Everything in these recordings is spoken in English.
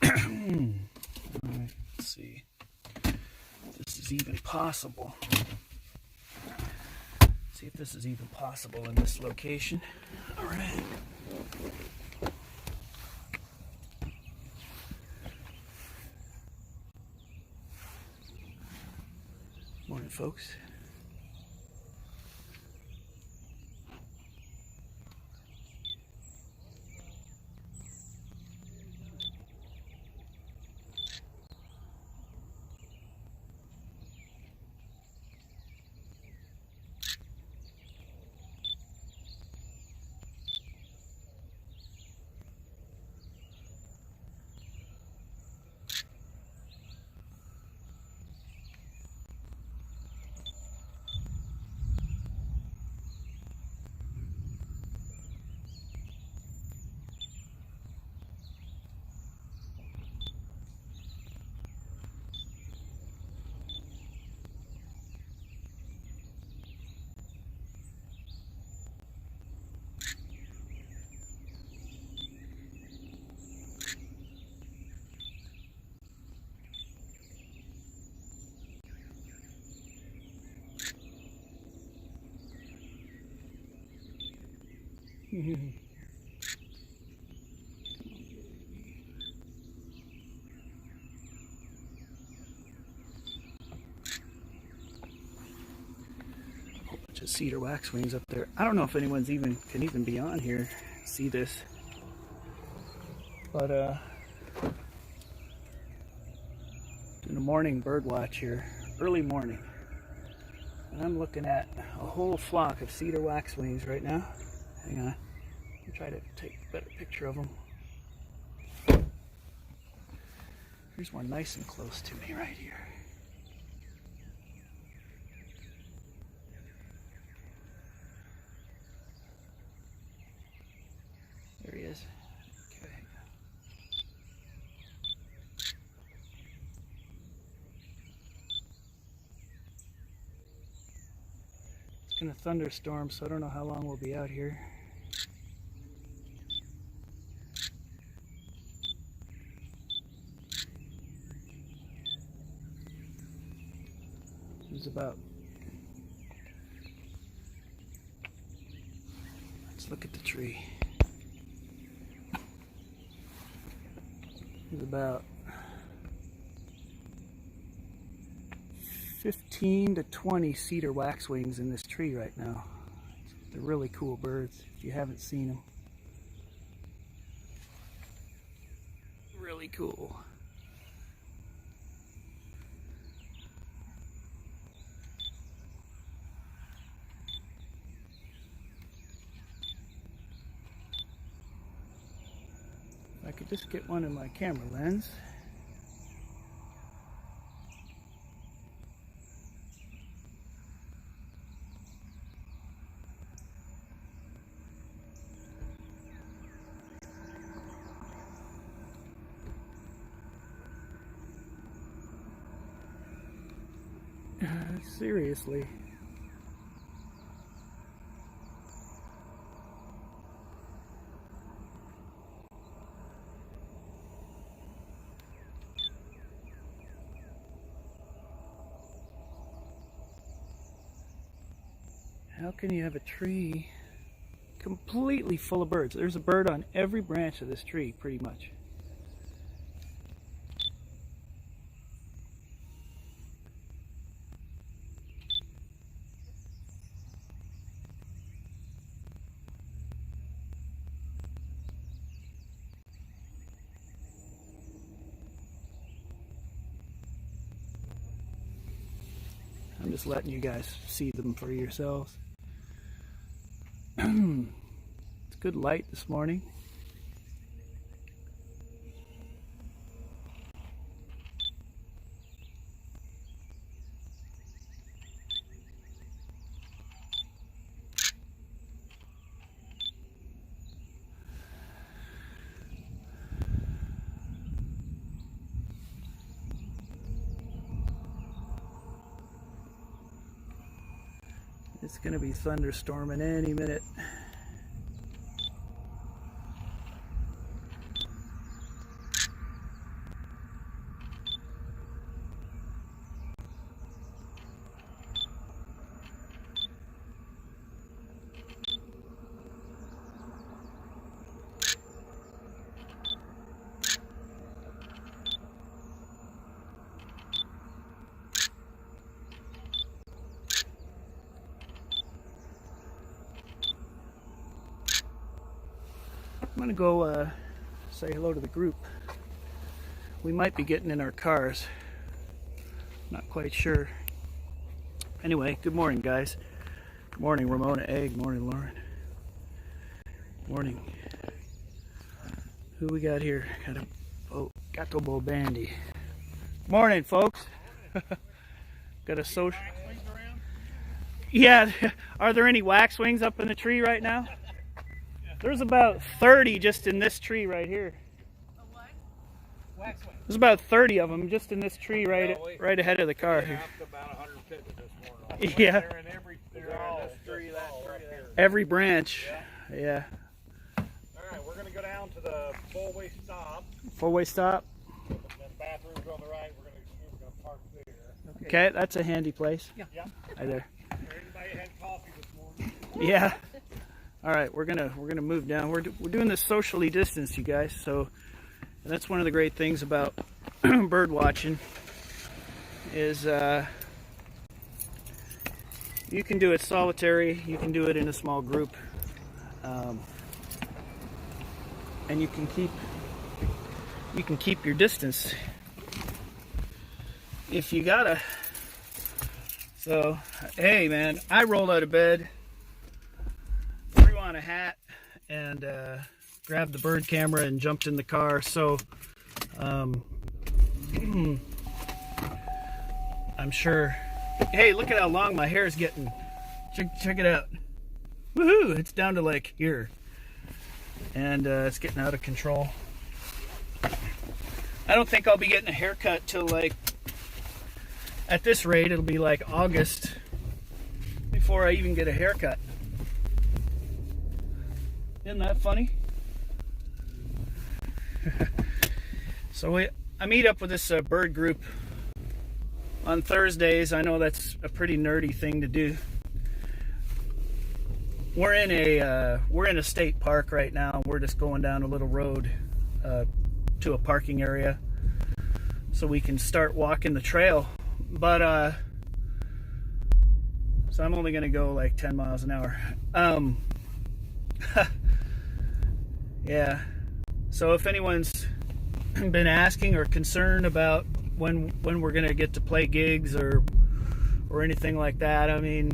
Alright, let's see if this is even possible. See if this is even possible in this location. Alright. Morning, folks. Bunch of cedar waxwings up there. I don't know if anyone's can even be on here see this, but doing a morning bird watch here, early morning, and I'm looking at a whole flock of cedar waxwings right now. Hang on. I'll try to take a better picture of them. Here's one nice and close to me right here. There he is. Okay. It's gonna thunderstorm, so I don't know how long we'll be out here. About, let's look at the tree. There's about 15 to 20 cedar waxwings in this tree right now. They're really cool birds if you haven't seen them. Really cool. I could just get one in my camera lens. Seriously. How can you have a tree completely full of birds? There's a bird on every branch of this tree, pretty much. I'm just letting you guys see them for yourselves. It's good light this morning. It's going to be thunderstorming any minute. going to go say hello to the group. We might be getting in our cars. Not quite sure. Anyway, good morning, guys. Good morning, Ramona A. Good morning, Lauren. Morning. Who we got here? Got a Gato Bandy. Morning, folks. Got a social. Yeah, are there any waxwings up in the tree right now? There's about 30 just in this tree right here. Waxwing. There's about 30 of them just in this tree right ahead of the car here. About 150 this morning. Yeah. They're in this tree, Every branch. Yeah. All right, we're going to go down to the four-way stop. Four-way stop. The bathroom's on the right. We're going to park there. Okay, that's a handy place. Yeah. Right there. Everybody had coffee this morning. Yeah. All right, we're gonna move down. We're doing this socially distanced, you guys. So that's one of the great things about bird watching is you can do it solitary, you can do it in a small group, and you can keep your distance if you gotta. So hey, man, I rolled out of bed, threw on a hat, and grabbed the bird camera and jumped in the car. So I'm sure. Hey, look at how long my hair is getting. Check it out. Woohoo! It's down to like here, and it's getting out of control. I don't think I'll be getting a haircut till like, at this rate, it'll be like August before I even get a haircut. Isn't that funny? So I meet up with this bird group on Thursdays. I know that's a pretty nerdy thing to do. We're in a state park right now. We're just going down a little road to a parking area so we can start walking the trail. But so I'm only gonna go like 10 miles an hour. Yeah. So if anyone's been asking or concerned about when we're gonna get to play gigs or anything like that, I mean,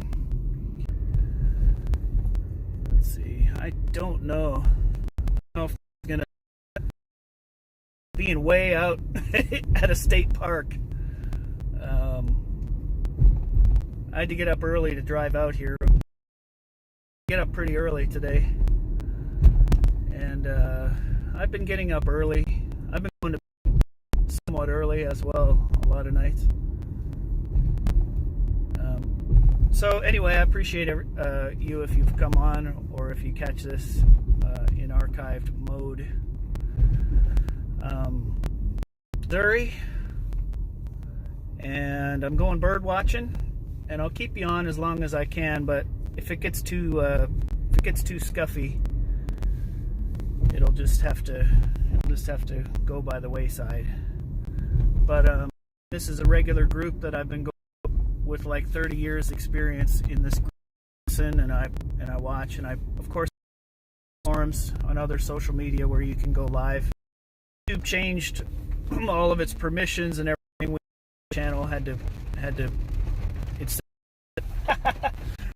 let's see. I don't know. I don't know if it's gonna being way out at a state park. I had to get up early to drive out here. Get up pretty early today, and I've been getting up early. I've been going to bed somewhat early as well, a lot of nights. So anyway, I appreciate you if you've come on or if you catch this in archived mode. Missouri, and I'm going bird watching, and I'll keep you on as long as I can. But if it gets too scuffy, it'll just have to go by the wayside. But this is a regular group that I've been going with like 30 years experience in this group, and I watch, and I of course forums on other social media where you can go live. YouTube changed all of its permissions and everything. The channel had to it's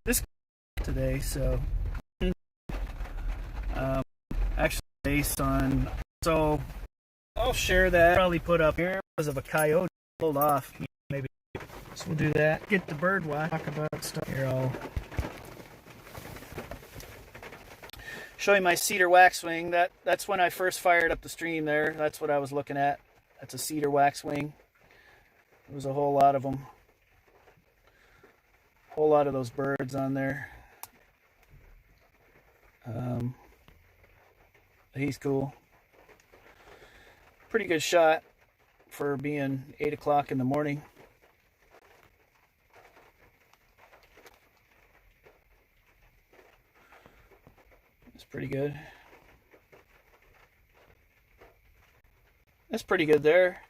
this today, so actually based on, so I'll share that. Probably put up here because of a coyote pulled off, maybe. So we'll do that. Get the bird watch. Talk about stuff here. I'll show you my cedar waxwing. That's when I first fired up the stream there. That's what I was looking at. That's a cedar waxwing. There was a whole lot of them. Whole lot of those birds on there. He's cool. Pretty good shot for being 8 o'clock in the morning. It's pretty good. That's pretty good there.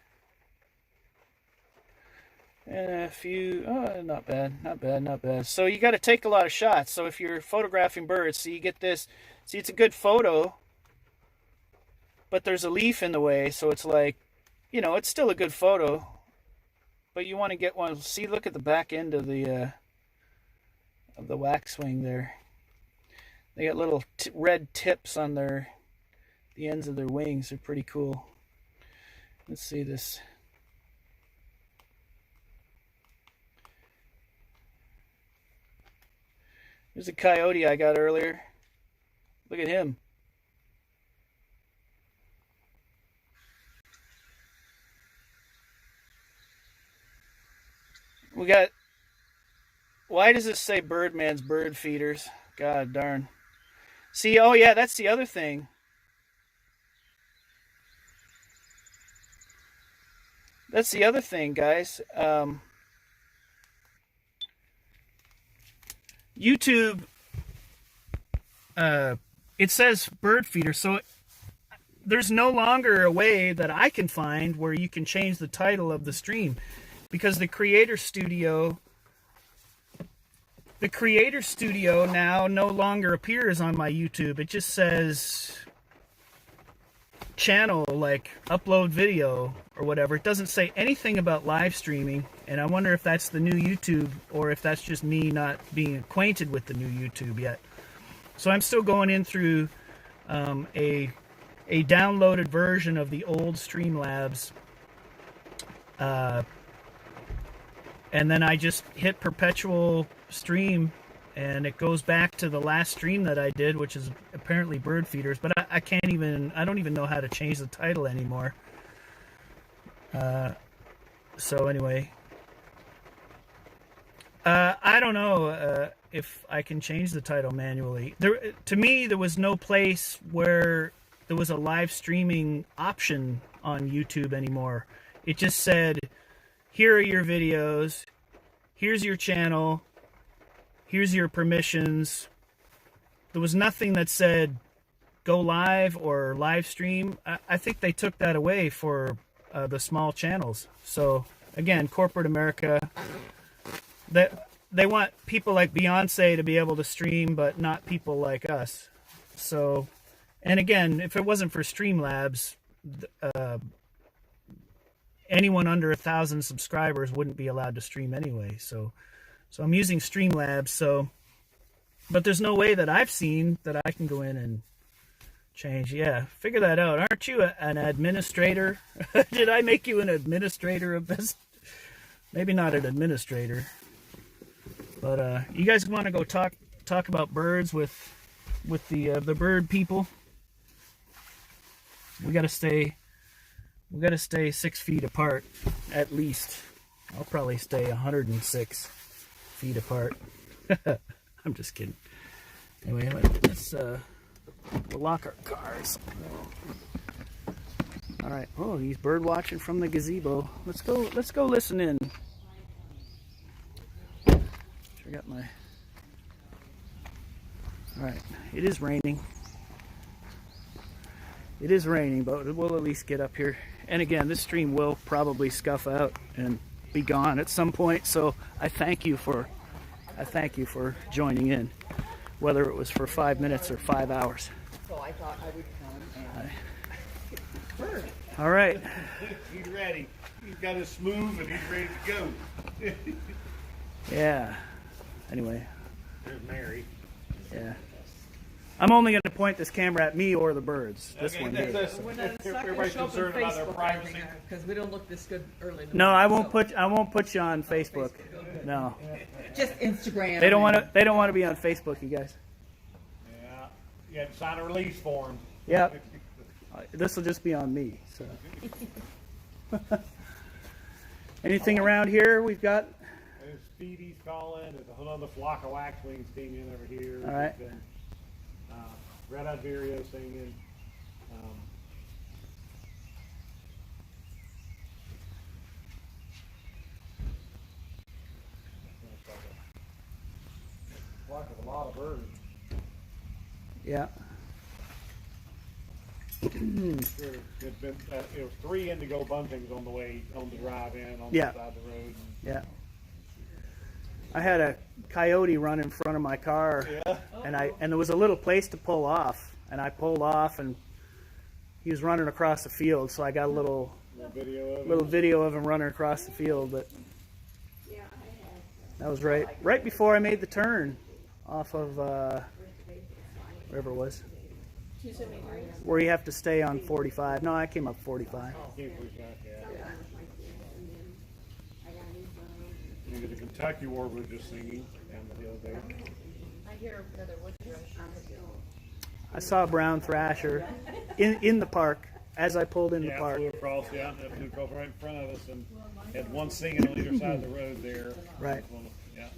And a few, not bad. So you got to take a lot of shots. So if you're photographing birds, so you get this, see, it's a good photo but there's a leaf in the way, so it's like, you know, it's still a good photo, but you want to get one. See, look at the back end of the waxwing there. They got little red tips on the ends of their wings. They're pretty cool. Let's see this. There's a coyote I got earlier. Look at him. We got, why does it say Birdman's bird feeders? God darn. See, oh yeah, that's the other thing. That's the other thing, guys. YouTube, it says bird feeder, so there's no longer a way that I can find where you can change the title of the stream, because the Creator Studio now no longer appears on my YouTube. It just says channel, like upload video or whatever. It doesn't say anything about live streaming, and I wonder if that's the new YouTube or if that's just me not being acquainted with the new YouTube yet. So I'm still going in through a downloaded version of the old Streamlabs, and then I just hit perpetual stream, and it goes back to the last stream that I did, which is apparently bird feeders, but I don't even know how to change the title anymore. So anyway, I don't know if I can change the title manually. To me, there was no place where there was a live streaming option on YouTube anymore. It just said, here are your videos, here's your channel, here's your permissions. There was nothing that said go live or live stream. I think they took that away for the small channels. So again, corporate America, they want people like Beyonce to be able to stream, but not people like us. So, and again, if it wasn't for Streamlabs, anyone under 1,000 subscribers wouldn't be allowed to stream anyway. So I'm using Streamlabs. So, but there's no way that I've seen that I can go in and change. Yeah, figure that out. Aren't you an administrator? Did I make you an administrator of this? Maybe not an administrator. But you guys want to go talk about birds with the bird people? We gotta stay 6 feet apart at least. I'll probably stay 106 feet apart. I'm just kidding. Anyway, let's we'll lock our cars. All right. Oh, he's bird watching from the gazebo. Let's go listen in. I got my. All right. It is raining. It is raining, but we'll at least get up here. And again, this stream will probably scuff out and be gone at some point. So I thank you for joining in, whether it was for 5 minutes or 5 hours. So I thought I would come and all right. He's ready. He's got his smooth and he's ready to go. Yeah. Anyway. There's Mary. Yeah. I'm only going to point this camera at me or the birds. This one here. we're not Everybody's show up on concerned about their Facebook privacy. because we don't look this good early. In the No, morning, I won't put you on Facebook. No. Just Instagram. They don't want to be on Facebook, you guys. Yeah. You had to sign a release form. Yep. This will just be on me. So. Anything around here we've got? There's Speedy's calling. There's a whole other flock of waxwings came in over here. All right. There's been, Red-eyed vireo singing. Flock of a lot of birds. Yeah. There's been, it was 3 indigo buntings on the way on the drive in on Yeah. the side of the road. Yeah. I had a coyote run in front of my car, Yeah. and there was a little place to pull off, and I pulled off, and he was running across the field, so I got a little video of him running across the field. But that was right before I made the turn off of wherever it was, where you have to stay on 45. No, I came up 45. The Kentucky warbler just singing down the hill there. I hear another wood thrush. I saw a brown thrasher in the park as I pulled in the park. Flew across, flew across right in front of us and had one singing on either side of the road there. Right. Yeah.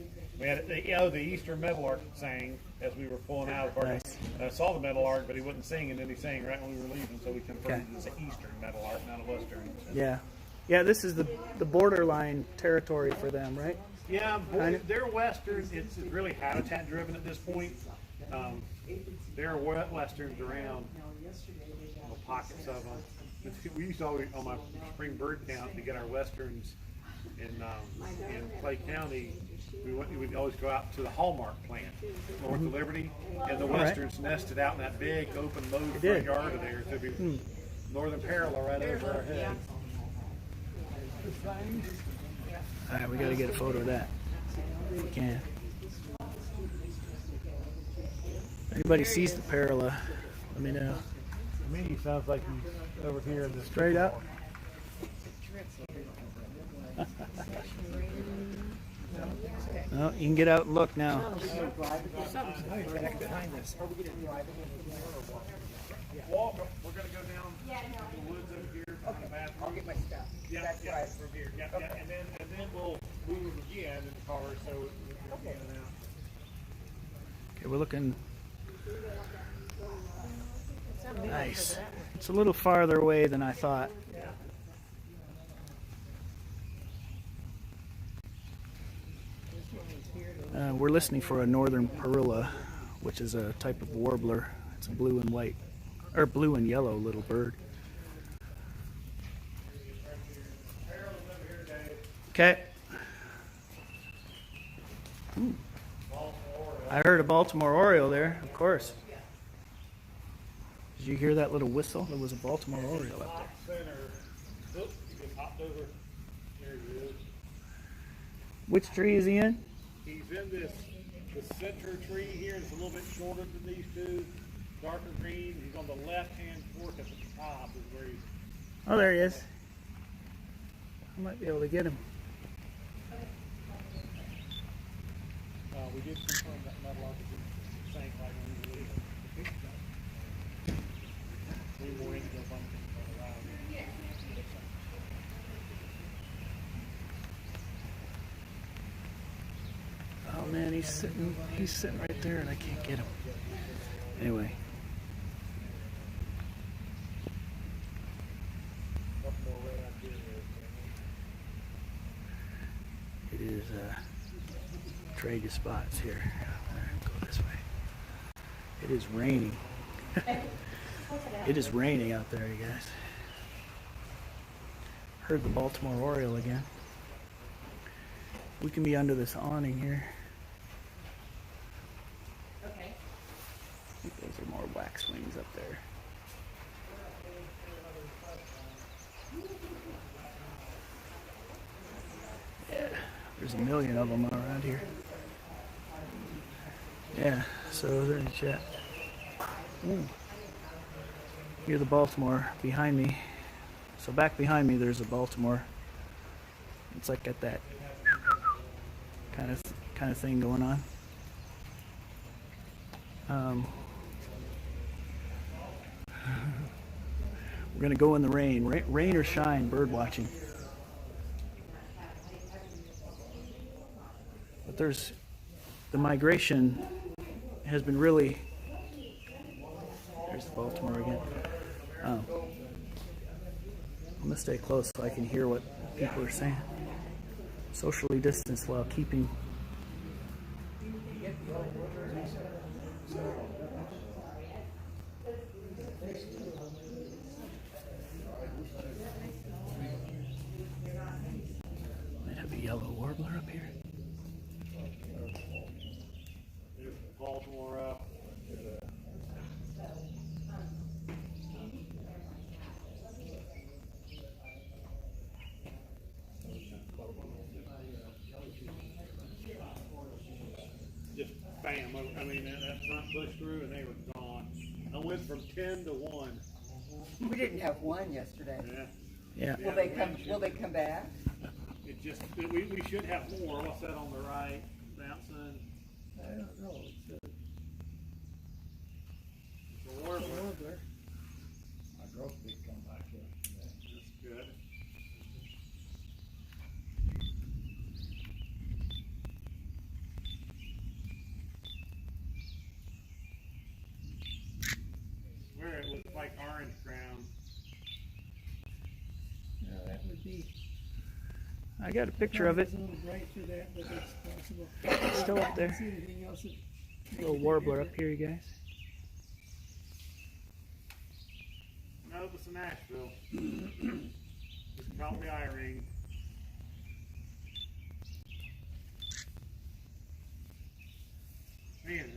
We had the eastern meadowlark sang as we were pulling out of the park. Nice. I saw the meadowlark, but he wasn't singing, and then he sang right when we were leaving, so we confirmed it was an eastern meadowlark, not a western. Yeah. Yeah, this is the borderline territory for them, right? Yeah, they're westerns. It's really habitat driven at this point. There are westerns around, pockets of them. We used to always, on my spring bird count, to get our westerns in Clay County. We'd always go out to the Hallmark plant north of Liberty, and the westerns nested out in that big open mowed front yard of theirs. There'd be northern parallel right over our head. All right, we got to get a photo of that if we can. Anybody sees the parallel, let me know. To me, he sounds like he's over here in this. Straight up. Oh, you can get out and look now. Walk, we're going to go down the woods over here. Okay. I'll get my stuff. Yeah, from here. Yeah, and then we'll move again in the car, so we'll get in and out. Okay, we're looking nice. It's a little farther away than I thought. We're listening for a northern parula, which is a type of warbler. It's a blue and white, or blue and yellow little bird. Okay. Ooh. I heard a Baltimore Oriole there, of course. Did you hear that little whistle? There was a Baltimore Oriole up there. Which tree is he in? He's in the center tree here. It's a little bit shorter than these two. Darker green. He's on the left-hand fork at the top is where he's. Oh, there he is. I might be able to get him. We did confirm that meadowlark is sank right when we were leaving. 3 more indigo bumpkins on the ride. Oh man, he's sitting right there and I can't get him. Anyway. It is trade your spots here. Go this way. It is raining. It is raining out there, you guys. Heard the Baltimore Oriole again. We can be under this awning here. Okay. I think those are more waxwings up there. Yeah, there's a million of them around here. Yeah, so they're in the chat. Ooh. Here's the Baltimore behind me. So back behind me there's a Baltimore. It's like got that kind of thing going on. We're gonna go in the rain. Rain or shine, bird watching. But there's the migration has been really. There's the Baltimore again. I'm gonna stay close so I can hear what people are saying. Socially distanced while keeping. Might have a yellow warbler up here. Baltimore up. went from 10 to 1. We didn't have one yesterday. Yeah. Will they come? Will they come back? It just, we should have more. What's that on the right? Bouncing. I don't know. It's a warbler. My grosbeak come back yesterday. That's good. Where it looks like orange crown. No, that would be. I got a picture of it. It's a little bright through that, but it's possible. It's still up I there. don't see anything else that Little warbler up here, you guys. No, it's in Nashville. Just caught the eye ring. Man.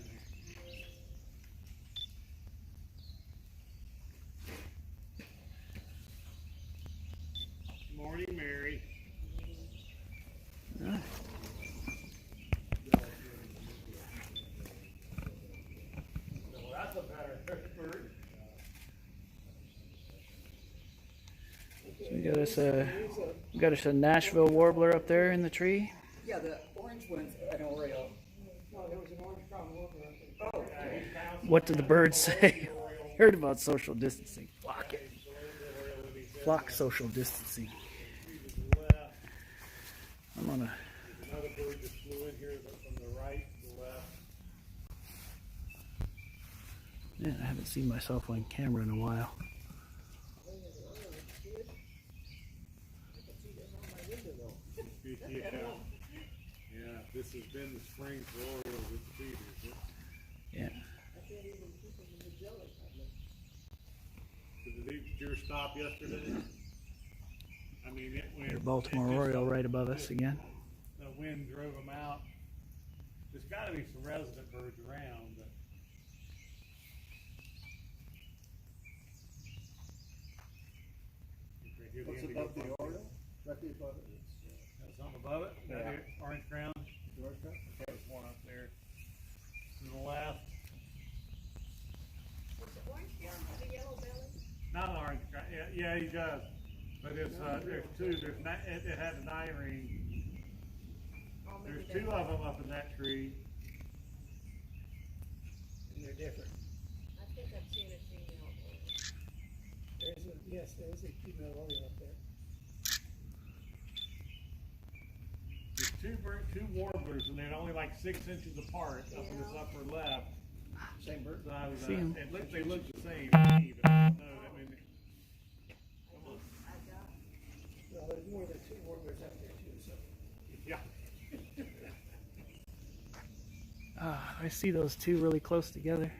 Morning, Mary. Ah. Well, that's a better bird. So we got us a Nashville warbler up there in the tree. Yeah, the orange one's an Oriole. No, there was an orange crown warbler up there. Oh, What did the birds say? Heard about social distancing. Flock it. Flock social distancing. I'm on a. Another bird just flew in here from the right to the left. Yeah, I haven't seen myself on camera in a while. Yeah, this has been the spring for Orioles with the feeders. Yeah. Did the deer stop yesterday? I mean, it went. There's a Baltimore it just- Oriole right above us again. The wind drove them out. There's got to be some resident birds around, but. Okay, here's What's Indigo above the buck. Oriole? Directly above it. Got something above it? That Yeah. here, orange crown? George Cup? Okay, there's one up there. To the left. Not an orange crown. Yeah, he does. But it's there's two. It had an eye ring. There's two of them up in that tree. And they're different. I think I've seen a female Oriole. Yes, there is a female Oriole up there. There's two warblers, and they're only like 6 inches apart up in this upper left. Same bird. So I was, See 'em. they look the same to me, but I don't know. I mean, come on. Well, there's more than two warblers up there too, so. Yeah. I see those two really close together.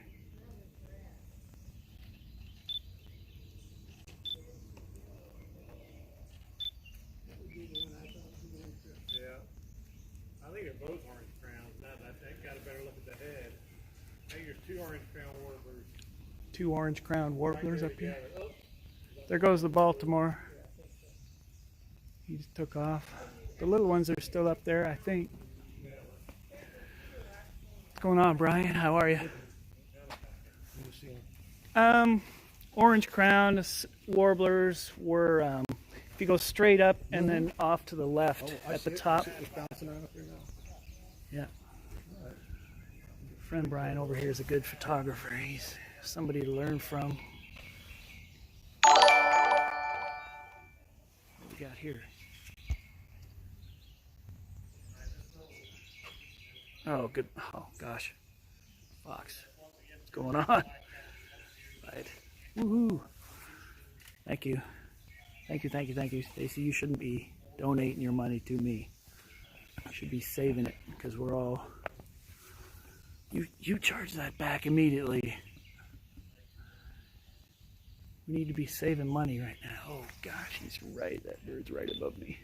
That would be the one I thought was the orange crown. Yeah. I think they're both orange crowns. Now that got a better look at the head. I think there's two orange crown warblers. Two orange crowned warblers right up here. together. Oh, There goes the Baltimore. He just took off. The little ones are still up there, I think. What's going on, Brian? How are you? Orange crown warblers were, if you go straight up and then off to the left at the top. It's bouncing around up there now. Yeah. Friend Brian over here is a good photographer. He's somebody to learn from. What do we got here? Oh, good. Oh, gosh. Fox. What's going on? Right. Woohoo. Thank you. Thank you, thank you, thank you. Stacy, you shouldn't be donating your money to me. You should be saving it because we're all... You charge that back immediately. We need to be saving money right now. Oh, gosh, he's right. That bird's right above me.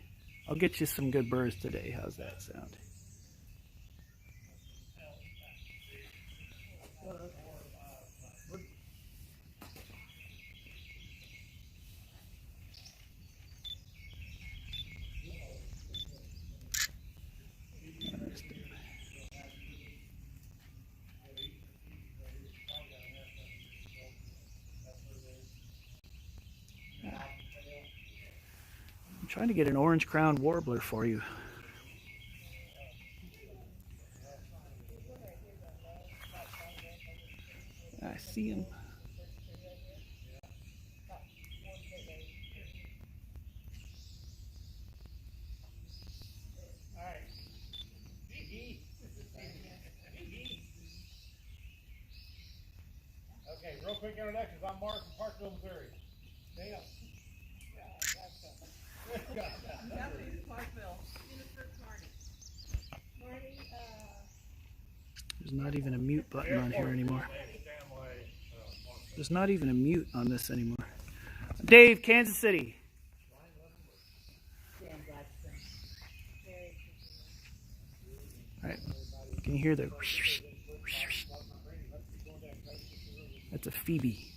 I'll get you some good birds today. How's that sound? Trying to get an orange-crowned warbler for you. I see him. Okay, real quick introductions. I'm Mark from Parkville, Missouri. Dana. Nothing's Parkville. Jennifer Carney. Marty, There's not even a mute button on here anymore. There's not even a mute on this anymore. Dave, Kansas City. All right, can you hear the? That's a Phoebe.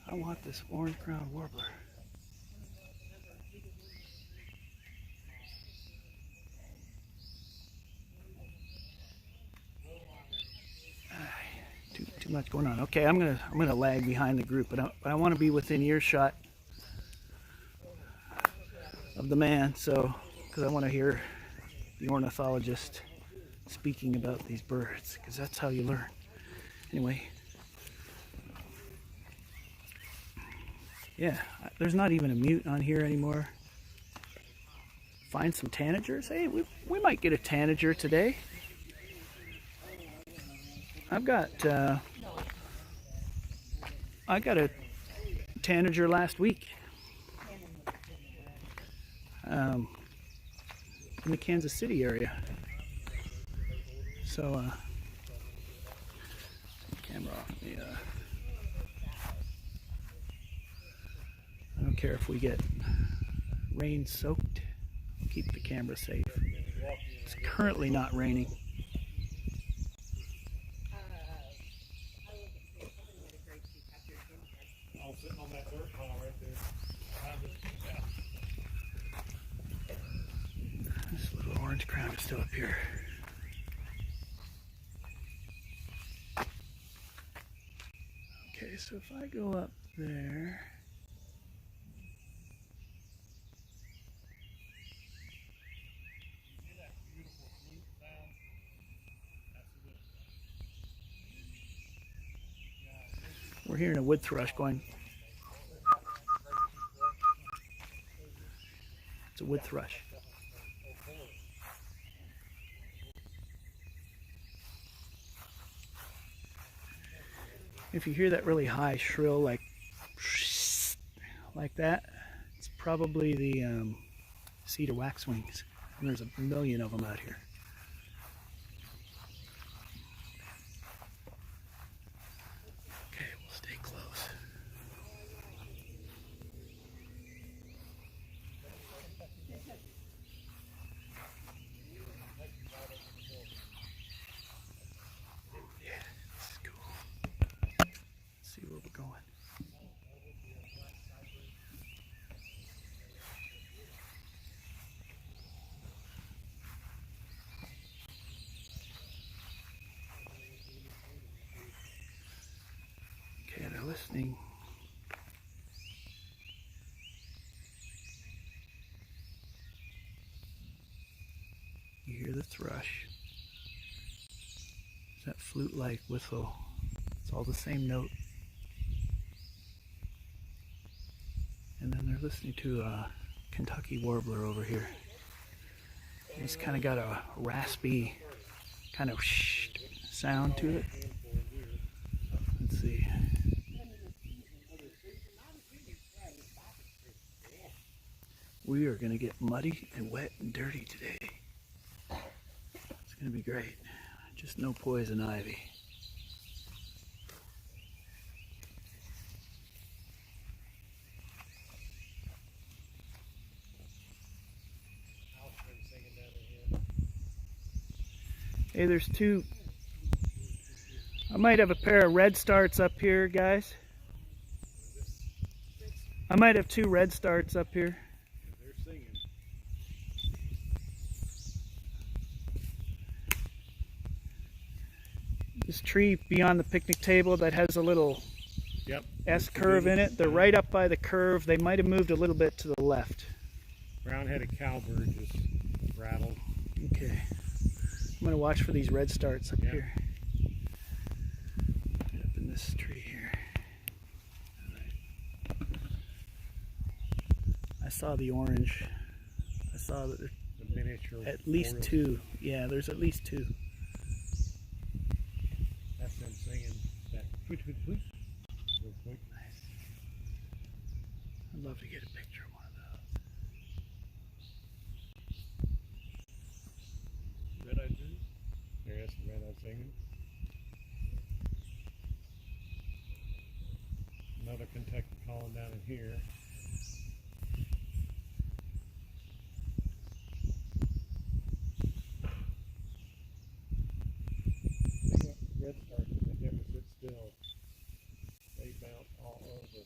I want this orange-crowned warbler. Too much going on. Okay, I'm gonna lag behind the group, but I want to be within earshot of the man, so because I want to hear the ornithologist speaking about these birds, because that's how you learn. Anyway, yeah, there's not even a mute on here anymore. Find some tanagers. Hey, we might get a tanager today. I got a tanager last week in the Kansas City area. So, camera off. I don't care if we get rain soaked. Keep the camera safe. It's currently not raining. I'm sitting on that dirt pile right there. This little orange crown is still up here. Okay, so if I go up there, we're hearing a wood thrush going. It's a wood thrush. If you hear that really high shrill, like that, it's probably the cedar waxwings. And there's a million of them out here. Okay, we'll stay close. Yeah, this is cool. Let's see where we're going. Okay, they're listening. You hear the thrush. It's that flute-like whistle. It's all the same note. And then they're listening to a Kentucky warbler over here. It's kind of got a raspy kind of sound to it. Let's see. We are going to get muddy and wet and dirty today. It's going to be great. Just no poison ivy. Hey, there's two. I might have a pair of red starts up here, guys. I might have two red starts up here. They're singing. This tree beyond the picnic table that has a little Yep. S curve in it. They're right up by the curve. They might have moved a little bit to the left. Brown-headed cowbird just rattled. Okay. I'm going to watch for these red starts up here. Up in this tree here. I saw the orange. I saw that The miniature. at least Orioles. two. Yeah, there's at least two. That's them singing that tweet, tweet, tweet. Tweet. Nice. I'd love to get a picture of one of those. Red-eyed bird. There's the red-eyed singing. Another Kentucky calling down in here. Red stars, they never sit still. They bounce all over.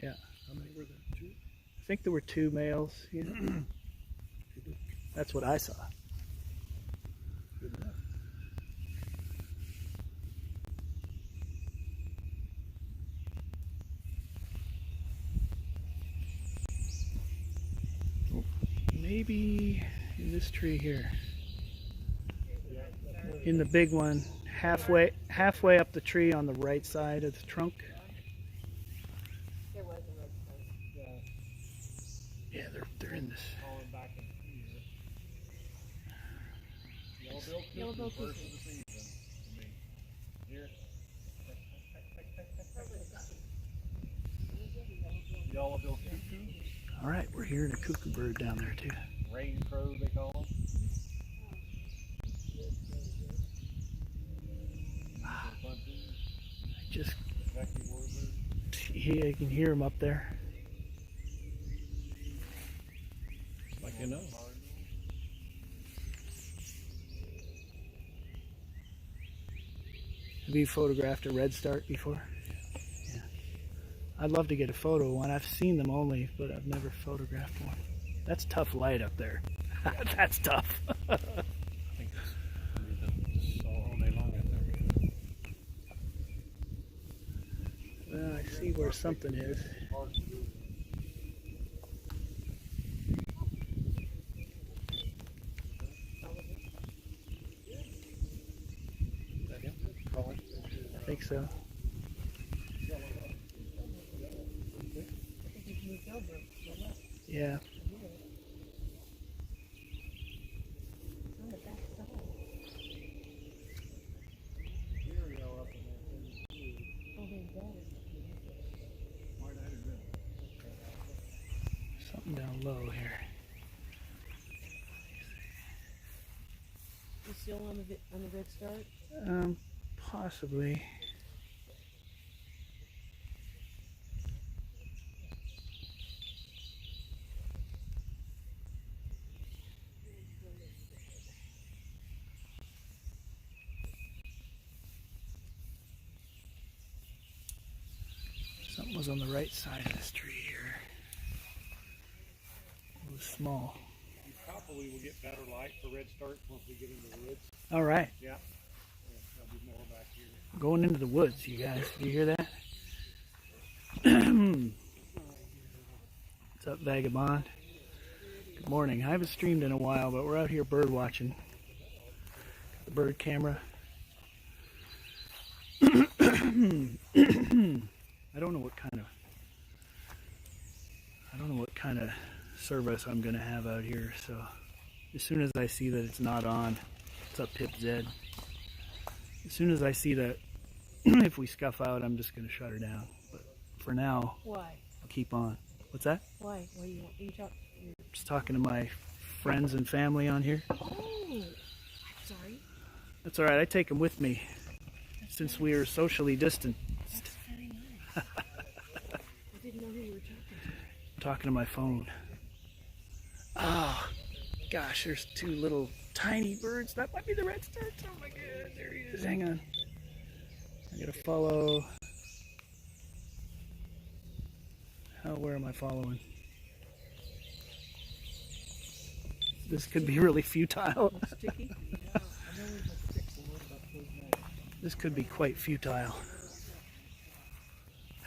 Yeah. How many were there? Two? I think there were two males. Yeah. That's what I saw. Good enough. Maybe in this tree here. In the big one, halfway up the tree on the right side of the trunk. There was a red start. Yeah, they're in this. Calling back in here. Yellow-billed First cuckoo. of the season to me. Here. Yellow-billed cuckoo. All right, we're hearing a cuckoo bird down there too. Rain crow, they call them. I just, Becky warbird. yeah, I can hear them up there. Like you know. Have you photographed a red start before? Yeah. I'd love to get a photo of one. I've seen them only, but I've never photographed one. That's tough light up there. That's tough. I think it's saw all day long out there. Well, I see where something is. Hard to do. Is that him? Calling? I think so. Yeah. Something down low here. You still on the red start? Possibly. Something was on the right side of this tree here. It was small. You probably will get better light for red starts once we get into the woods. All right. Yeah. There'll be more back here. Going into the woods, you guys. Do you hear that? What's up, Vagabond? Good morning. I haven't streamed in a while, but we're out here bird watching. Got the bird camera. I don't know what kind of service I'm gonna have out here, so as soon as I see that it's not on, what's up, Pip Zed? As soon as I see that if we scuff out, I'm just gonna shut her down. But for now, Why? I'll keep on. What's that? Why? Why you talk? Just talking to my friends and family on here. Oh, I'm sorry. That's all right. I take them with me since we are socially distant. That's very nice. I didn't know who you were talking to. I'm talking to my phone. Oh, gosh, there's two little tiny birds. That might be the red starts. Oh my god, there he is. Hang on. I gotta follow. Where am I following? This could be really futile. Sticky? This could be quite futile.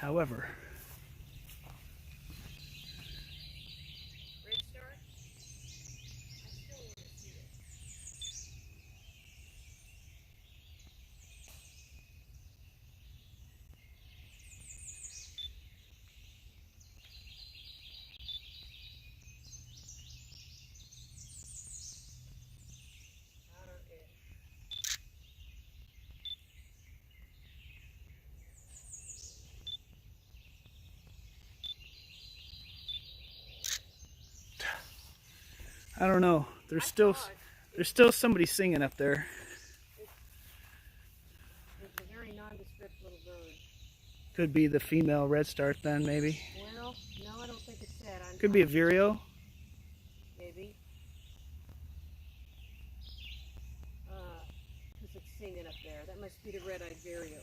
However, Red Star? I still want to see it. Outer edge. I don't know. There's still somebody singing up there. It's a very nondescript little bird. Could be the female red start then, maybe. Well, no, I don't think it's that. Could be a vireo. Maybe. Because it's singing up there. That must be the red-eyed vireo.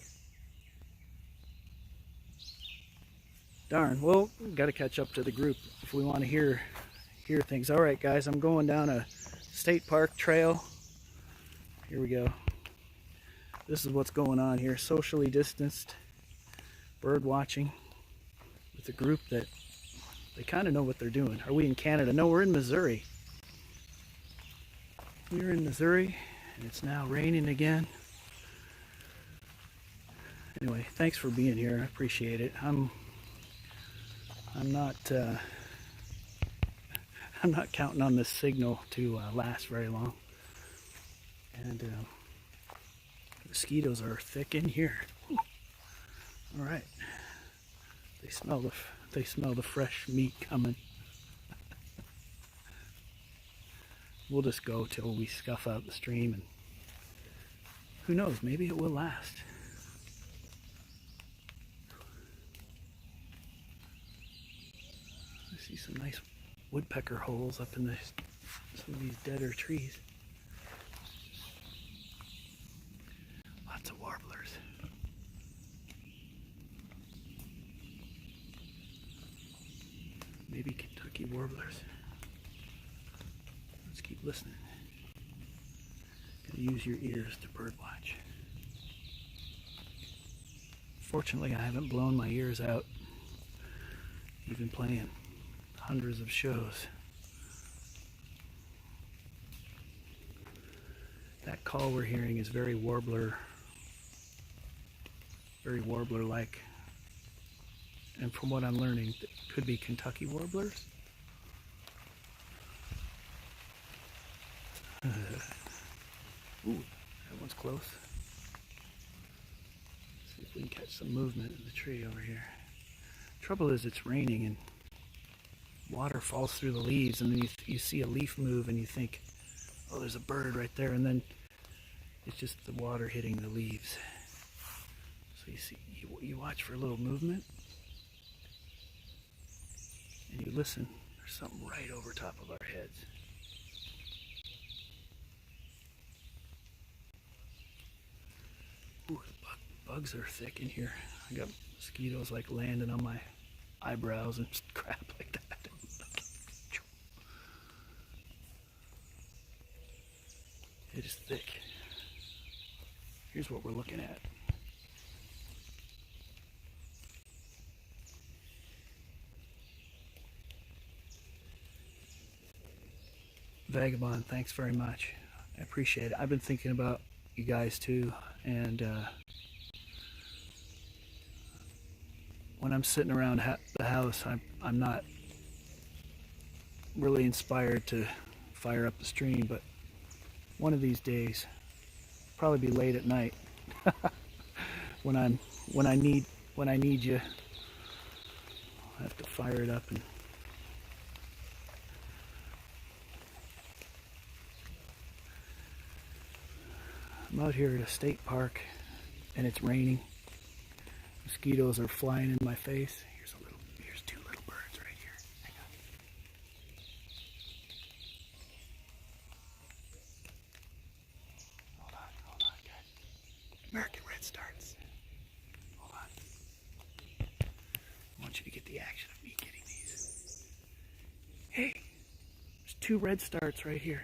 Darn. Well, we've got to catch up to the group if we want to hear things. All right, guys, I'm going down a state park trail. Here we go. This is what's going on here. Socially distanced bird watching with a group that they kind of know what they're doing. Are we in Canada? No, we're in Missouri. We're in Missouri, and it's now raining again. Anyway, thanks for being here. I appreciate it. I'm not counting on this signal to last very long. And mosquitoes are thick in here. All right, they smell the fresh meat coming. We'll just go till we scuff out the stream, and who knows, maybe it will last. I see some nice woodpecker holes up in some of these deader trees. Lots of warblers. Maybe Kentucky warblers. Let's keep listening. Gotta use your ears to birdwatch. Fortunately, I haven't blown my ears out. Even playing hundreds of shows. That call we're hearing is very warbler-like. And from what I'm learning, it could be Kentucky warblers. Ooh, that one's close. See if we can catch some movement in the tree over here. Trouble is, it's raining and water falls through the leaves, and then you see a leaf move and you think, oh, there's a bird right there, and then it's just the water hitting the leaves. So you watch for a little movement, and you listen. There's something right over top of our heads. Ooh, the bugs are thick in here. I got mosquitoes like landing on my eyebrows and crap like that. It is thick. Here's what we're looking at. Vagabond, thanks very much. I appreciate it. I've been thinking about you guys too, and when I'm sitting around the house, I'm not really inspired to fire up the stream, but one of these days, probably be late at night, when I need you, I'll have to fire it up. And I'm out here at a state park, and it's raining. Mosquitoes are flying in my face. Here's two little birds right here. Hang on. Hold on, guys. American red starts. Hold on. I want you to get the action of me getting these. Hey, there's two red starts right here.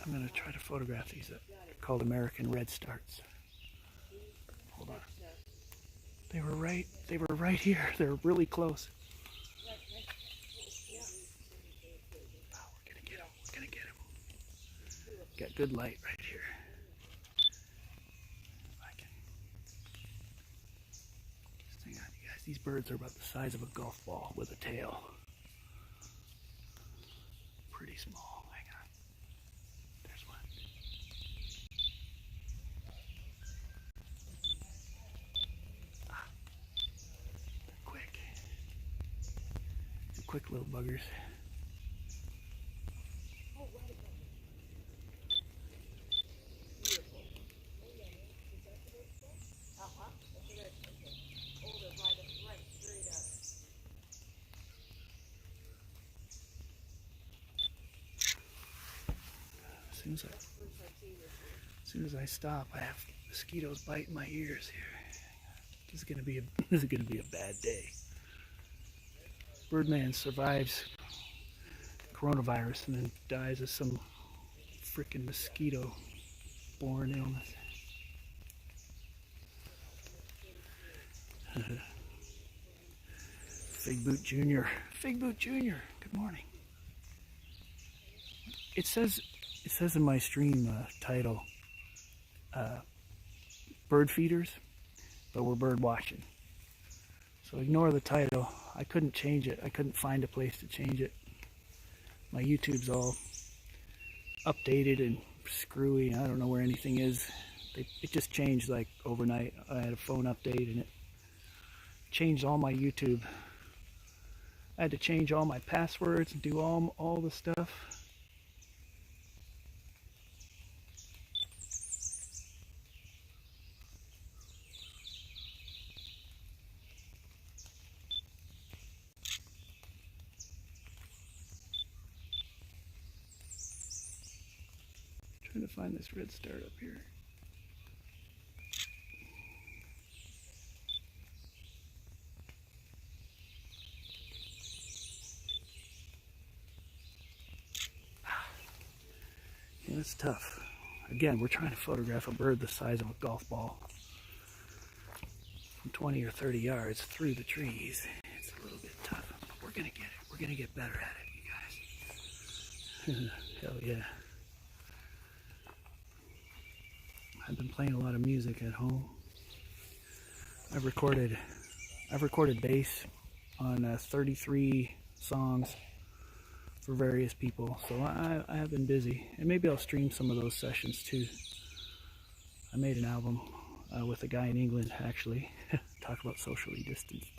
I'm going to try to photograph these. They're called American red starts. Hold on. They were right here. They're really close. Oh, we're going to get them. We're going to get them. Got good light right here. If I can. Just hang on, you guys. These birds are about the size of a golf ball with a tail. Pretty small. Hang on. There's one. Ah. They're quick. They're quick little buggers. As soon as I stop, I have mosquitoes biting my ears here. This is gonna be a bad day. Birdman survives coronavirus and then dies of some freaking mosquito-borne illness. Fig Boot Jr. Fig Boot Jr. Good morning. It says in my stream title, bird feeders, but we're bird watching. So ignore the title. I couldn't change it. I couldn't find a place to change it. My YouTube's all updated and screwy. I don't know where anything is. It just changed like overnight. I had a phone update and it changed all my YouTube. I had to change all my passwords and do all the stuff. Trying to find this red start up here. Yeah, it's tough. Again, we're trying to photograph a bird the size of a golf ball from 20 or 30 yards through the trees. It's a little bit tough, but we're gonna get it. We're gonna get better at it, you guys. Hell yeah. I've been playing a lot of music at home. I've recorded bass on 33 songs for various people, so I have been busy, and maybe I'll stream some of those sessions too. I made an album with a guy in England, actually. Talk about socially distanced.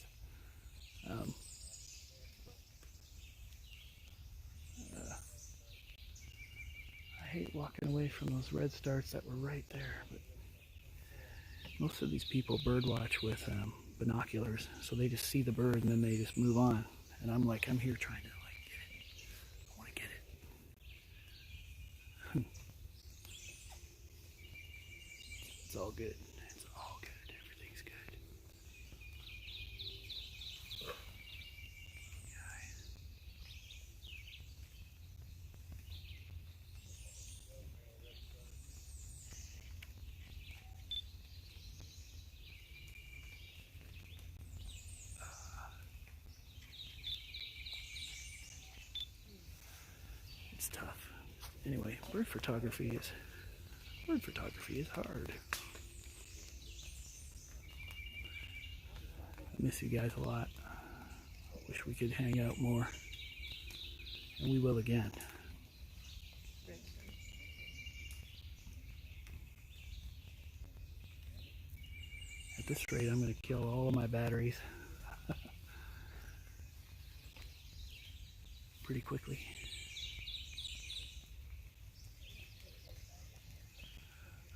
I hate walking away from those red starts that were right there, but most of these people birdwatch with binoculars, so they just see the bird and then they just move on. And I'm like, I'm here trying to like get it. I want to get it. It's all good. It's all good. Everything's good. It's tough. Anyway, bird photography is hard. I miss you guys a lot. Wish we could hang out more. And we will again. At this rate, I'm going to kill all of my batteries pretty quickly.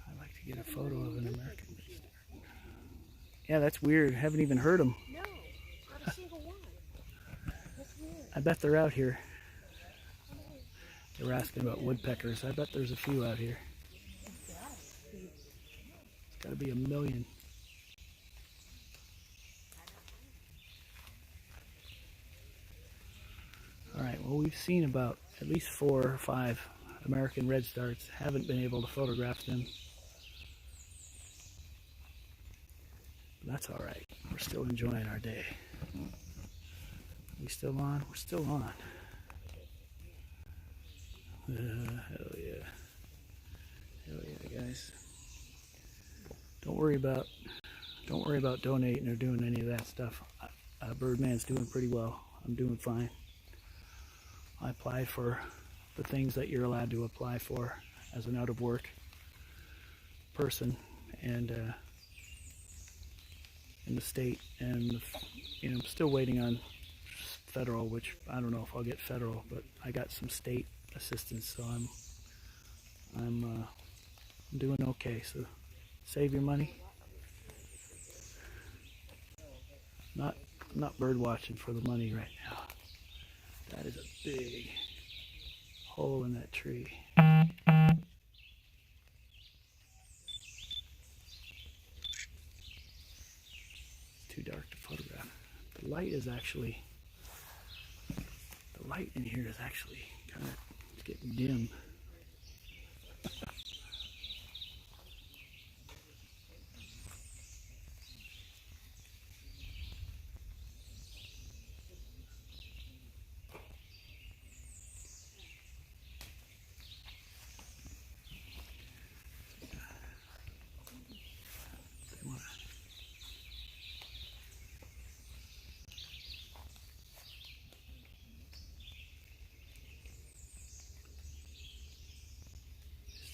I'd like to get a photo of an American rooster. Yeah, that's weird. Haven't even heard them. No, not a single one. That's weird. I bet they're out here. They were asking about woodpeckers. I bet there's a few out here. It's got to be a million. All right, well, we've seen about at least 4 or 5 American redstarts. Haven't been able to photograph them. But that's all right. We're still enjoying our day. We still on? We're still on. Hell yeah. Hell yeah, guys. Don't worry about donating or doing any of that stuff. Birdman's doing pretty well. I'm doing fine. I apply for the things that you're allowed to apply for as an out of work person, and in the state, and I'm still waiting on federal, which I don't know if I'll get federal, but I got some state assistance, so I'm doing okay. So save your money. I'm not bird watching for the money right now. That is a big hole in that tree. It's too dark to photograph. The light in here is actually kind of getting dim.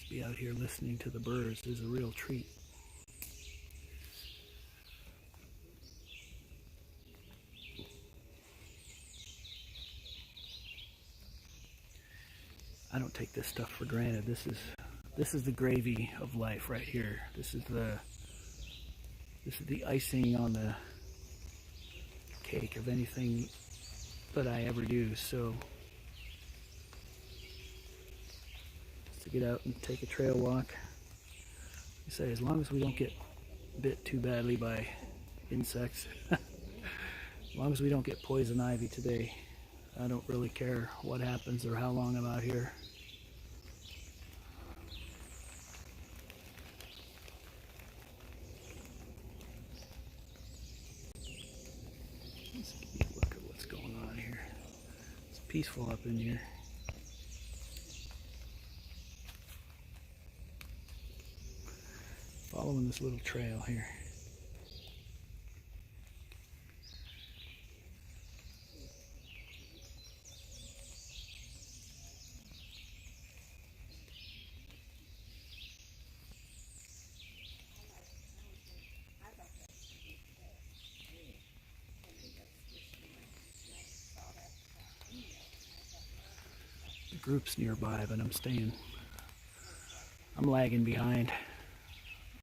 Be out here listening to the birds is a real treat. I don't take this stuff for granted. This is the gravy of life right here. This is the icing on the cake of anything that I ever do. So to get out and take a trail walk, you say, as long as we don't get bit too badly by insects, as long as we don't get poison ivy today, I don't really care what happens or how long I'm out here. Let's give you a look at what's going on here. It's peaceful up in here. Following this little trail here. The group's nearby, but I'm lagging behind.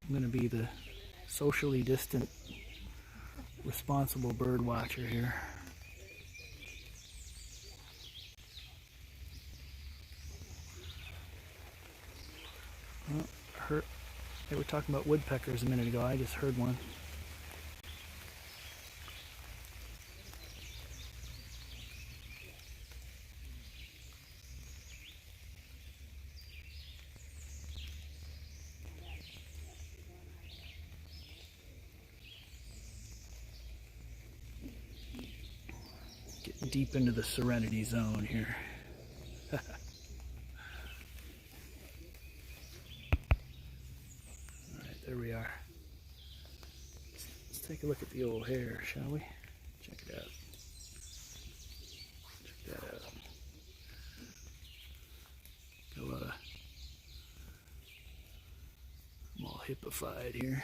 I'm going to be the socially distant, responsible bird watcher here. Well, they were talking about woodpeckers a minute ago. I just heard one. Getting deep into the serenity zone here. Alright, there we are. Let's take a look at the old hare, shall we? Check it out. Check that out. Got a lot of... I'm all hippified here.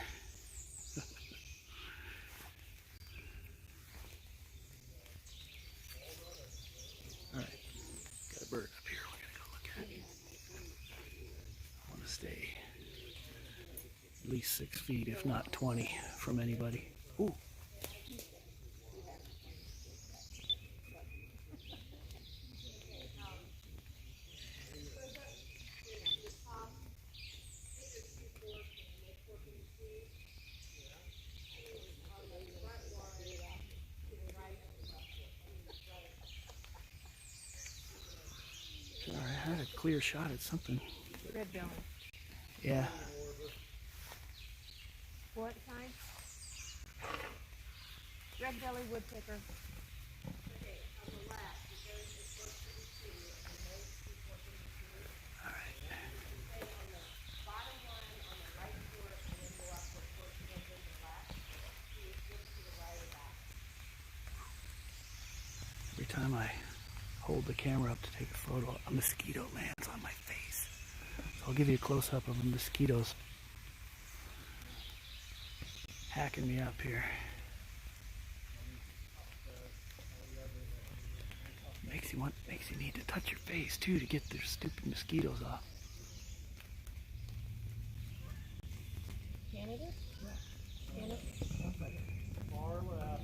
Alright, got a bird up here we're gonna go look at. I want to stay at least 6 feet, if not 20, from anybody. Ooh. Sorry, I had a clear shot at something. Red belly. Yeah. What kind? Red belly woodpecker. All right. Every time I hold the camera up to take a photo, a mosquito lands on my face. So I'll give you a close-up of the mosquitoes hacking me up here. Makes you need to touch your face too to get their stupid mosquitoes off. Canada? Yeah. Canada? Far left.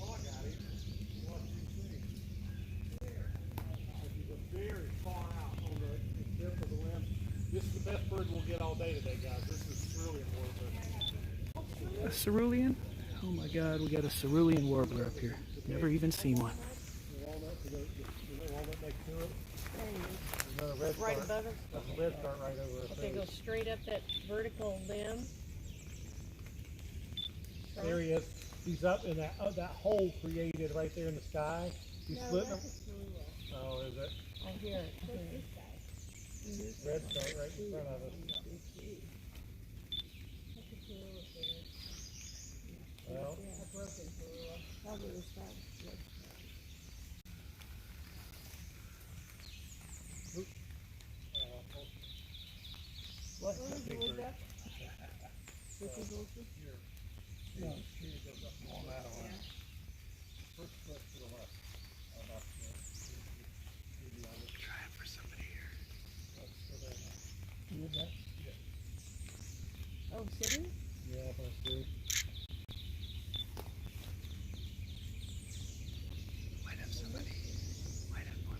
Oh, I got it. What do you see? There. He's a very far out on the tip of the limb. This is the best bird we'll get all day today, guys. This is cerulean warbler. A cerulean? Oh my God, we got a cerulean warbler up here. Never even seen one. The walnut, the walnut next to it. Another red Right start. above it? That's a red start right over her Okay, face. go straight up that vertical limb. There he is. He's up in that hole created right there in the sky. He's splitting them. Oh, is it? I hear it. Red start right in front of us. Well, What? big bird. No, here it goes up on that one. First foot to the left. Trying for somebody here. You would that? Oh, sitting? Yeah, that's good. Might have somebody. Might have one.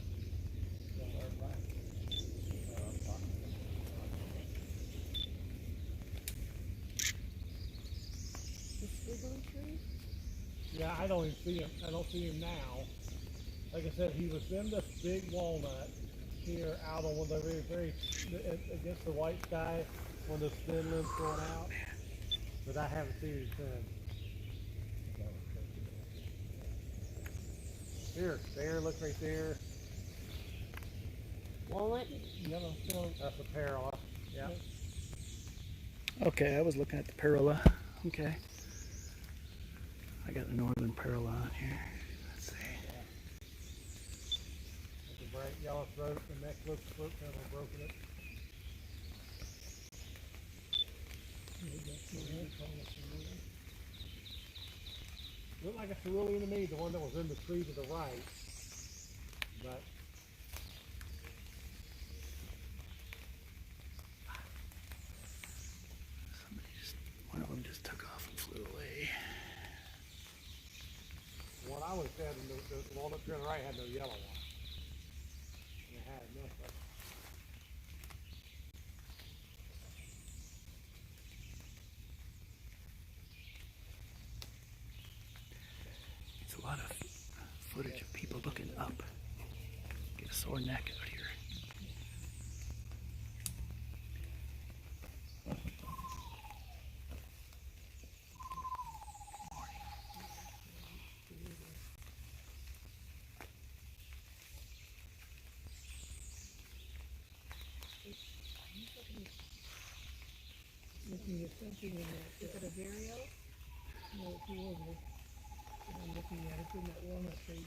The squiggly tree? Yeah, I don't even see him. I don't see him now. Like I said, he was in this big walnut here out on one of the very against the white sky, one of those thin limbs going out. But I haven't seen him since. There, look right there. Walnut? Yellow. That's a parallel. Yeah. Okay, I was looking at the parula. Okay. I got the northern parula on here. Let's see. With the bright yellow throat, the neck looks kind of broken it. Looked like a cerulean to me, the one that was in the tree to the right. But One of them just took off and flew away. what I would have said, the one up here on the right had no yellow on it. And it had nothing. It's a lot of footage of people looking up. Get a sore neck out here. Looking at something in that, Is it a vireo? no, it's a warbler. And I'm looking at it in that walnut tree.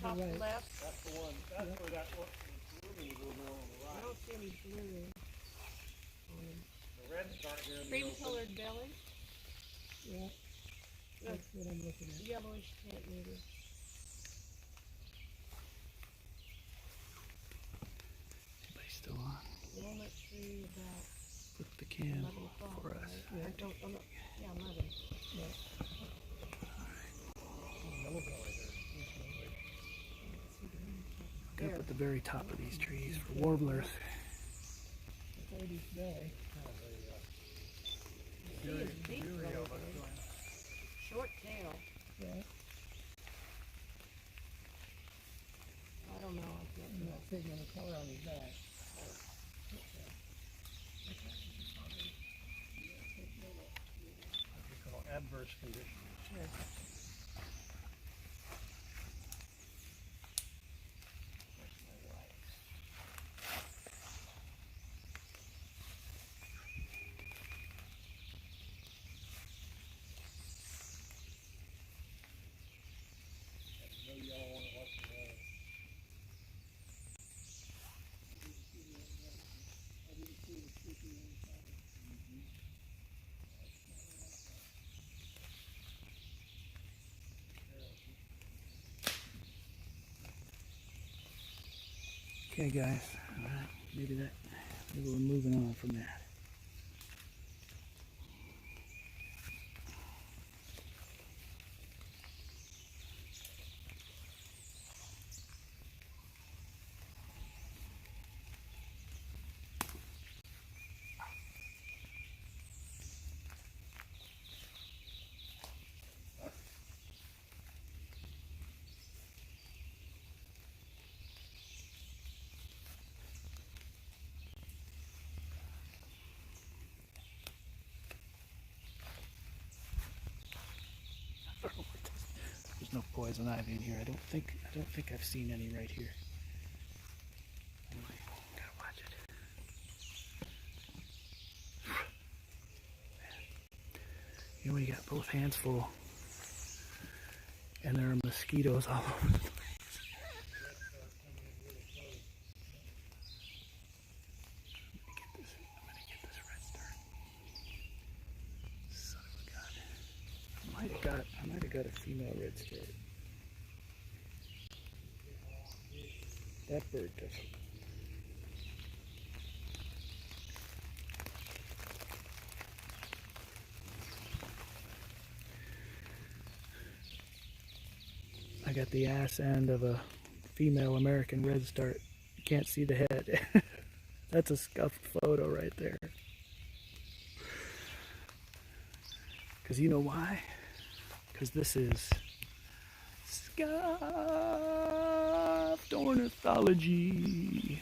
Top right. left? That's the one, that's where that one, the cerulean was on the I right. don't see any blue. The red start here in the Cream open. colored belly? Yeah, that's what I'm looking at. Yellowish pant maybe. Anybody still on? Walnut tree about Flip the cam 11 o'clock. for us. Right? I don't, I'm not, yeah, 11. Yellow belly there. Look up at the very top of these trees for warblers. Ladies belly. See his beak going through. Short tail. Yeah. I don't know. I can't I'm not seeing any color on his back. What we call adverse conditions. Yes. Okay, guys. Maybe we're moving on from that. There's no poison ivy in here. I don't think I've seen any right here. Anyway, gotta watch it. You know, you got both hands full, and there are mosquitoes all over the place. I'm gonna get this red start. Son of a gun. I might have got a female red start. That bird doesn't. I got the ass end of a female American redstart. You can't see the head. That's a scuffed photo right there. Because you know why? Because this is scuffed ornithology.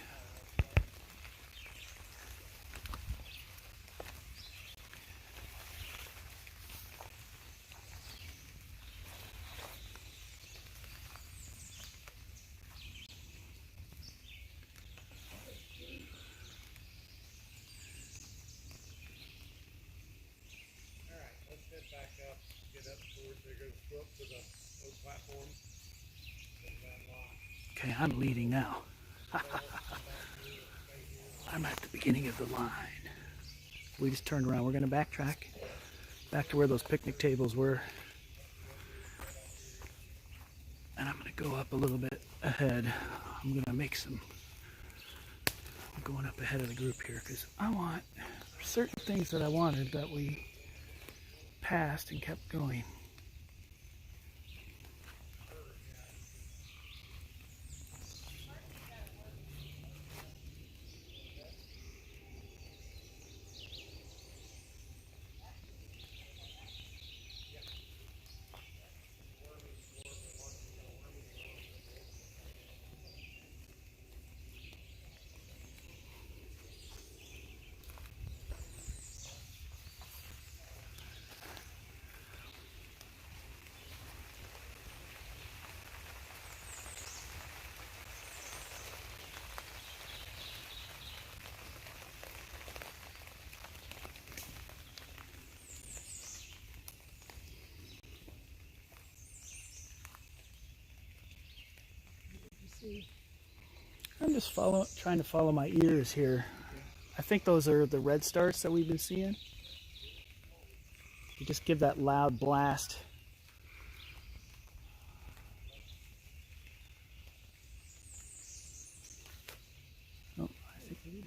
Back up, get up towards there, go up to the oak platform. Okay, I'm leading now. I'm at the beginning of the line. We just turned around. We're going to backtrack back to where those picnic tables were. And I'm going to go up a little bit ahead. I'm going to make some... I'm going up ahead of the group here because I want certain things that I wanted that we passed and kept going. I'm just trying to follow my ears here. I think those are the red starts that we've been seeing. You just give that loud blast. Oh, I think it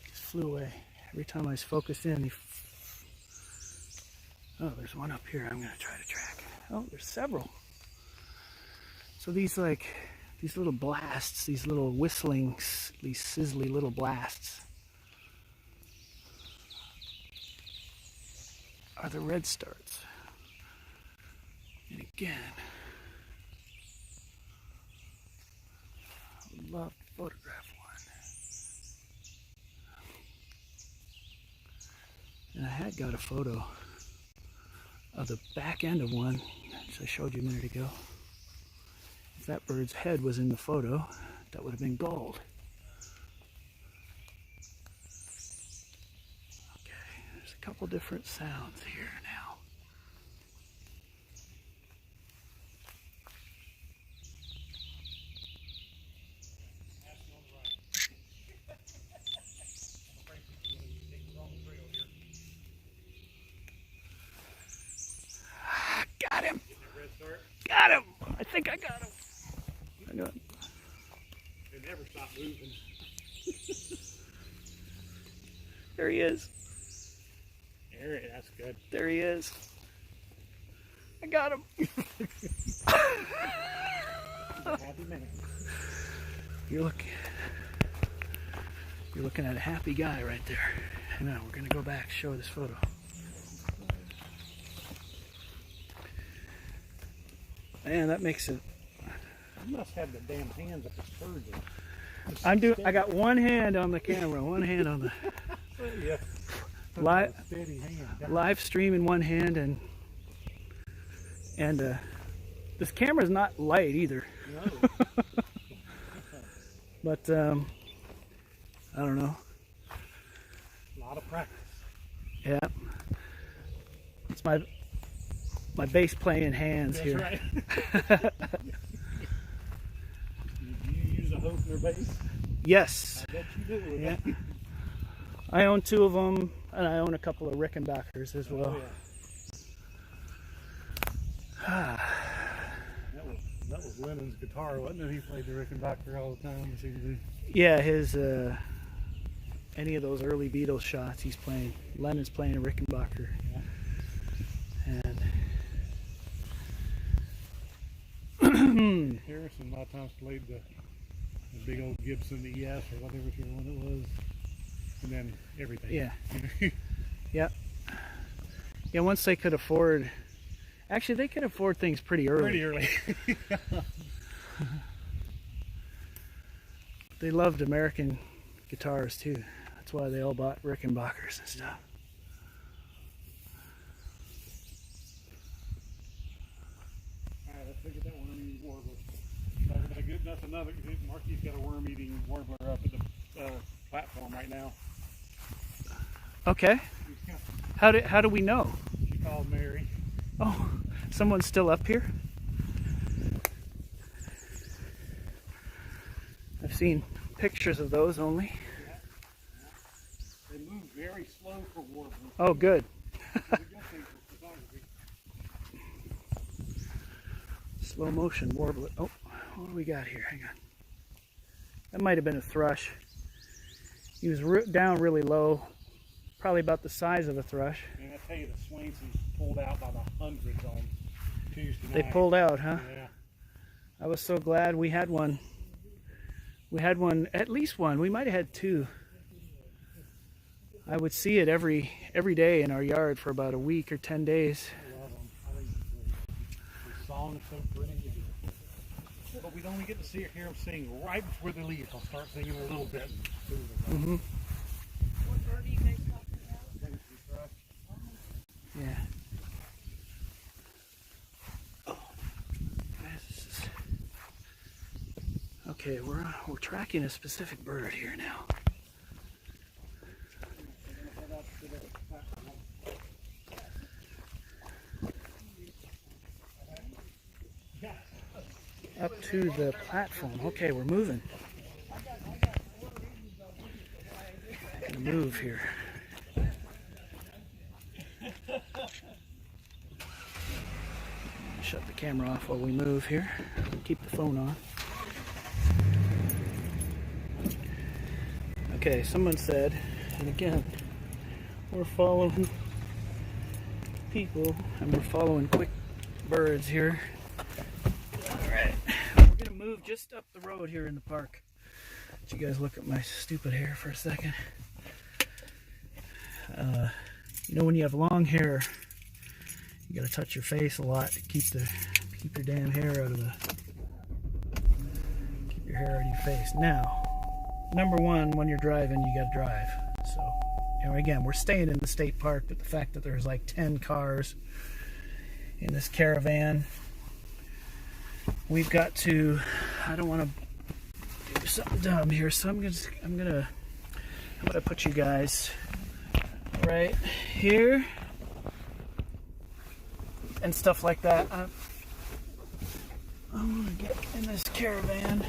just flew away. Every time I was focused in, oh, there's one up here I'm going to try to track. Oh, there's several. So these these little blasts, these little whistling, these sizzly little blasts are the redstarts. And again, I would love to photograph one. And I had got a photo of the back end of one, which I showed you a minute ago. If that bird's head was in the photo, that would have been gold. Okay, there's a couple different sounds here now. Got him! Got him! I think I got him. I got him. They never stop moving. There he is. That's good. There he is. I got him. Happy minute. You're looking at a happy guy right there. Hang on, we're gonna go back, show this photo. Man, that makes it. You must have the damn hands of the surgeon. I got one hand on the camera, one hand on the Yeah. live live stream in one hand, and this camera's not light either. No. But I don't know. A lot of practice. Yeah, it's my bass playing hands That's here. right. Do you use a Hofner bass? Yes. I bet you do. Yeah. I own 2 of them, and I own a couple of Rickenbackers as well. Oh, yeah. That was Lennon's guitar, wasn't it? He played the Rickenbacker all the time. Yeah, his any of those early Beatles shots, he's playing. Lennon's playing a Rickenbacker, and Harrison a lot of times played the big old Gibson ES or whatever one it was, and then everything. yeah, yep, yeah. Once they could afford, actually, they could afford things pretty early. Pretty early. They loved American guitars too. That's why they all bought Rickenbackers and stuff. Alright, let's look at that worm-eating warbler. Talking about good nothing of it. Marky's got a worm-eating warbler up at the platform right now. Okay. How do we know? She called Mary. Oh, someone's still up here? I've seen pictures of those only. Yeah. They move very slow for warblers. Oh, good. It's a good thing for photography. Slow motion warbler. Oh, what do we got here? Hang on. That might have been a thrush. He was down really low, probably about the size of a thrush. And I tell you, the Swainsons pulled out by the hundreds on Tuesday night. They pulled out, huh? Yeah. I was so glad we had one. We had one, at least one. We might have had 2. I would see it every day in our yard for about a week or 10 days. I love them. I think the song is so pretty. But we don't only get to see or hear them sing right before they leave. I'll start singing a little bit. Mm-hmm. What bird are you guys talking about? Yeah. Oh. This is... Okay, we're tracking a specific bird here now. Up to the platform. Okay, we're moving. Gonna move here. Shut the camera off while we move here. Keep the phone on. Okay, someone said, and again, we're following people and we're following quick birds here. Alright, we're gonna move move just up the road here in the park. Let you guys look at my stupid hair for a second. You know, when you have long hair, you gotta touch your face a lot to keep your damn hair out of keep your hair out of your face. Now, number one, when you're driving, you gotta drive. So, you know, again, we're staying in the state park, but the fact that there's like 10 cars in this caravan, we've got to, I don't want to do something dumb here, so I'm gonna put you guys right here and stuff like that. I'm gonna get in this caravan.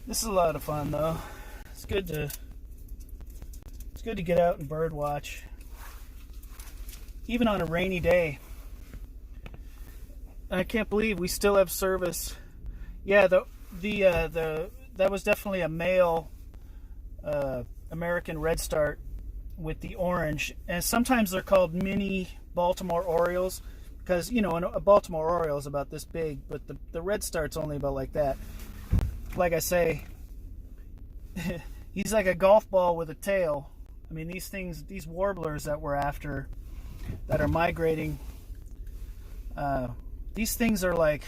This is a lot of fun, though. It's good to get out and bird watch, even on a rainy day. I can't believe we still have service. Yeah, that was definitely a male American redstart with the orange, and sometimes they're called mini Baltimore Orioles because, you know, a Baltimore Oriole is about this big, but the redstart's only about like that. Like I say, he's like a golf ball with a tail. I mean, these warblers that we're after, that are migrating, these things are like,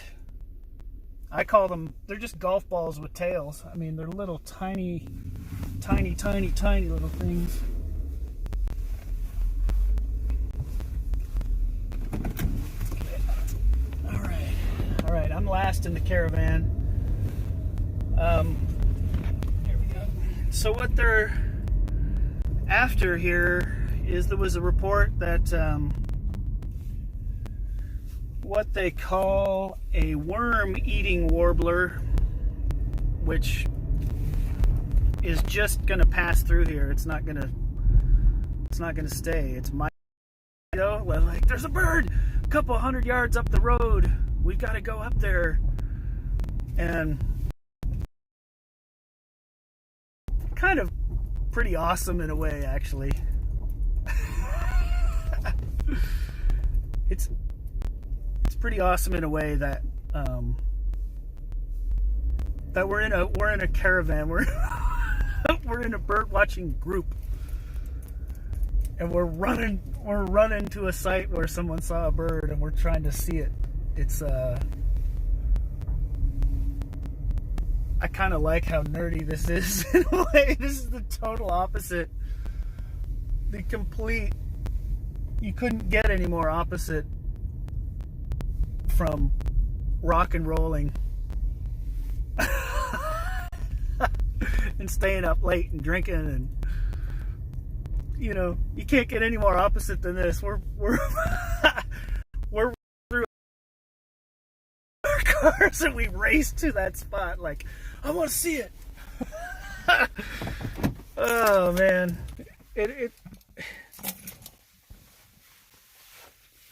I call them, they're just golf balls with tails. I mean, they're little tiny little things. All right, I'm last in the caravan. Here we go. So what they're after here is, there was a report that what they call a worm-eating warbler, which is just gonna pass through here. It's not gonna stay. It's my, you know, like, there's a bird a couple 100 yards up the road. We've got to go up there. And kind of pretty awesome in a way, actually. It's pretty awesome in a way that that we're in a caravan. We're in a bird watching group, and we're running to a site where someone saw a bird, and we're trying to see it. It's I kind of like how nerdy this is in a way. This is the total opposite. The complete, you couldn't get any more opposite from rock and rolling and staying up late and drinking, and, you know, you can't get any more opposite than this. We're we're through our cars and we race to that spot like, I want to see it. Oh man, it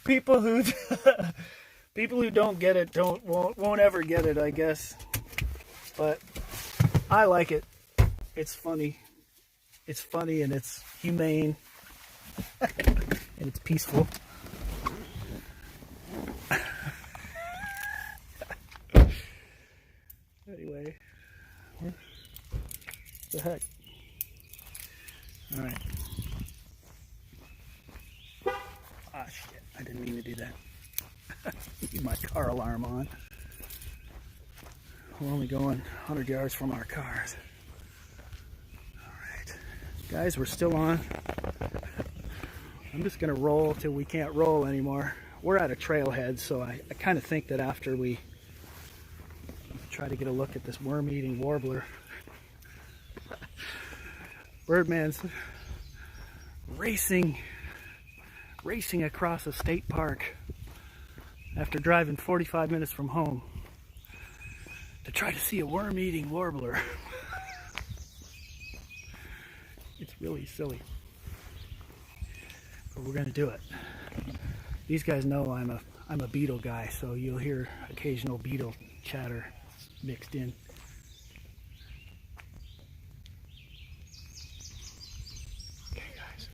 people who don't get it won't ever get it, I guess. But I like it. It's funny. It's funny, and it's humane, and it's peaceful. Anyway, what the heck? All right. Ah, shit! I didn't mean to do that. Need my car alarm on. We're only going 100 yards from our cars. Alright. Guys, we're still on. I'm just going to roll till we can't roll anymore. We're at a trailhead, so I kind of think that after we try to get a look at this worm-eating warbler, Birdman's racing across a state park after driving 45 minutes from home to try to see a worm-eating warbler. It's really silly, but we're gonna do it. These guys know I'm a beetle guy, so you'll hear occasional beetle chatter mixed in. Okay, guys.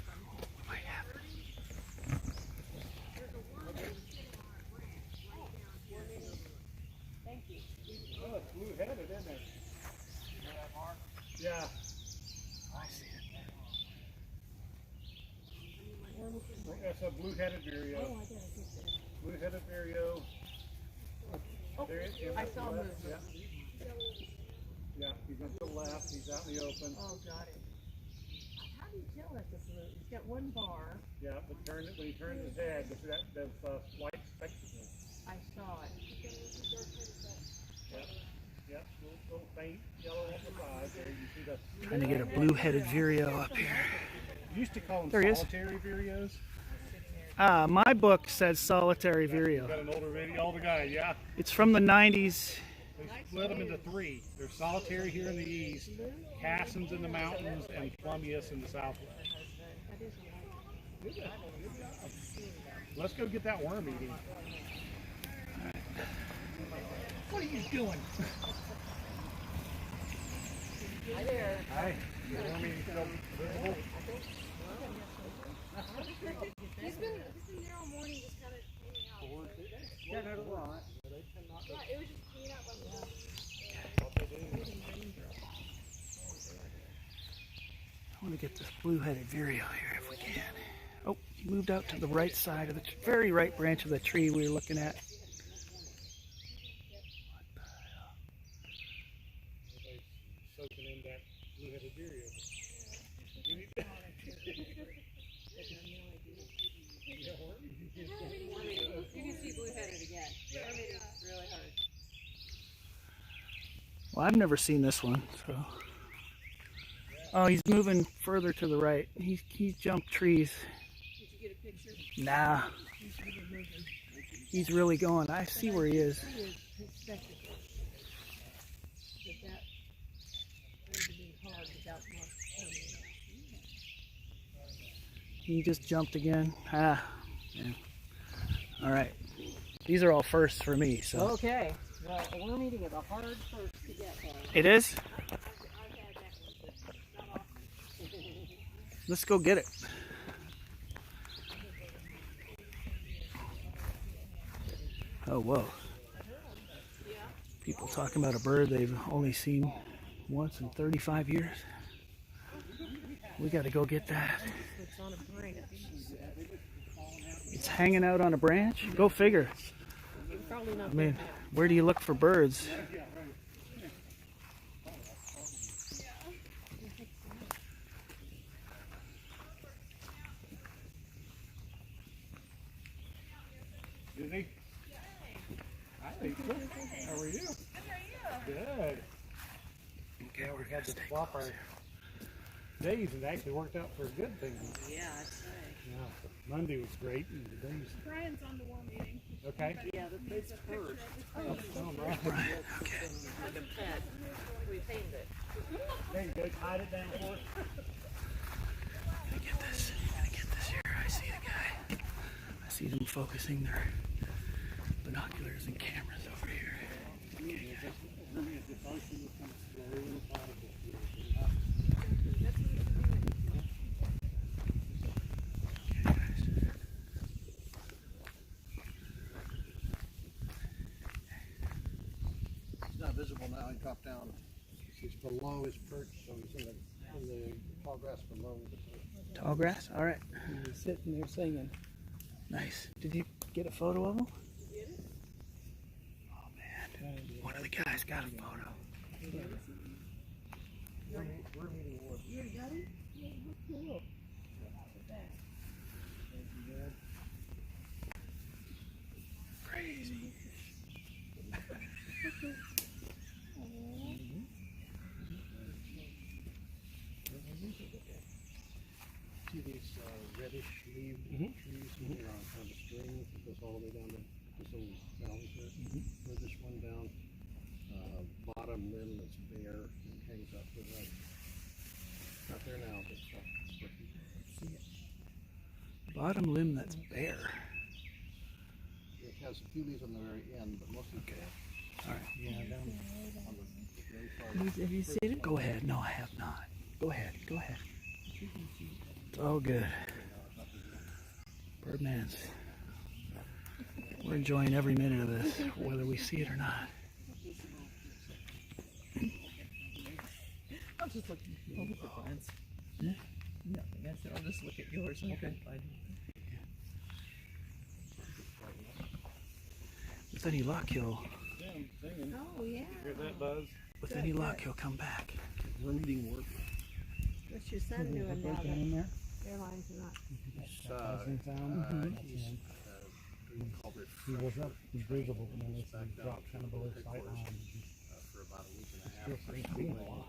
blue-headed vireo. Oh, I gotta get that. Blue-headed vireo. There it is. I saw him. Yeah. Yeah, he's up to the left. He's out in the open. Oh, got it. How do you tell that's a blue? He's got one bar. Yeah, but when he turns his head, there's white spectacles. I saw it. Yep. Yep. Little faint yellow on the side. There you see the. Trying to get a blue-headed vireo up here. Used to call them There he is. solitary vireos. My book says solitary vireo. Got an older guy, yeah. It's from the 90s. They split them into three. There's solitary here in the east, Cassins in the mountains, and Plumbeus in the southwest. Good job. Let's go get that worm eating. What are you doing? Hi there. Hi. The worm eating still visible? He's been there all morning, just kind of hanging out. Yeah, not a lot. Yeah, it was just hanging out by the I want to get this blue-headed vireo here if we can. Oh, he moved out to the right side of the very right branch of the tree we were looking at. What the hell? Everybody's soaking in that blue-headed vireo. You can see blue-headed again. Really hard. Well, I've never seen this one, so. Oh, he's moving further to the right. He's jumped trees. Did you get a picture? Nah. He's really going. I see where he is. His spectacles. But that going to be hard without much coming. He just jumped again. Ah. Yeah. All right. These are all firsts for me, so. Okay. Well, a worm eating is a hard first to get on. It is? Let's go get it. Oh, whoa. People talking about a bird they've only seen once in 35 years. We got to go get that. It's on a branch. It's hanging out on a branch? Go figure. You're probably not I mean, where do you look for birds? Disney? Hi, Lisa. How are you? Good. Okay, we're Had to swap our days and it actually worked out for a good thing. Yeah, I'd say. Yeah, Monday was great. And the days. Brian's on the worm meeting. Okay. Yeah, it's first. Oh, right. Okay. Like a pet. We painted it. There you go. Hide it down for us. Gotta get this. Gotta get this here. I see the guy. I see them focusing their binoculars and cameras over here. Okay, guys. Okay, guys. He's not visible now. He dropped down. He's below his perch, so he's in the tall grass below the perch. Tall grass? All right. He's sitting there singing. Nice. Did you get a photo of him? Oh, man. One of the guys got a photo. Crazy. See these reddish leaved trees here on kind of a string that goes all the way down to this little valley here. Furthest one down, bottom limb that's bare and hangs up to the right. Not there now, but See it. Bottom limb that's bare. it has a few leaves on the very end, but most of it All right. on the very far. Have you seen it? Go ahead. No, I have not. Go ahead. Go ahead. It's all good. Birdman's. We're enjoying every minute of this, whether we see it or not. I'll just look over the fence. Yeah. Nothing. I said I'll just look at yours and I can find it. With any luck, Them singing. Oh, yeah. Hear that buzz? with any luck, he'll come back. Breeding work. What's your son doing now that in there. airlines are not? He's, Buzzing sound. called it He was up, he's visible, and then back it's down dropped kind of below sight line. for about a week and a half. Still pretty cool.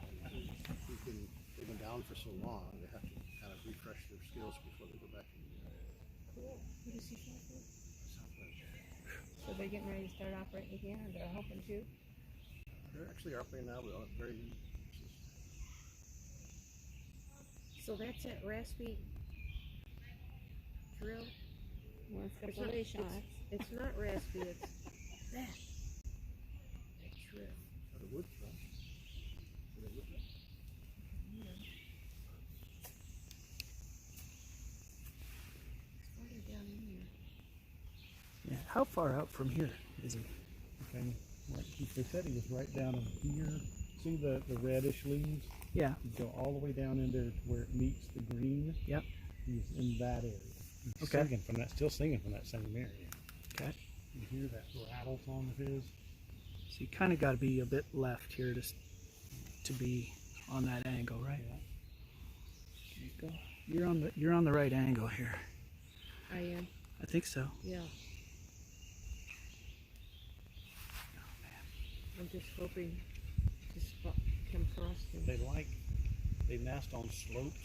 They've been down for so long, they have to kind of refresh their skills before they go back in the Cool. Who does he fly for? Southwest. So they're getting ready to start operating again, or they're hoping to? They're actually operating now, but very. So that's that raspy drill? Well, It's it's not, got shots. it's not raspy, it's that. That drill. The wood truck. It's farther down in there. Yeah. How far out from here is he? Okay, they said he was right down in here. See the reddish leaves? Yeah. You go all the way down in there to where it meets the green. Yep. He's in that area. He's Okay. singing from that, still singing from that same area. Okay. You hear that rattle song of his? So you kind of got to be a bit left here to be on that angle, right? Yeah. There you go. You're on the right angle here. I am, I think so. yeah. I'm just hoping to spot come across them. They nest on slopes.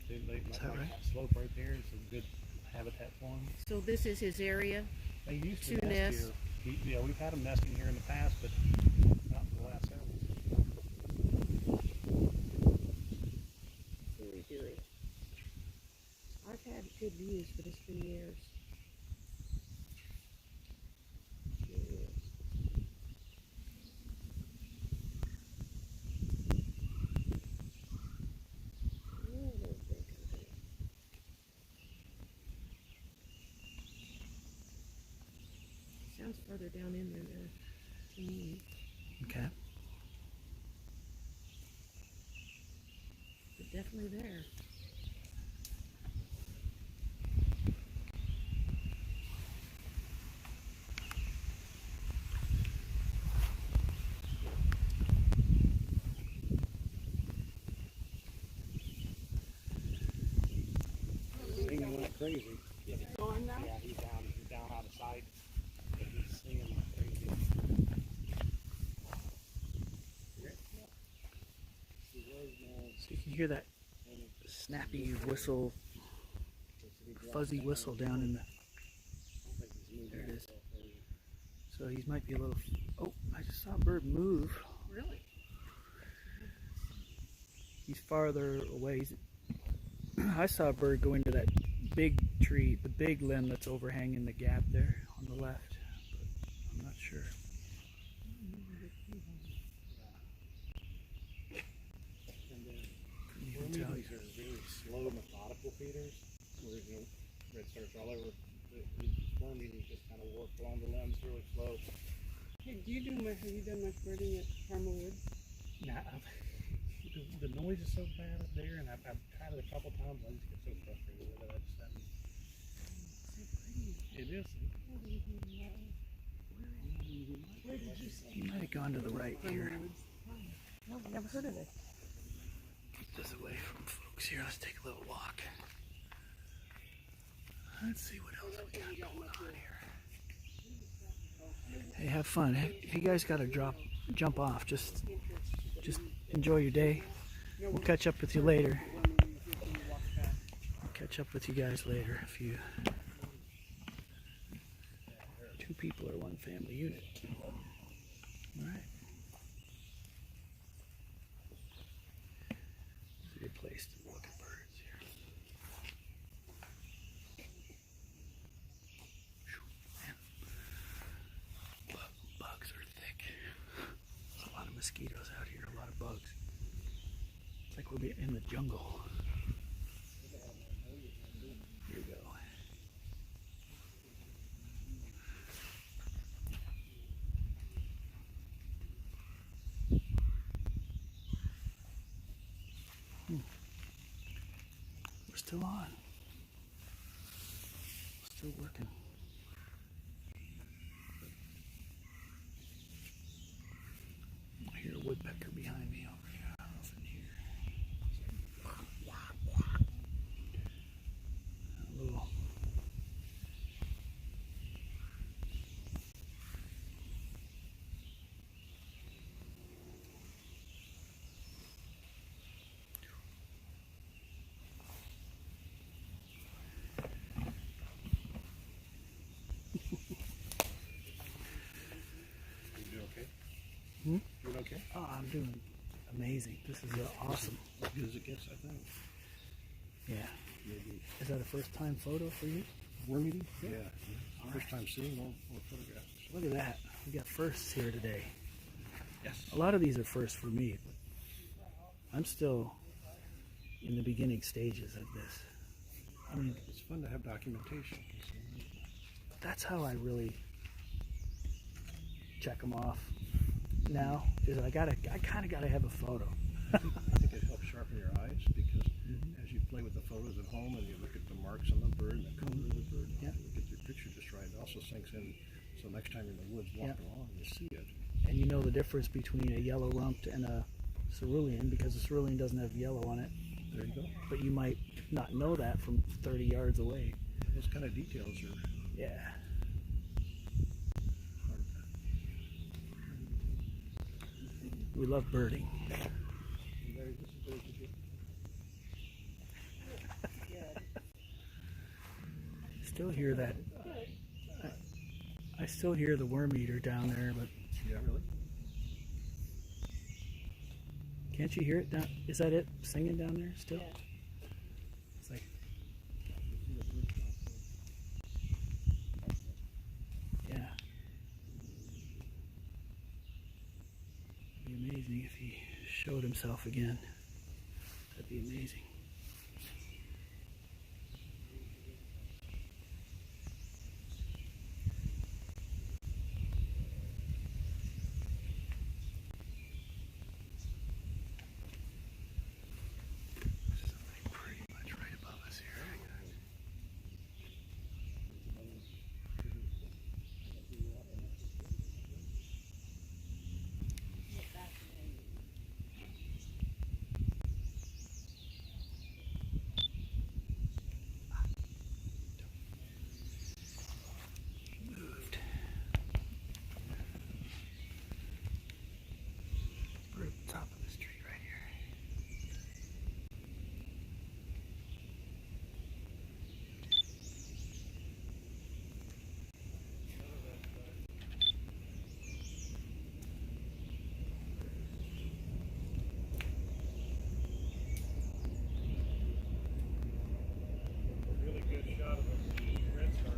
They Is that right? that slope right there is a good habitat for them. So this is his area? They used to To nest nest. here. Yeah, we've had them nesting here in the past, but not for the last several. Really doing. I've had good views, but it's been years. Years. Oh, those big country. Sounds further down in there to me, Okay. but definitely there. Singing like crazy. Gone now? Yeah, he's down out of sight. But he's singing like crazy. So you can hear that snappy whistle, fuzzy whistle down in the. There it is. So he might be a little. Oh, I just saw a bird move. Really? He's farther away. I saw a bird go into that big tree, the big limb that's overhanging the gap there on the left. But I'm not sure. Couldn't even tell you. These are very slow, methodical feeders. Where red starts all over. He's one he just kind of work along the limbs really slow. Hey, have you done much birding at Karma Woods? Now, the noise is so bad up there, and I've tried it a couple times. I just get so frustrated with it. I just haven't. It is. Where did you say? He might have gone to the right here. No, never heard of it. Keep this away from folks here. Let's take a little walk. Let's see what else we got going on here. Hey, have fun. Hey, if you guys got to jump off, just enjoy your day. We'll catch up with you later. I'll catch up with you guys later. If you 2 people or 1 family unit. All right. It's a good place to look at birds here. Man. Bugs are thick. There's a lot of mosquitoes out here, a lot of bugs. It's like we're in the jungle. Here we go. We're still on. Still working. Okay. Oh, I'm doing amazing. This is awesome. As good as it gets, I think. Yeah. Maybe Is that a first time photo for you? worm eating? Yeah. All First time seeing more photographs. Look at that. We got firsts here today. Yes. A lot of these are first for me. I'm still in the beginning stages of this. I mean, It's fun to have documentation. that's how I really check them off now. Is I kind of gotta have a photo. I think it helps sharpen your eyes because as you play with the photos at home and you look at the marks on the bird and the color of the bird, Yeah. you get your picture just right. It also sinks in, so next time you're in the woods walking along, you see it. And you know the difference between a yellow rumped and a cerulean because the cerulean doesn't have yellow on it. There you go. But you might not know that from 30 yards away. Those kind of details are Yeah. hard. We love birding. Still hear that. I still hear the worm eater down there, but Yeah, really? can't you hear it down? Is that it singing down there still? It's like, yeah. It'd be amazing if he showed himself again. That'd be amazing. Something pretty much right above us here. Moved. We're at the top of this tree right here. Really good shot of a red star.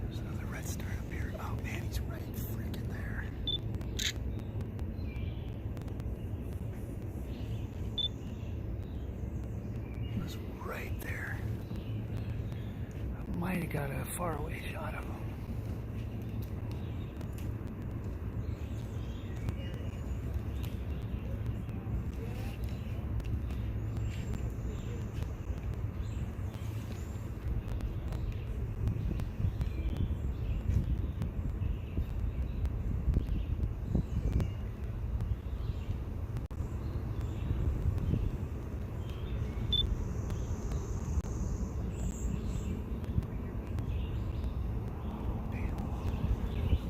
There's another red star up here. Oh man, he's right freaking there. He was right there. I might have got a faraway shot of him.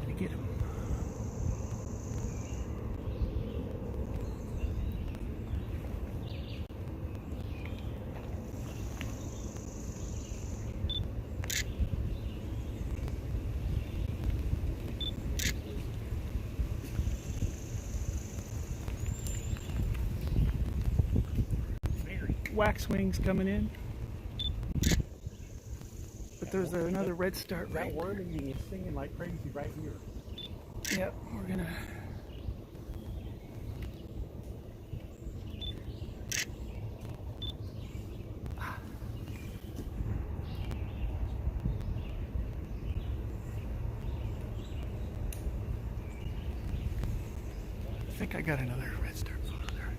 Gonna get him. Waxwings coming in. But there's another red star That right. worm eating is singing like crazy right here. Yep, we're gonna. think I got another red start photo there.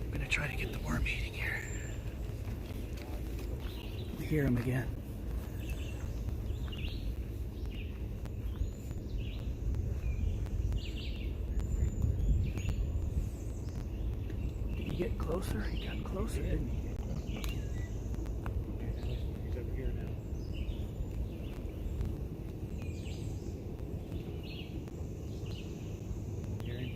I'm gonna try to get the worm eating here. I hear him again. Did he get closer? He got closer, didn't he? He's over here now. Hear him?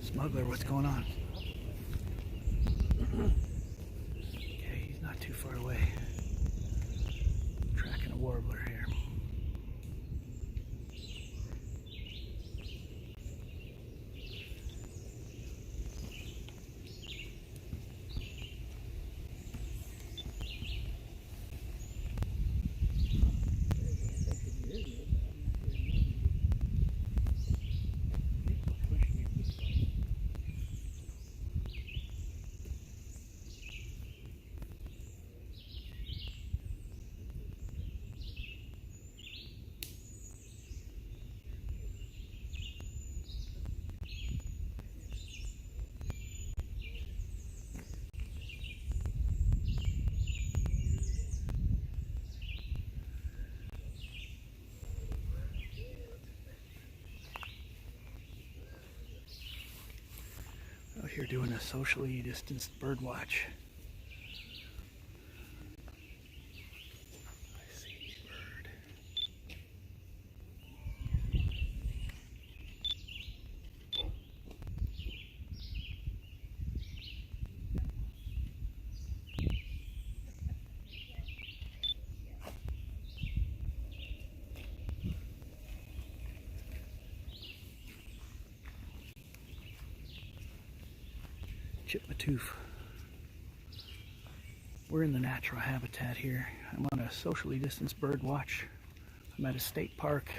Smuggler, what's going on? Okay, he's not too far away. Tracking a warbler here. Out here doing a socially distanced bird watch. I see a bird. Chipmatoof. We're in the natural habitat here. I'm on a socially distanced bird watch. I'm at a state park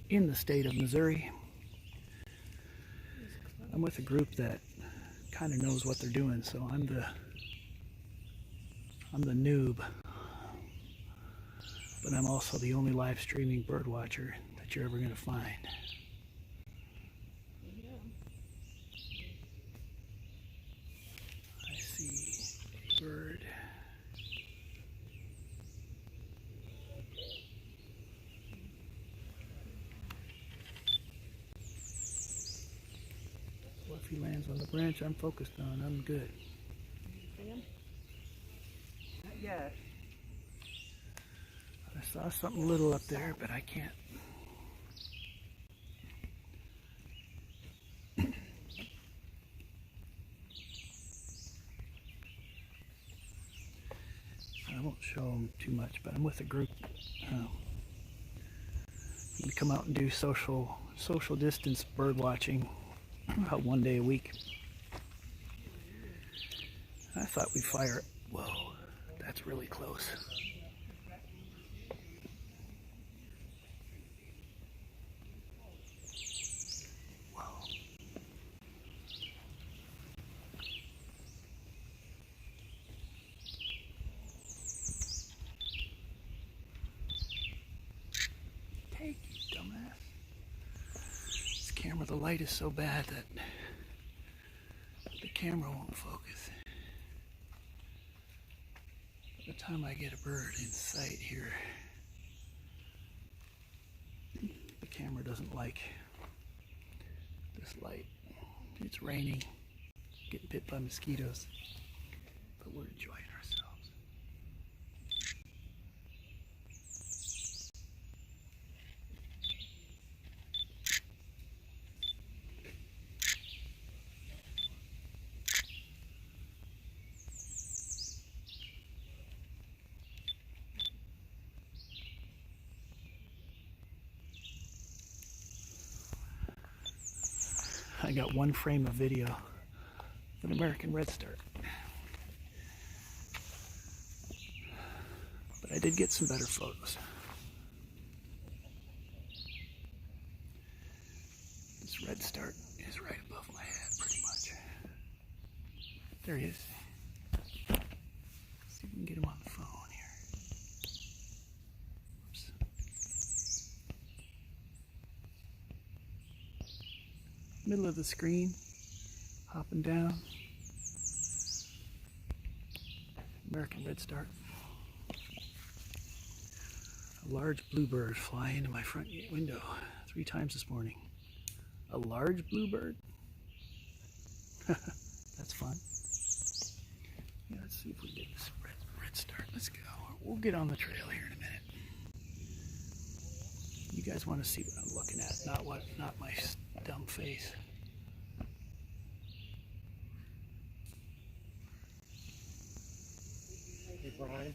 in the state of Missouri. I'm with a group that kind of knows what they're doing, so I'm the noob. But I'm also the only live streaming bird watcher that you're ever going to find. Bird. Well, if he lands on the branch I'm focused on, I'm good. Not yet. I saw something little up there, but I can't. I won't show them too much, but I'm with a group. We come out and do social distance bird watching about one day a week. I thought we'd fire. Whoa, that's really close. Camera, the light is so bad that the camera won't focus. By the time I get a bird in sight here, the camera doesn't like this light. It's raining, getting bit by mosquitoes, but we're enjoying ourselves. I got one frame of video of an American redstart. But I did get some better photos. This redstart is right above my head, pretty much. There he is. Let's see if we can get him on the phone here. Middle of the screen, hopping down. American redstart. A large bluebird flying into my front window 3 times this morning. A large bluebird? That's fun. Yeah, let's see if we get this redstart. Let's go. We'll get on the trail here in a minute. You guys want to see what I'm looking at, not my dumb face. Hey, Brian.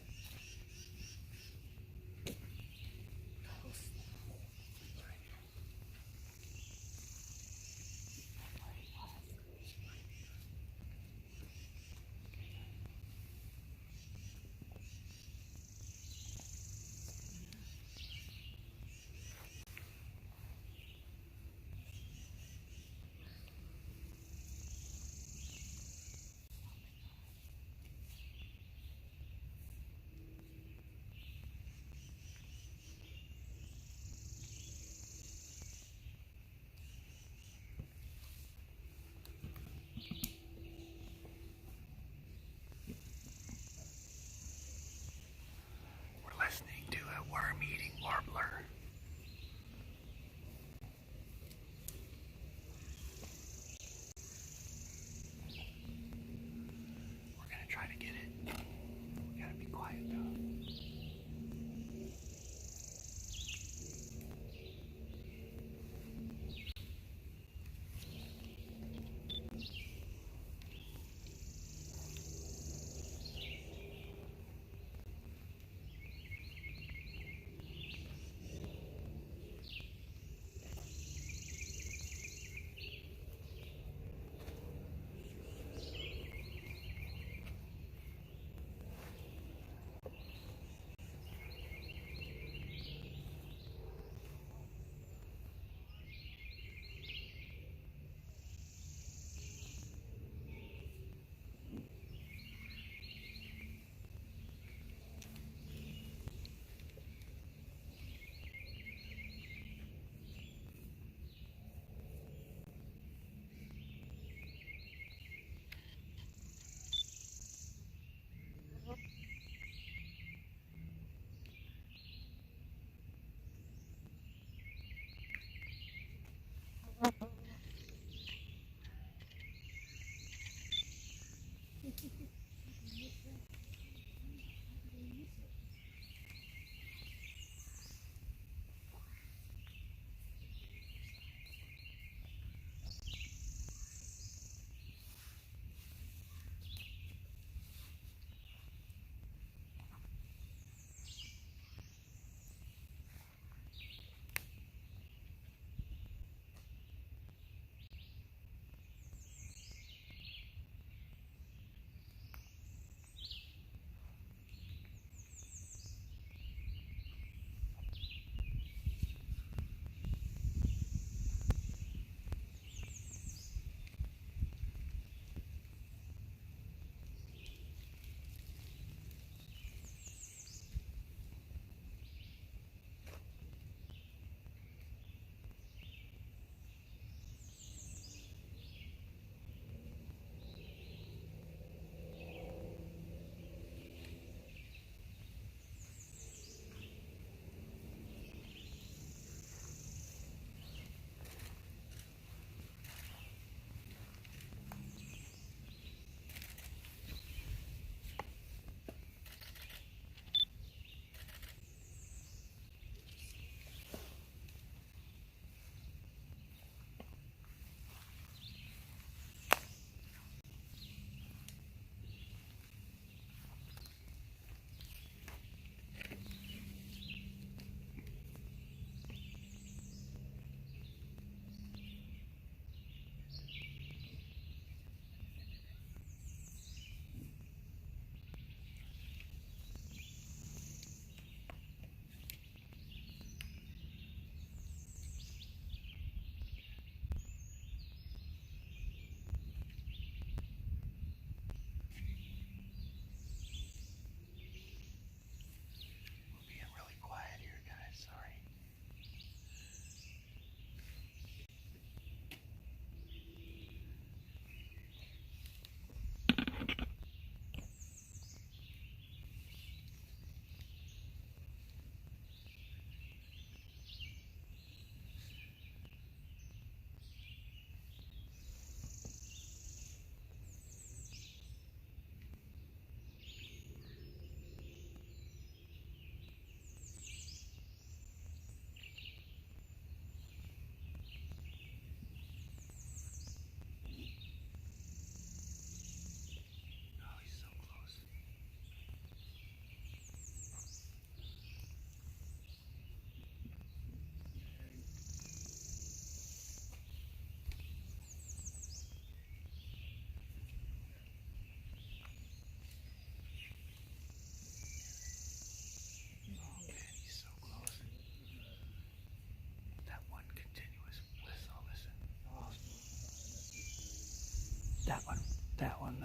that one,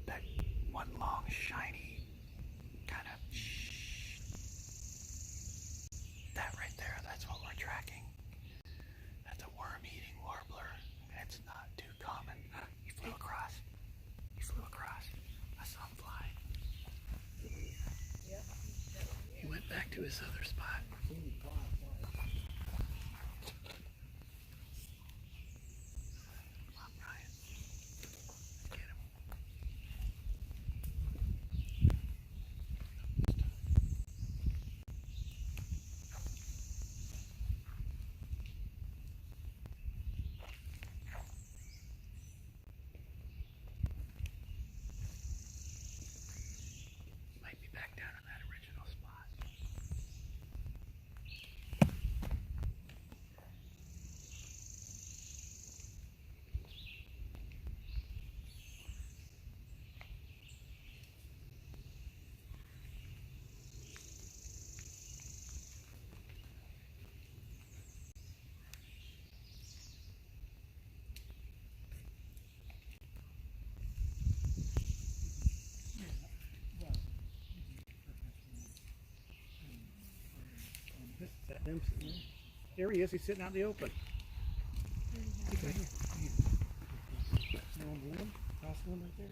that one long, shiny, kind of, that right there, that's what we're tracking. That's a worm-eating warbler. It's not too common. He flew across. He flew across. I saw him fly. He went back to his other spot. Come on, Brian. Get him. Might be back down in that original spot. Is that him sitting there? There he is. He's sitting out in the open. Okay. Small one, cross one right there,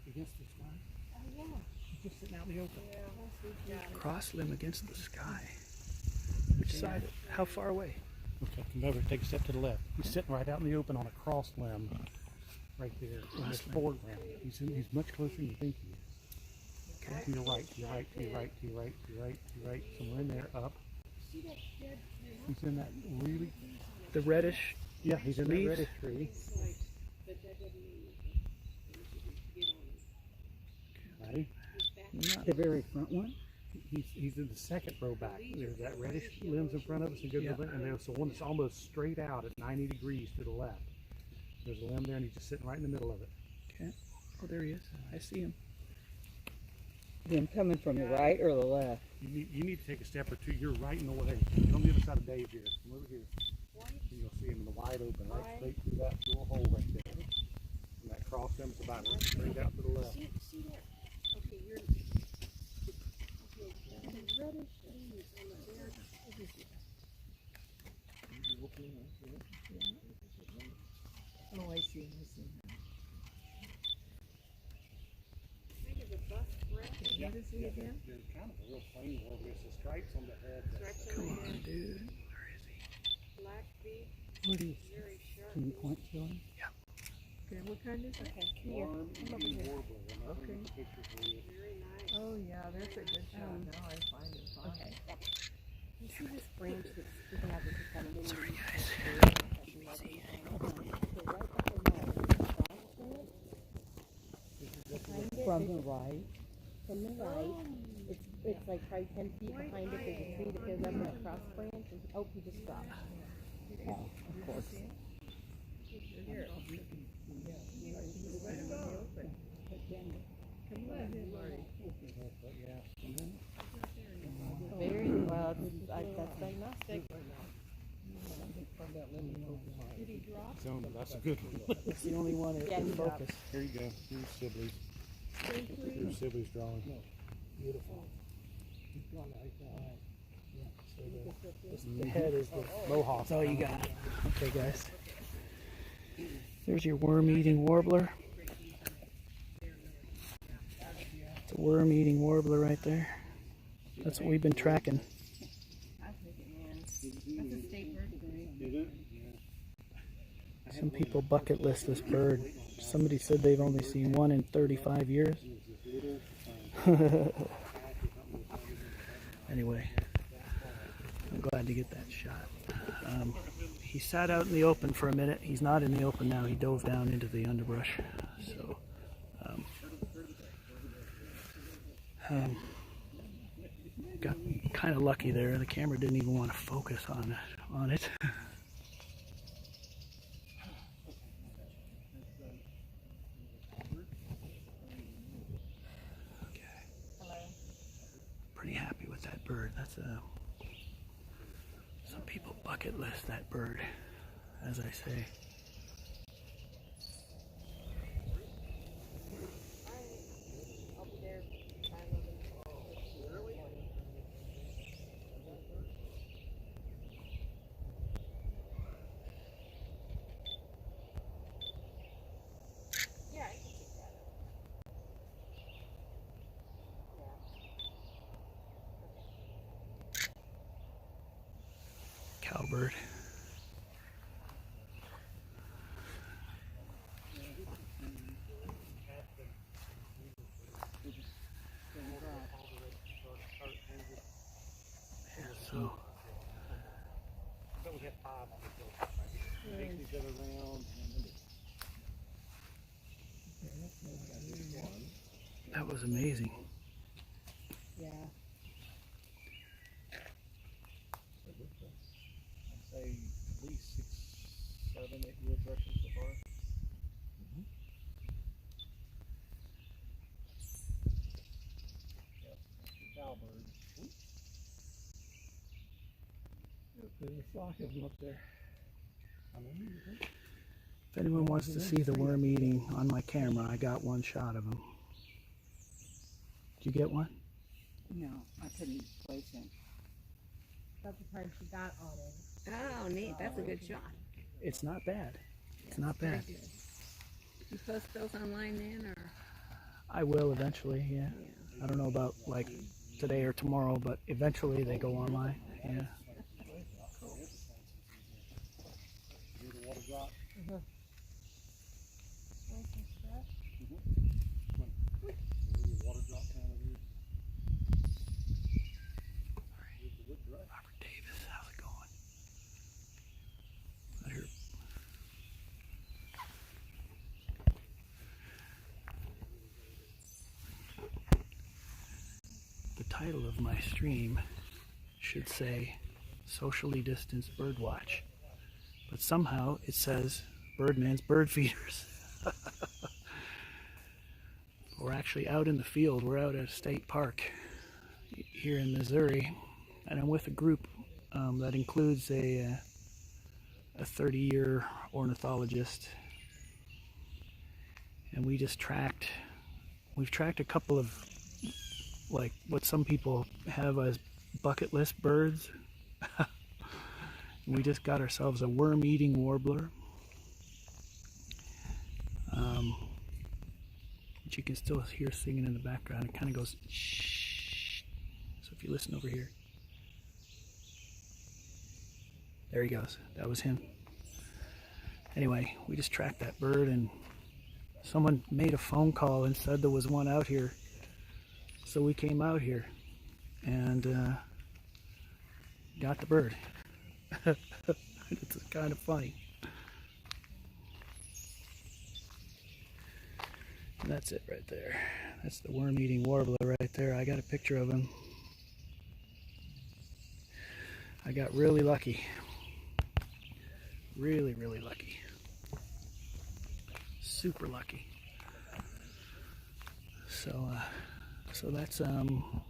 against the sky. Oh, yeah. He's just sitting out in the open. Cross limb against the sky. Which side? How far away? Okay, come over. Take a step to the left. He's sitting right out in the open on a cross limb, right there in this foreground. He's much closer than you think he is. Okay. To your right, to your right, to your right, to your right, to your right, to your right. Somewhere in there, up. He's in that really. The reddish. Yeah, he's in that Leaves? reddish tree. Right. Not the very front one. He's in the second row back. There's that reddish limbs in front of us and goes over, and there's the one that's almost straight out at 90 degrees to the left. There's a limb there, and he's just sitting right in the middle of it. Okay. Oh, there he is. I see him. Them coming from the right or the left? You need to take a step or two. You're right in the way. Come on the other side of Dave here. Come over here. And you'll see him in the wide open, right straight through that little hole right there. And that cross limb's about straight out to the left. See there? Okay, you're. Okay, the reddish leaves on the bare over here. Oh, I see. Kind of a buff red. What is he again? There's kind of a real plain one with the stripes on the head. Stripes Come on the on, head, dude. Where is he? black beak, What is? very sharp. Can you point to him? Okay, what kind is it? Okay, come here. Worm Come over eating here. warbler. And I'll bring the picture for you. Very nice. Oh, yeah, there's a good shot. Now I find it fine. Okay. You see this branch that's sticking out that's kind of little. Sorry, guys. From the right. From the right, it's like probably 10 feet behind it, there's a tree that goes up in a cross branch, and oh, he just stopped. Oh, of course. Very well, that's diagnostic. That's a good one. It's the only one Yeah, in he focus. Here you go. Here's Sibley's. Here's Sibley's drawing. Beautiful. The head is the Mohawk. That's all you got. Okay, guys. There's your worm-eating warbler. It's a worm-eating warbler right there. That's what we've been tracking. That's a state bird. Some people bucket list this bird. Somebody said they've only seen one in 35 years. Anyway, I'm glad to get that shot. He sat out in the open for a minute. He's not in the open now. He dove down into the underbrush. So, got kind of lucky there. The camera didn't even want to focus on it. Pretty happy with that bird. That's some people bucket list that bird, as I say. cowbird. So But we had 5 of them. Mix each other around. that was amazing. Yeah. I'd say at least 6, 7, 8 wood rushes so far. Cowbird. There's a flock of them up there. If anyone wants to see the worm eating on my camera, I got one shot of them. Did you get one? No, I couldn't place him. That's the part she got all of. Oh, neat. That's a good shot. It's not bad. It's not bad. Very good. You post those online then, or? I will eventually, yeah. I don't know about like today or tomorrow, but eventually they go online. Yeah. Hear the water drop. Here's the water drop down in here. Here's the wood drop. Robert Davis, how's it going? I hear. The title of my stream should say socially distanced birdwatch, but somehow it says Birdman's Bird Feeders. We're actually out in the field. We're out at a state park here in Missouri, and I'm with a group that includes a 30-year ornithologist, and we've tracked a couple of like what some people have as bucket list birds. We just got ourselves a worm-eating warbler, which you can still hear singing in the background. It kind of goes shh. So if you listen over here, there he goes. That was him. Anyway, we just tracked that bird, and someone made a phone call and said there was one out here. So we came out here and got the bird. It's kind of funny. And that's it right there. That's the worm-eating warbler right there. I got a picture of him. I got really lucky. Really, really lucky. Super lucky. So that's some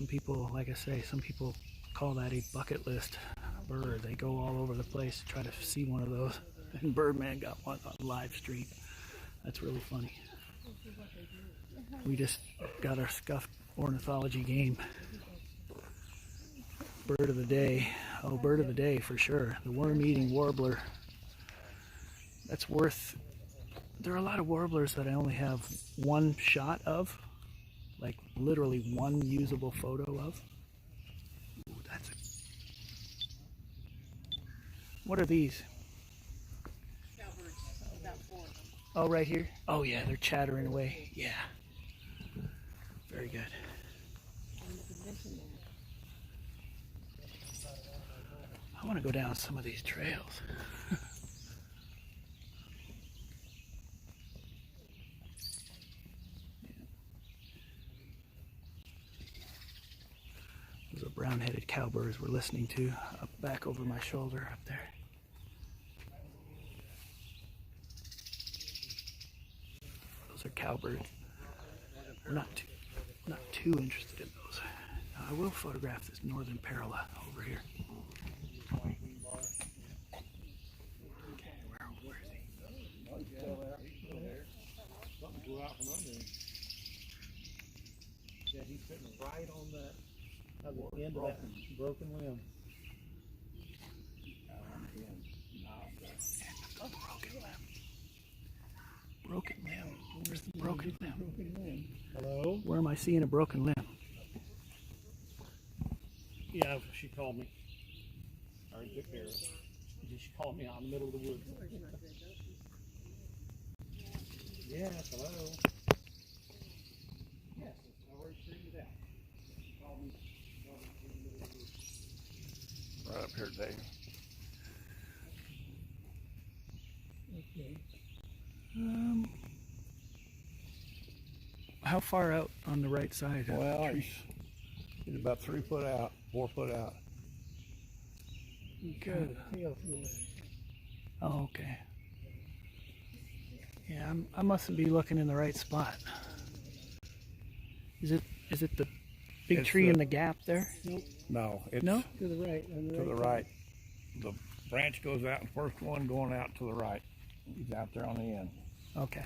people, like I say, some people call that a bucket list bird. They go all over the place to try to see one of those. And Birdman got one on live stream. That's really funny. We just got our scuffed ornithology game. Bird of the day. Oh, bird of the day for sure. The worm-eating warbler. That's worth... There are a lot of warblers that I only have one shot of. Like literally one usable photo of. Ooh, that's a... What are these? Cowbirds, about 4 of them. Oh, right here? Oh yeah, they're chattering away. Yeah. Very good. I want to go down some of these trails. Those are brown-headed cowbirds we're listening to up back over my shoulder up there. Those are cowbirds. We're not too interested in those. Now, I will photograph this northern parula over here. Where is he? Something blew out from under him. Yeah, he's sitting right on the end of that broken limb. Oh, broken limb. Broken limb. Where's the broken limb? Hello? Where am I seeing a broken limb? Yeah, she called me. Or took care of it. She called me out in the middle of the woods. Yes, hello. Yes, I already figured it out. She called me in the middle of the woods. Right up here, Dave. Okay. How far out on the right side? Well, he's about 3 foot out, 4 foot out. Oh, okay. Yeah, I mustn't be looking in the right spot. Is it the big It's tree the- in the gap there? No, it's No? To the right. On to the right. The branch goes out, the first one going out to the right. He's out there on the end. Okay.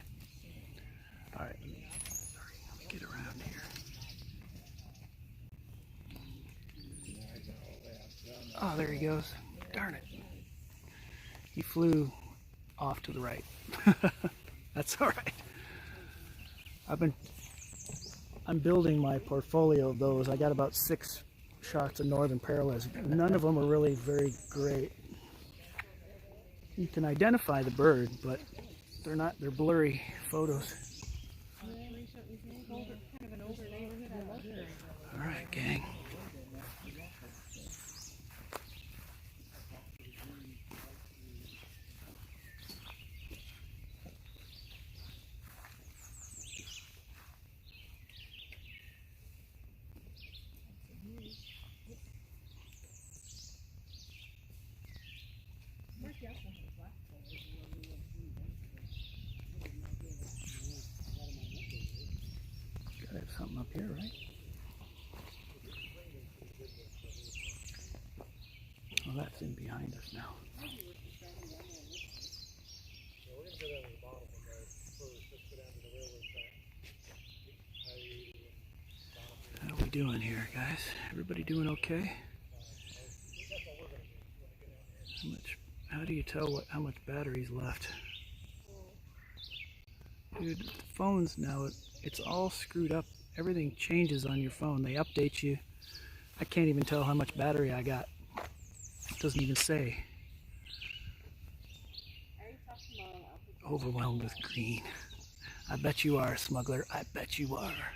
All right. Let me get around here. Oh, there he goes. Darn it. He flew off to the right. That's all right. I'm building my portfolio of those. I got about 6 shots of northern parallels. None of them are really very great. You can identify the bird, but they're blurry photos. All right, gang. Gotta have something up here, right? Oh, that's in behind us now. How we doing here, guys? Everybody doing okay? How do you tell how much battery's left? Dude, the phones now, it's all screwed up. Everything changes on your phone. They update you. I can't even tell how much battery I got. It doesn't even say. Overwhelmed with green. I bet you are, smuggler. I bet you are.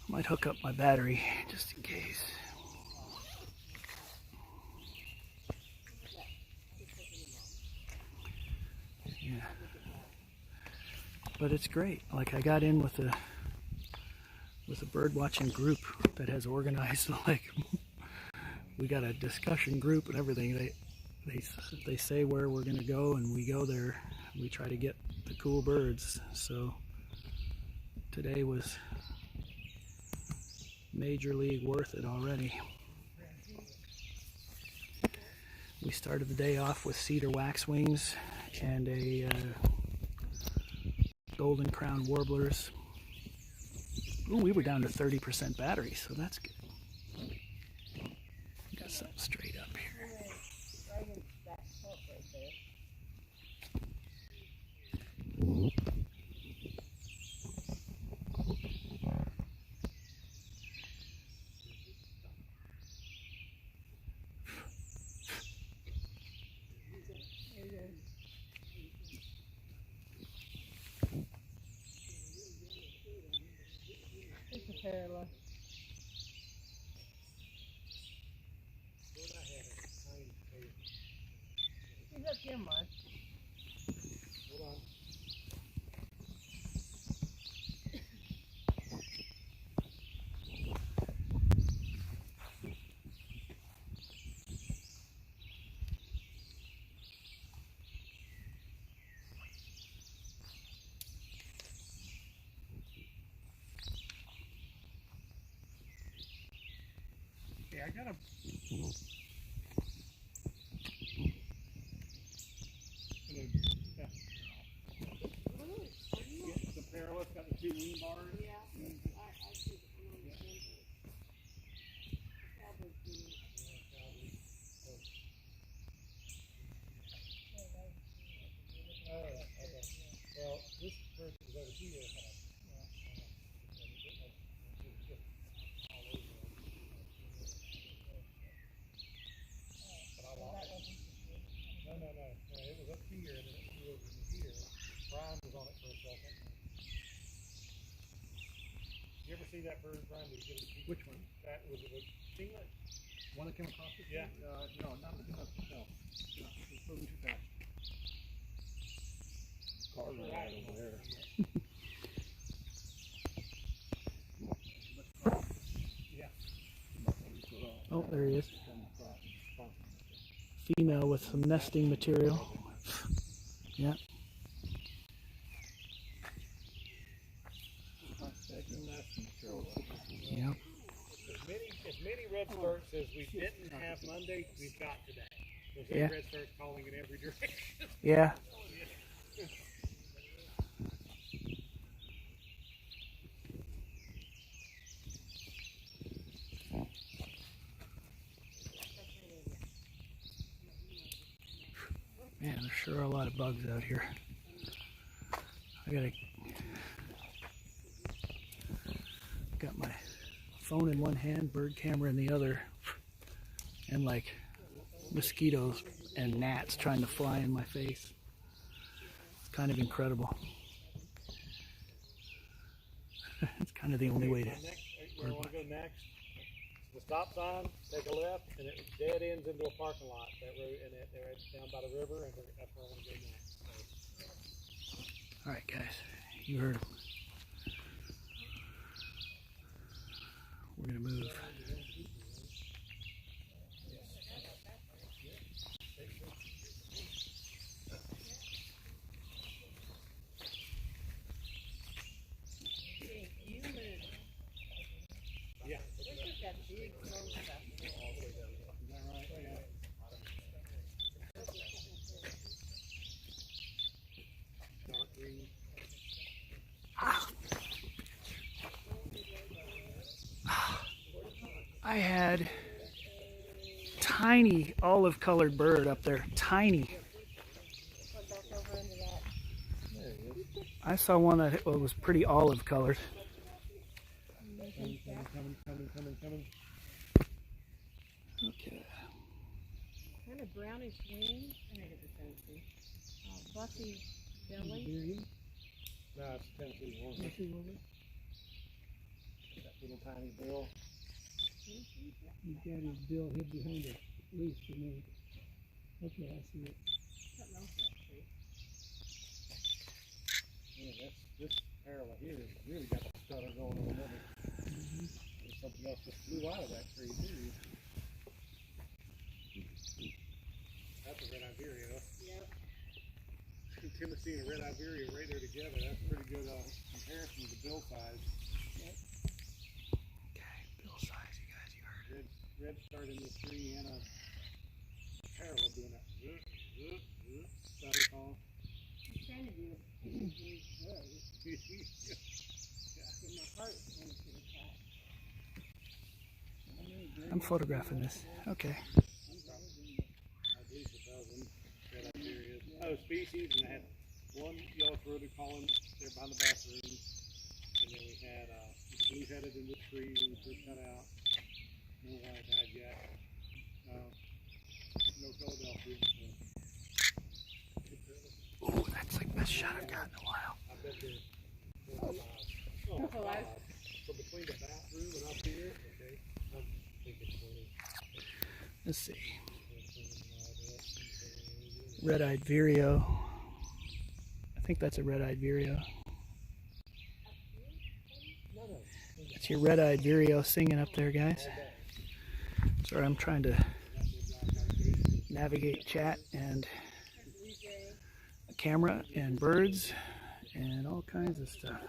Might hook up my battery just in case. Yeah. But it's great. Like, I got in with a bird watching group that has organized, like, we got a discussion group and everything. They say where we're gonna go, and we go there. We try to get the cool birds. So today was major league worth it already. We started the day off with cedar waxwings and a golden crown warblers. Ooh, we were down to 30% battery, so that's good. Got something straight up here. Parallel. He's up here, Mark. Yeah, I got a. The parallel's got the 2 wing bars. Yeah, I see the one on the center. Cowbird's being- Oh, okay. Well, this person is over here. see that bird, Brian? Did you get it? Which one? That was it a singlet? One that came across the Yeah. street? No, no. It's moving too fast. Cars are right over there. Oh, there he is. Female with some nesting material. Yeah. Yeah. As many red skirts as we didn't have Monday, we've got today. There's Yeah. red skirts calling in every direction. Yeah. Man, there sure are a lot of bugs out here. Got my phone in one hand, bird camera in the other, and like mosquitoes and gnats trying to fly in my face. It's kind of incredible. It's kind of the only way to. Where I want to go next? The stop sign, take a left, and it dead ends into a parking lot. That road, and they're down by the river, and that's where I want to go next. So. All right, guys, you heard him. We're gonna move. Yeah. That big road stuff. Dark green. I had tiny olive-colored bird up there, tiny. I saw one that was pretty olive-colored. Coming. Okay. Kind of brownish wings. I think it's the same thing. Buffy belly. No, it's Tennessee woman. That little tiny bill. He's got his bill hid behind a leaf for me. Okay, I see it. Something else in that tree. Yeah, this parallel here has really got the stutter going on with it. There's something else just flew out of that tree too. That's a red Iberia. Yep. Tennessee and red Iberia right there together. That's pretty good comparison to the bill size. Okay, bill size, you guys, you heard it. Red started in the tree and a parallel doing that. Stutter call. I'm trying to do it. In my heart, it's going to the cat. I'm photographing this. Okay. At least a dozen red Iberias. Oh, species, and I had one yellow-throated calling there behind the bathroom, and then we had blue-headed in the tree when we first cut out. No white-eyed yet. No Philadelphia. Ooh, that's like the best shot I've got in a while. I bet they're so between the bathroom and up here, okay, I'm thinking 20. Let's see. Red-eyed vireo. I think that's a red-eyed vireo. That's your red-eyed vireo singing up there, guys. Sorry, I'm trying to navigate chat and a camera and birds and all kinds of stuff.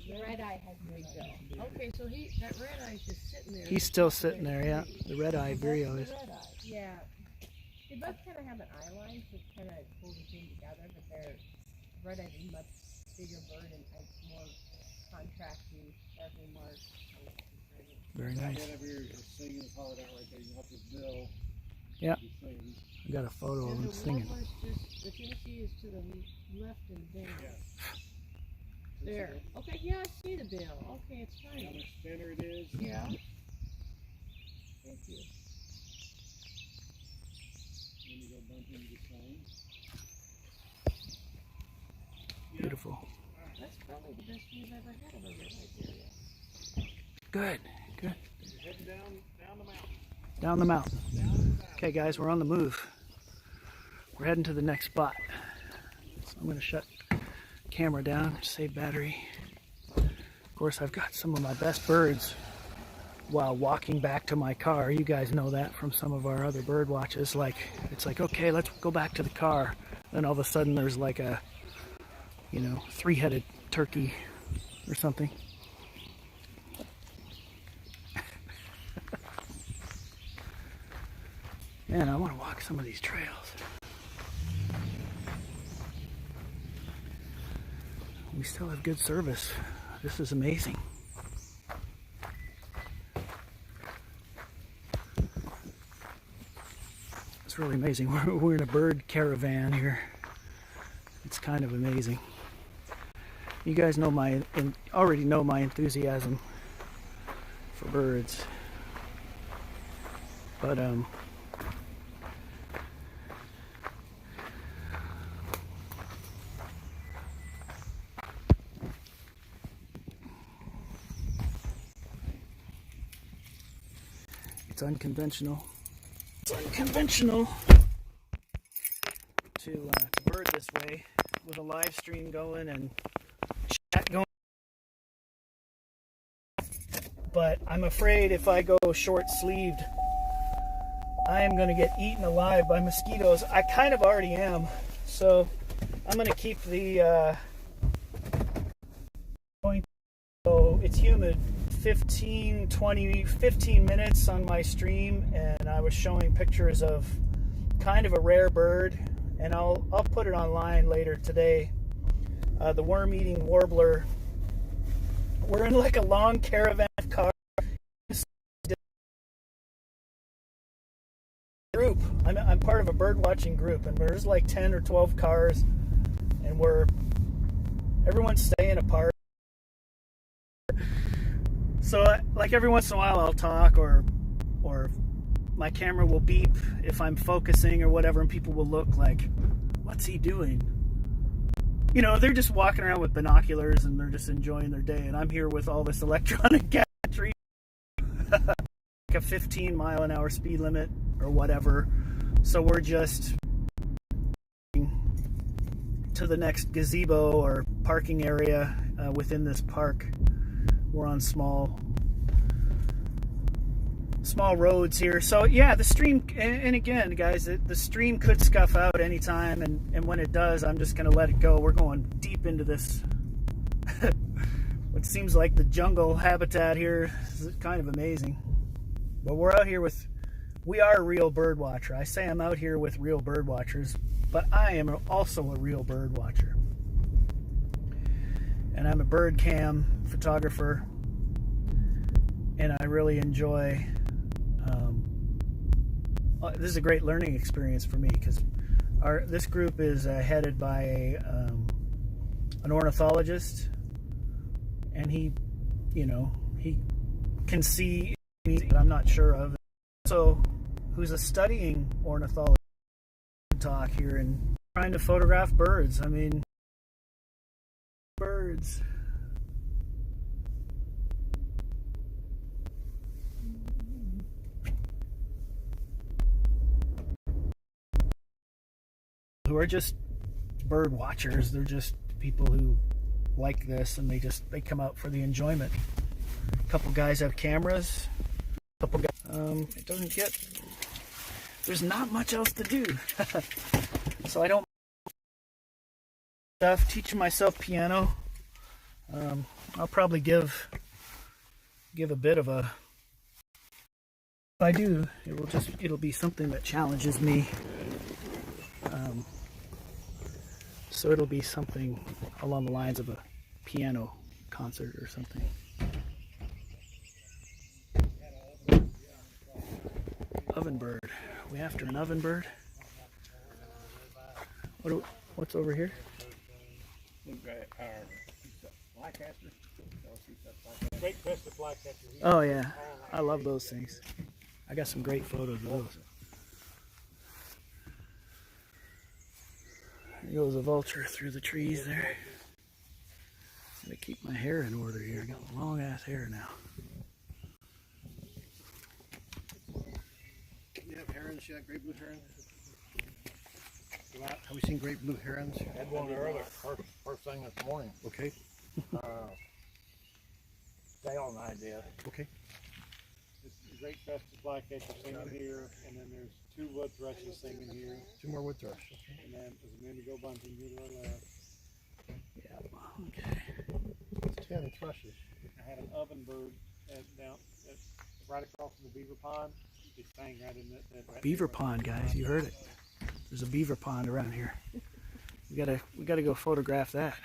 The red eye has a big bill. Okay, so that red eye's just sitting there. He's still sitting there, yeah. The red-eyed vireo is. Red eye, yeah. They both kind of have an eye line, so it kind of pulls the two together, but red eye's a much bigger bird and more contrasty, sharply marked. Very nice. Red Iberia is singing hard out right there. You have his bill. Yeah. He's singing. I got a photo of And him the singing. warbler's just, the Tennessee is to the left and down. There. Okay, yeah, I see the bill. Okay, it's See how fine. much thinner it is? Yeah. Thank you. Then you go bump into the same. beautiful. That's probably the best view I've ever had of a red area. Good, good. You're heading down the mountain. Down the mountain. Okay, guys, we're on the move. We're heading to the next spot. So I'm going to shut the camera down, save battery. Of course, I've got some of my best birds while walking back to my car. You guys know that from some of our other bird watches. Like, it's like, okay, let's go back to the car. Then all of a sudden there's like a, you know, three-headed turkey or something. Man, I want to walk some of these trails. We still have good service. This is amazing. It's really amazing. We're in a bird caravan here. It's kind of amazing. You guys know already know my enthusiasm for birds. But it's unconventional. It's unconventional to bird this way with a live stream going and chat going. But I'm afraid if I go short-sleeved, I am going to get eaten alive by mosquitoes. I kind of already am. So I'm going to keep the going. So it's humid. 15 minutes on my stream, and I was showing pictures of kind of a rare bird, and I'll put it online later today. The worm-eating warbler. We're in like a long caravan car group. I'm part of a bird watching group, and there's like 10 or 12 cars, and everyone's staying apart. So, like every once in a while, I'll talk, or my camera will beep if I'm focusing or whatever, and people will look like, "What's he doing?" You know, they're just walking around with binoculars and they're just enjoying their day, and I'm here with all this electronic gadgetry, like a 15-mile-an-hour speed limit or whatever. So we're just to the next gazebo or parking area within this park. We're on small roads here. So yeah, the stream, and again, guys, the stream could scuff out anytime, and when it does, I'm just going to let it go. We're going deep into this, what seems like the jungle habitat here. This is kind of amazing. But we're out here we are a real bird watcher. I say I'm out here with real bird watchers, but I am also a real bird watcher. And I'm a bird cam photographer, and I really enjoy this is a great learning experience for me, because this group is headed by an ornithologist, and he can see that I'm not sure of. So, who's a studying ornithologist, talk here and trying to photograph birds. I mean, birds. Who are just bird watchers. They're just people who like this, and they come out for the enjoyment. A couple guys have cameras. A couple guys, there's not much else to do. So I don't teaching myself piano. I'll probably give a bit of a, if I do, it'll be something that challenges me. So it'll be something along the lines of a piano concert or something. Ovenbird. We after an ovenbird? What's over here? Great crested flycatcher. Oh yeah, I love those things. I got some great photos of those. There goes a vulture through the trees there. Gotta keep my hair in order here. I got long ass hair now. You have herons yet? Great blue herons? Have we seen great blue herons? Had one earlier, first thing this morning. Okay. Dale and I did. Okay. It's great crested flycatcher singing here, and then there's 2 wood thrushes singing here, 2 more wood thrush. and then there's an indigo bunting here to our left. Yeah, okay. That's 10 thrushes. I had an oven bird right across from the beaver pond. He sang right in that Beaver pond, guys, you heard it. There's a beaver pond around here. We gotta go photograph that.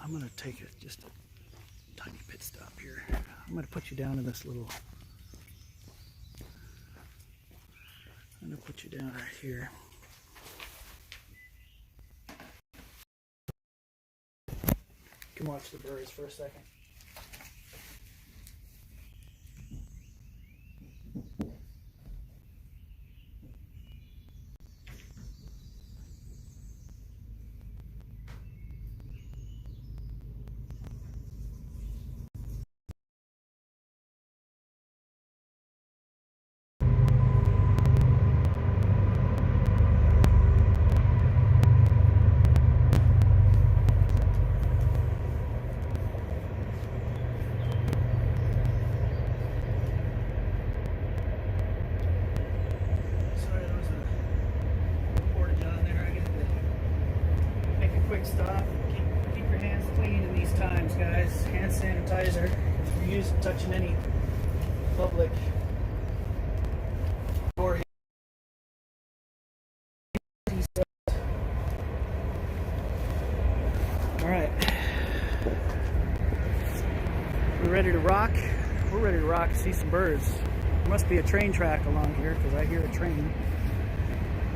I'm gonna take just a tiny pit stop here. I'm gonna put you down in this little. I'm gonna put you down right here. You can watch the birds for a second. Sorry, there was a portage on there. I get to make a quick stop. Keep your hands clean in these times, guys. Hand sanitizer. If you're touching any public or all right. We're ready to rock. We're ready to rock and see some birds. There must be a train track along here because I hear a train.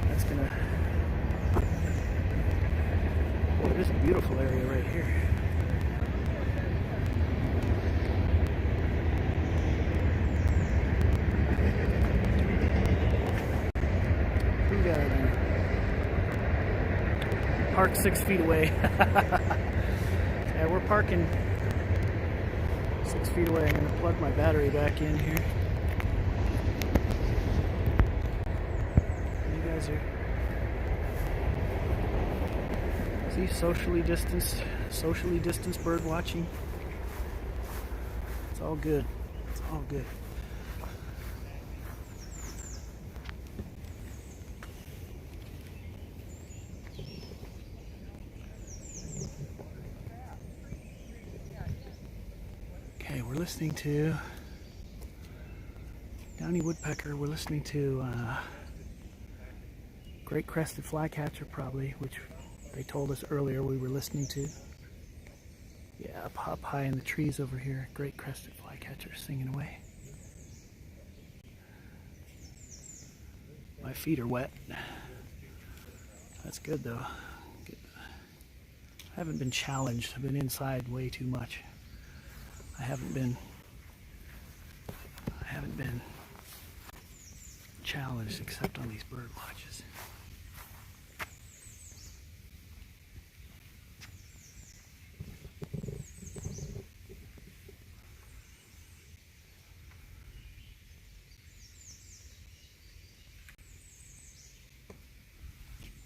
That's gonna. Boy, this is a beautiful area right here. Who got it there? Park 6 feet away. Yeah, we're parking 6 feet away. I'm going to plug my battery back in here. You guys are... See, socially distanced bird watching. It's all good. It's all good. Okay, we're listening to Downy woodpecker. We're listening to great crested flycatcher, probably, which they told us earlier we were listening to. Yeah, up high in the trees over here. Great crested flycatcher singing away. My feet are wet. That's good though. Good. I haven't been challenged. I've been inside way too much. I haven't been challenged except on these bird watches.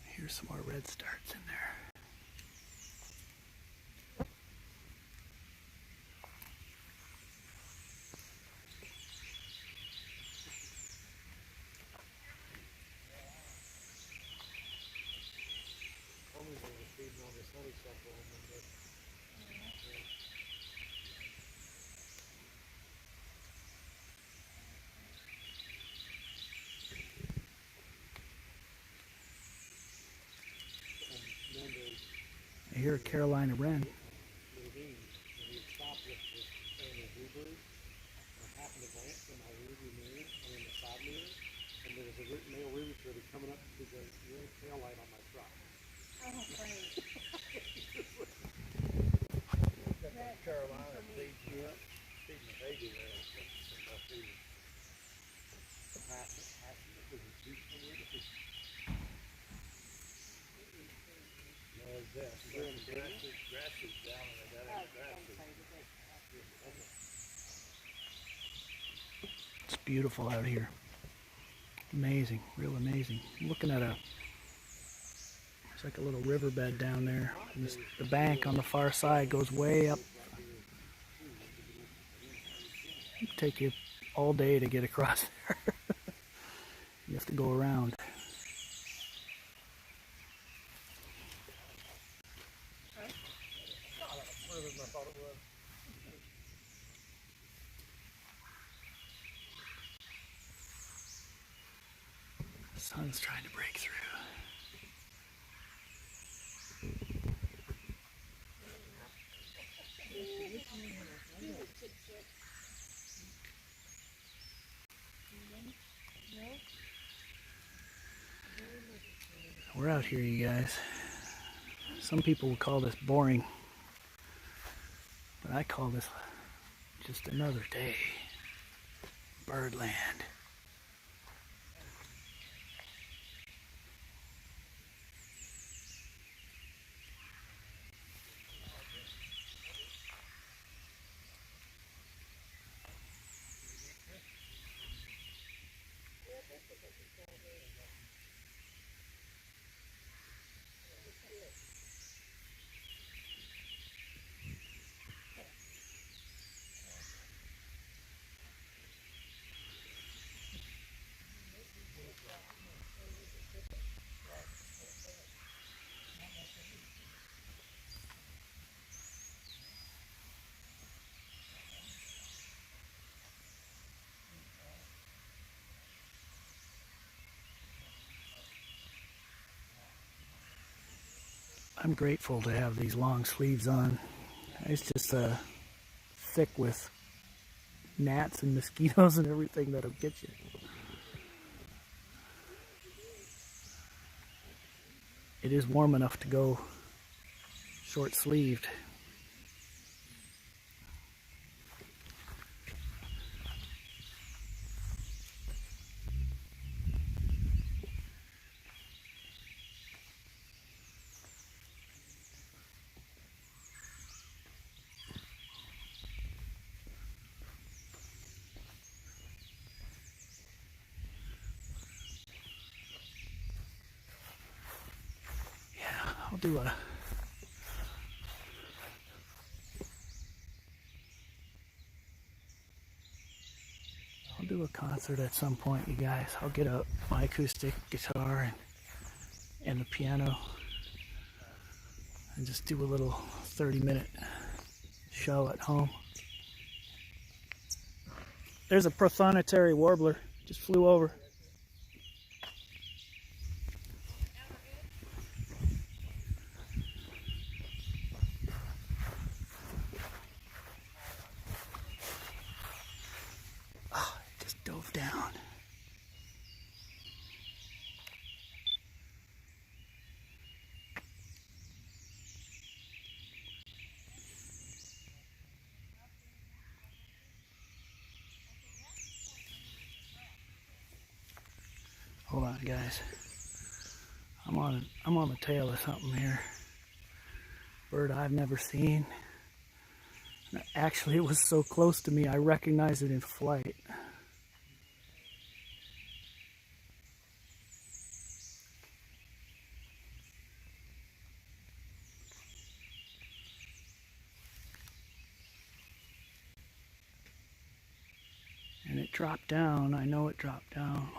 Here's some more red starts in there. I hear a Carolina wren. And there was a male ruby throated coming up to the rear tail light on my truck. Oh, great. Carolina. It's beautiful out here. Amazing, real amazing. I'm looking at it's like a little riverbed down there. And the bank on the far side goes way up. It'd take you all day to get across there. You have to go around. The sun's trying to break through. We're out here, you guys. Some people will call this boring, but I call this just another day. Birdland. I'm grateful to have these long sleeves on. It's just thick with gnats and mosquitoes and everything that'll get you. It is warm enough to go short-sleeved. I'll do a concert at some point, you guys. I'll get my acoustic guitar and the piano and just do a little 30-minute show at home. There's a prothonotary warbler, just flew over. Dove down. Hold on, guys. I'm on the tail of something here. Bird I've never seen. Actually, it was so close to me, I recognized it in flight. And it dropped down. I know it dropped down.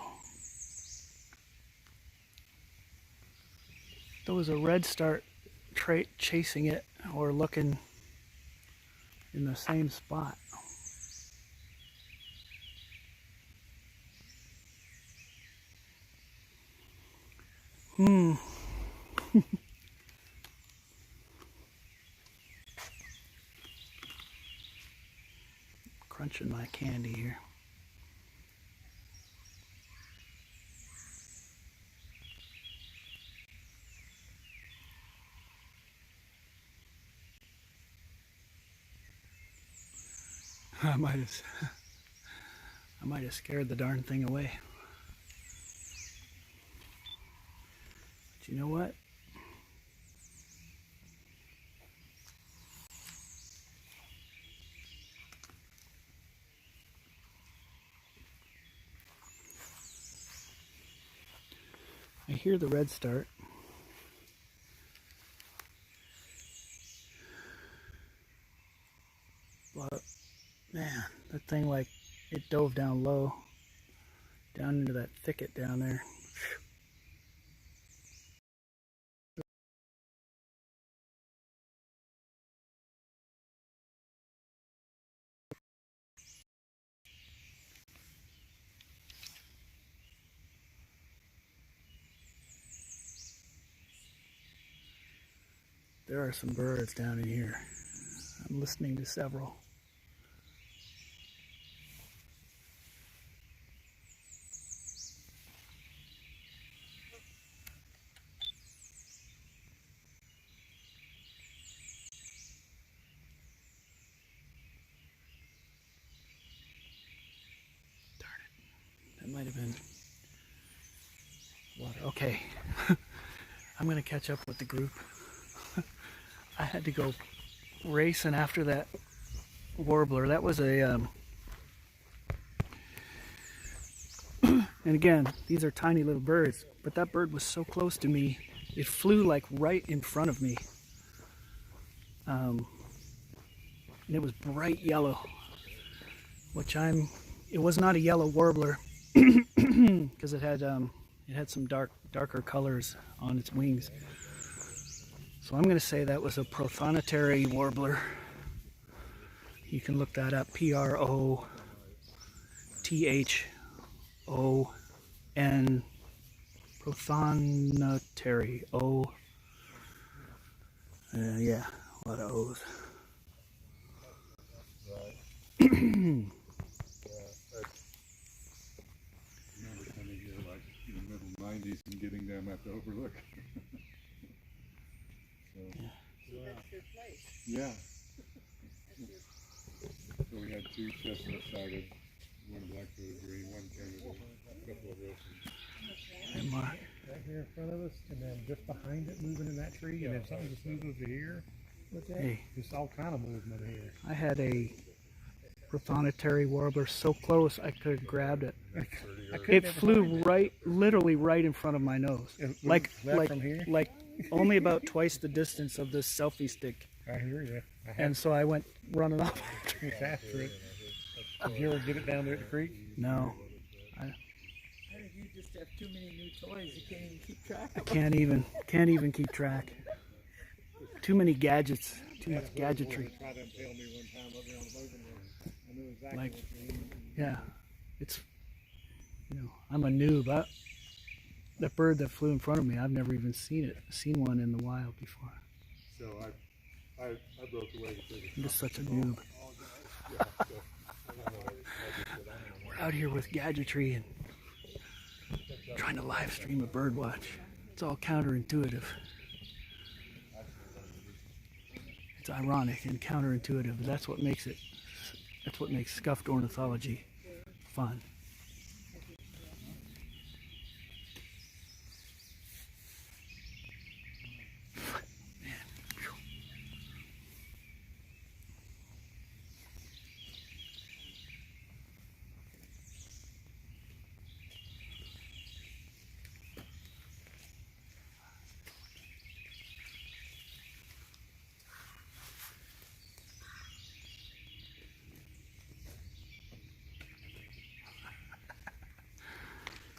There was a redstart trait chasing it or looking in the same spot. Crunching my candy here. I might have scared the darn thing away. But you know what? hear the red start. But man, that thing, like, it dove down low, down into that thicket down there. There are some birds down in here. I'm listening to several. Darn it. That might have been water. Okay. I'm going to catch up with the group. I had to go racing after that warbler. That was a, and again, these are tiny little birds, but that bird was so close to me, it flew like right in front of me. And it was bright yellow, which it was not a yellow warbler, because it had some darker colors on its wings. So I'm going to say that was a prothonotary warbler. You can look that up, Prothon, prothonotary, O. Yeah, a lot of O's. I remember coming here like in the middle '90s and getting them at the Overlook. So, That's your place. yeah. So we had 2 chestnut sided, 1 black-throated green, 1 Canada, a couple of Wilsons. Hey, Mark. Right here in front of us, and then just behind it, moving in that tree, and then something just moved over here. What's that? Hey. Just all kind of movement here. I had a prothonotary warbler so close I could have grabbed it. It flew literally right in front of my nose. Like from here? like only about twice the distance of this selfie stick. I hear you. And so I went running off. After it. Did you ever get it down there at the creek? No, I think you just have too many new toys. You can't even keep track I of can't even keep track. Too many gadgets, too much gadgetry. Tried to impale me one time up there on the moving room. I knew exactly Like, what you mean. yeah, it's, I'm a noob. That bird that flew in front of me, I've never even seen one in the wild before. So I broke away to take I'm just such a noob. We're out here with gadgetry and trying to live stream a bird watch. It's all counterintuitive. It's ironic and counterintuitive, but that's what makes scuffed ornithology fun.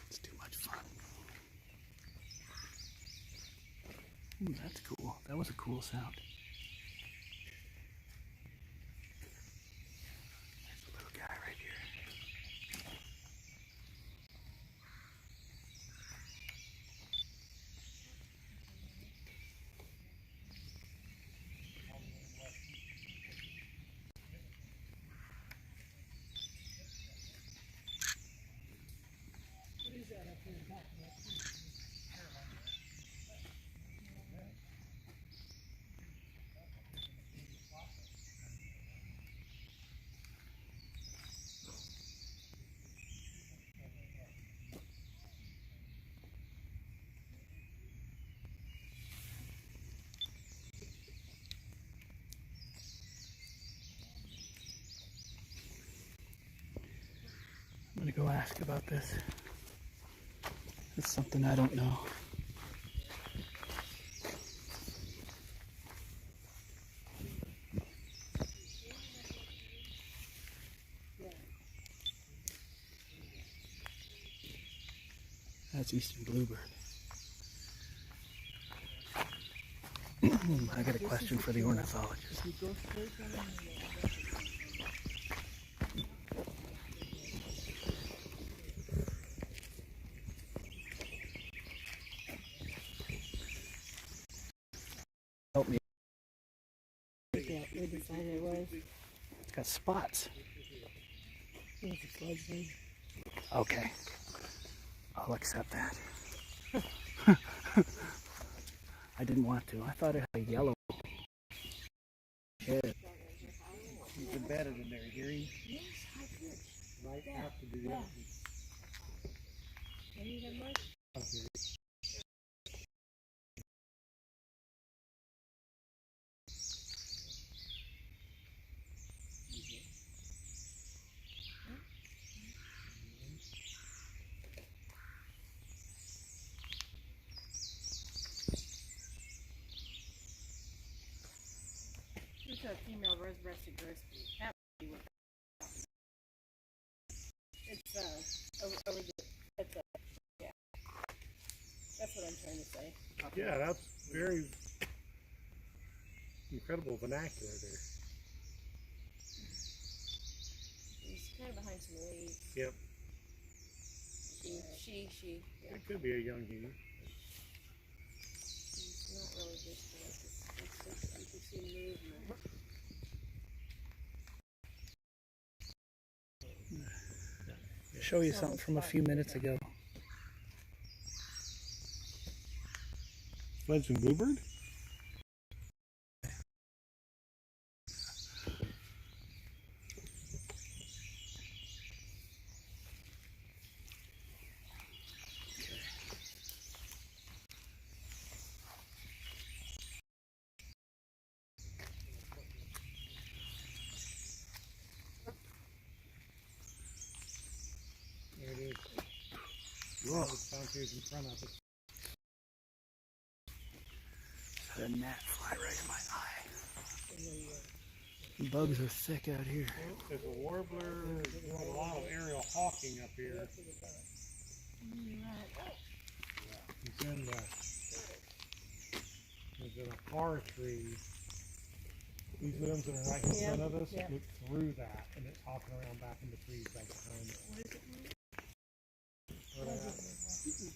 It's too much fun. Ooh, that's cool. That was a cool sound. There's the little guy right here. I'm gonna go ask about this. It's something I don't know. That's eastern bluebird. I got a question for the ornithologist. Help me. Where the sign was. It's got spots. There's a fledgling. Okay. I'll accept that. I didn't want to. I thought it had a yellow head. It's embedded in there, hearing. Might have to do that. It's a female rose-breasted grosbeak. That would be what it's over the yeah. That's what I'm trying to say. Yeah, that's very incredible vernacular there. He's kind of behind some leaves. Yep. She. Yeah. It could be a young human. He's not really good for it. It's just, you can see movement. Show you something from a few minutes ago. Fledgling bluebird? There it is. Whoa. Bounces in front of it. Had a gnat fly right in my eye. Bugs are thick out here. There's a warbler. There's a lot of aerial hawking up here. He's in the. He's in a far tree. These limbs that are right in front of us look through that, and it's hawking around back in the trees right behind it. What is it?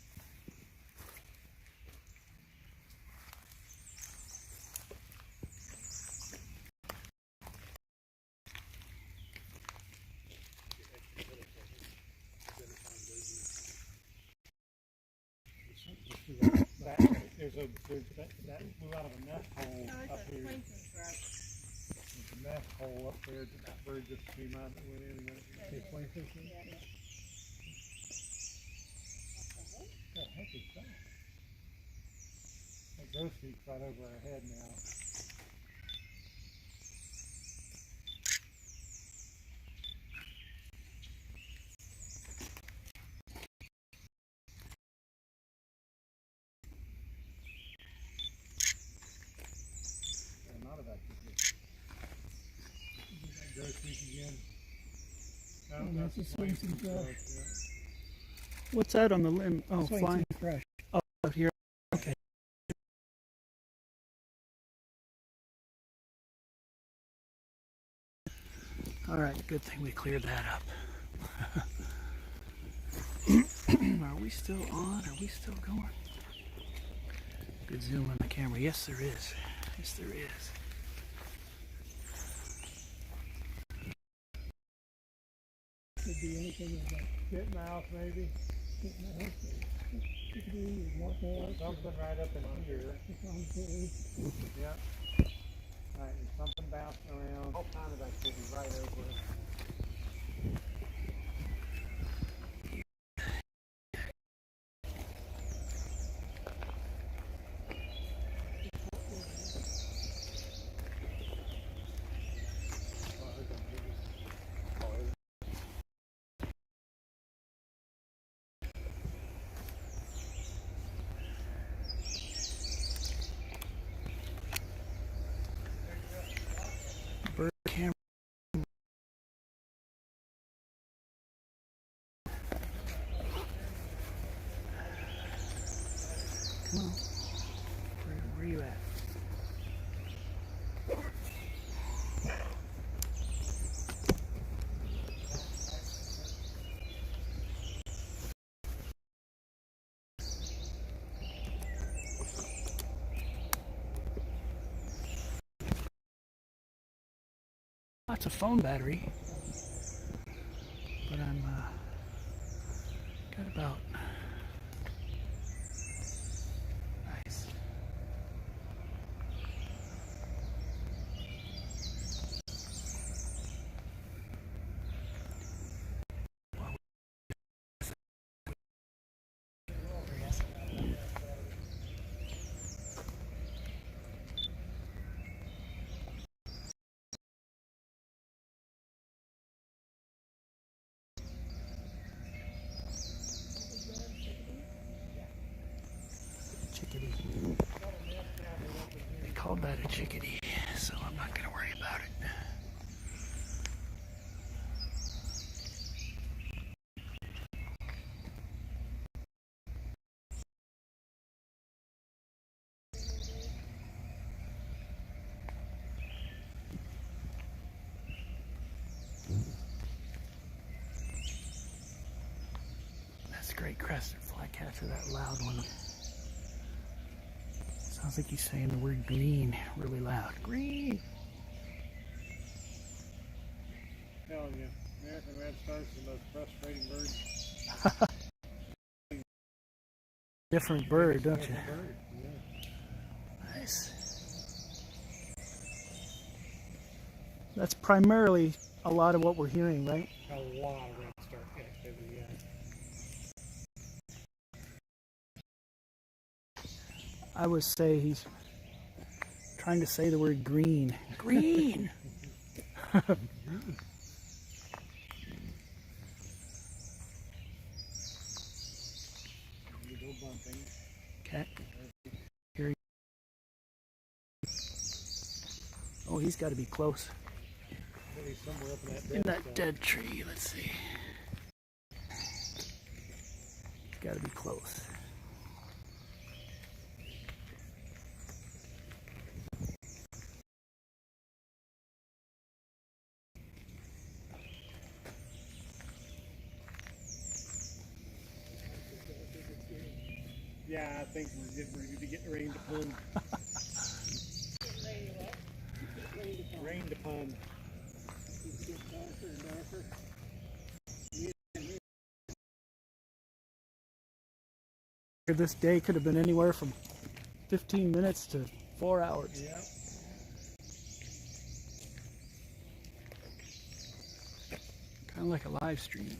That flew out of a nest hole up here. There's a nest hole up there that bird just came out and went in and went. See plaintiff? What the heck is that? That grosbeak's right over our head now. Again. Oh, that's a swing thrush. What's that on the limb? Oh, Swing flying. thrush. Oh, out here. Okay. All right, good thing we cleared that up. Are we still on? Are we still going? Good zoom on the camera. Yes, there is. Yes, there is. Could be anything like that. Titmouse maybe? Titmouse. It could be more. Something right up in here. It's on there. Yep. Right, and something bouncing around. All kind of activity right over it. Bird camera. lots of phone battery, but I'm got about nice. Chickadee. They called that a chickadee, so I'm not going to worry about it. That's a great crested flycatcher, that loud one. Sounds like he's saying the word green really loud. Green! Hell yeah. American red star's the most frustrating bird. Different bird, don't you? Bird, yeah. Nice. That's primarily a lot of what we're hearing, right? A lot of red star activity, yeah. I would say he's trying to say the word green. Green! You go bumping. Okay. Here he... Oh, he's got to be close. Maybe somewhere up in that In dead that stuff. dead tree, let's see. He's got to be close. Yeah, I think we're getting ready to get rain to pun. Rain to pun. This day could have been anywhere from 15 minutes to 4 hours. Yeah. Kind of like a live stream.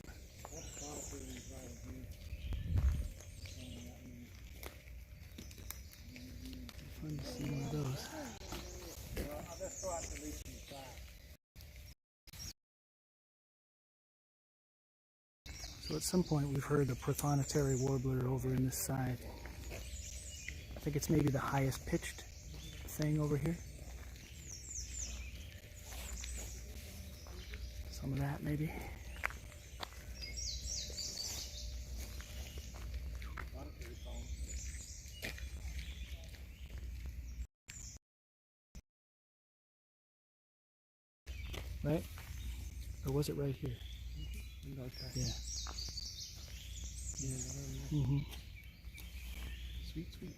Fun to see one of those. So at some point we've heard the prothonotary warbler over in this side. I think it's maybe the highest pitched thing over here. Some of that maybe. Right? Or was it right here? Yeah. Mm-hmm. Sweet, sweet.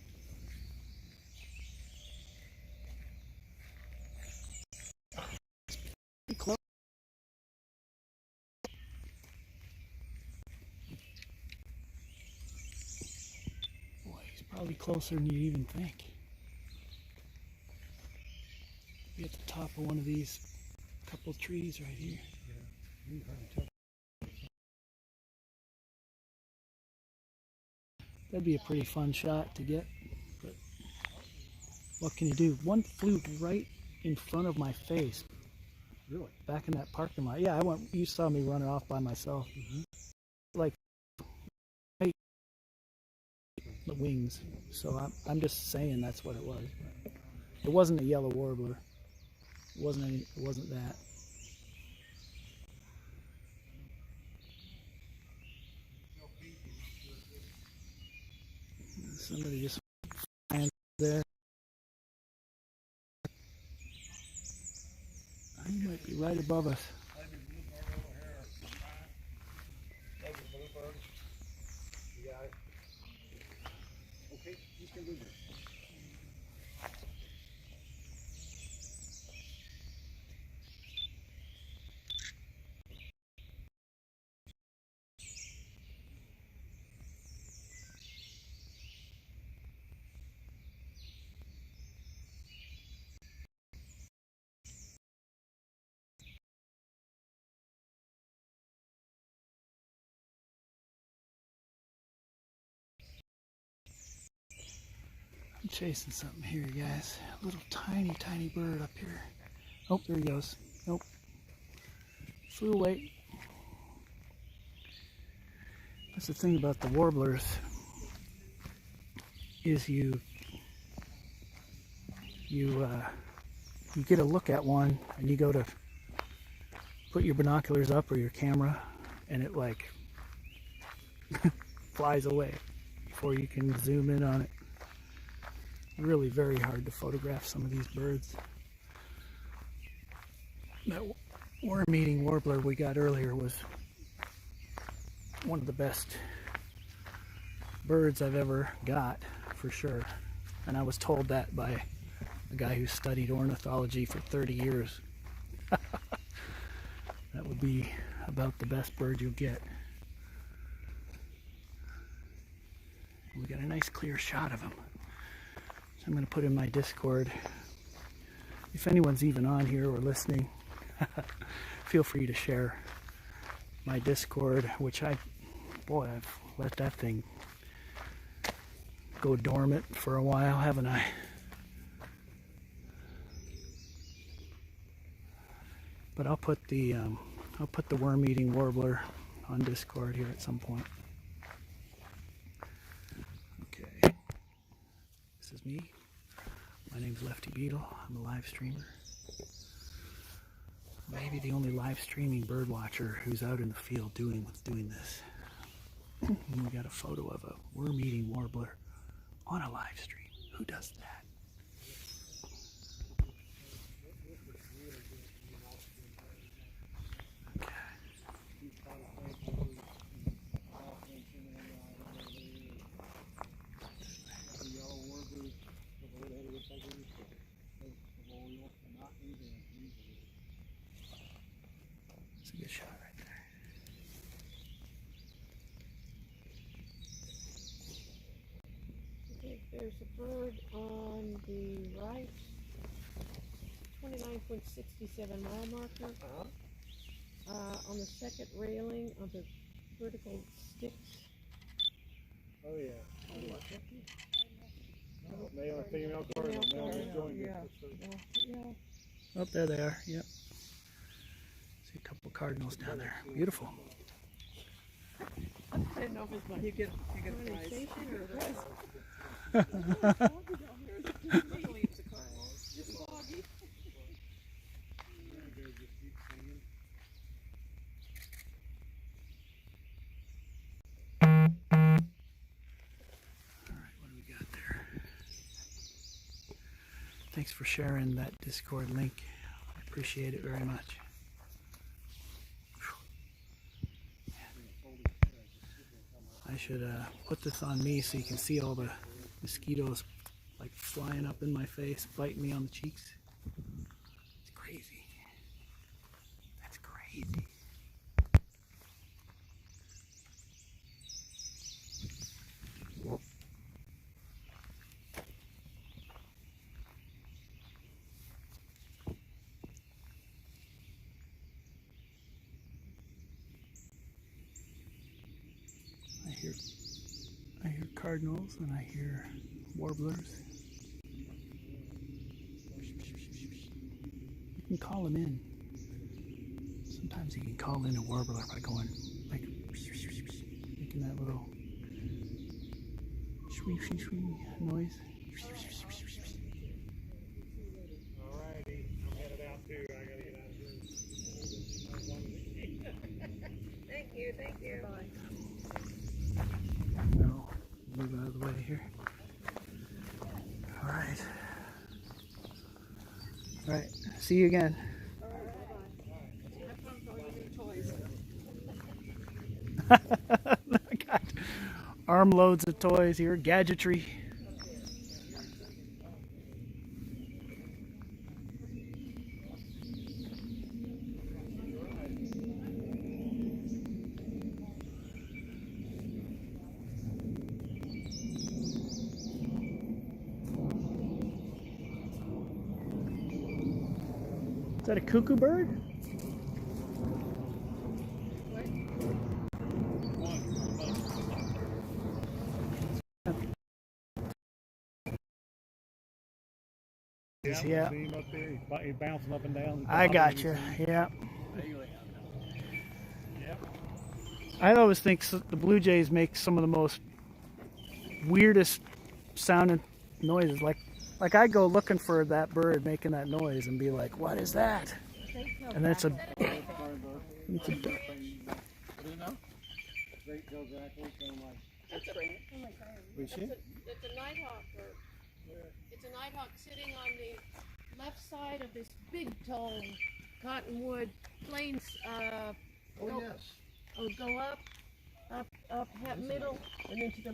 Pretty close. Boy, he's probably closer than you even think. Be at the top of one of these couple trees right here. You can tell. That'd be a pretty fun shot to get, but what can you do? One flew right in front of my face. Really? Back in that parking lot. Yeah, I went. You saw me running off by myself. Like right, the wings. So I'm just saying that's what it was. It wasn't a yellow warbler. It wasn't that. Somebody just flying there. He might be right above us. Okay, you can move it. chasing something here, you guys. A little tiny bird up here. Oh, there he goes. Nope. Flew away. That's the thing about the warblers, is you get a look at one and you go to put your binoculars up or your camera and it like flies away before you can zoom in on it. Really very hard to photograph some of these birds. That worm-eating warbler we got earlier was one of the best birds I've ever got, for sure. And I was told that by a guy who studied ornithology for 30 years. That would be about the best bird you'll get. We got a nice clear shot of him. So I'm going to put in my Discord. If anyone's even on here or listening, feel free to share my Discord, which I've let that thing go dormant for a while, haven't I? But I'll put the worm-eating warbler on Discord here at some point. Okay, this is me. My name's Lefty Beetle. I'm a live streamer. Maybe the only live streaming bird watcher who's out in the field doing this. And we got a photo of a worm-eating warbler on a live stream. Who does that? That's a good shot right there. I think there's a bird on the right, 29.67 mile marker. On the second railing of the vertical sticks. Oh yeah. Male and female cardinal, male and joined. Yeah. Oh, there they are. Yep. See a couple cardinals down there. Beautiful. I didn't know if it's my, you get a prize. Station or a prize? Usually it's a cardinal. Just foggy. Thanks for sharing that Discord link. I appreciate it very much. I should put this on me so you can see all the mosquitoes like flying up in my face, biting me on the cheeks. It's crazy. That's crazy. I hear cardinals and I hear warblers. You can call them in. Sometimes you can call in a warbler by going like making that little shwee shwee shwee noise. Alrighty, I'm headed out too. I gotta get out of here. Thank you. Bye. No, move out of the way here. All right. See you again. Have fun with all your new toys. I got armloads of toys here, gadgetry. Is that a cuckoo bird? Yeah. See him up there? He's bouncing up and down. I got you. Yeah. I always think the blue jays make some of the most weirdest sounding noises. Like I go looking for that bird making that noise and be like, "What is that?" And then it's a duck. It's a nighthawk bird. It's a nighthawk sitting on the left side of this big tall cottonwood plains. Oh, yes. Go up, middle, and then to the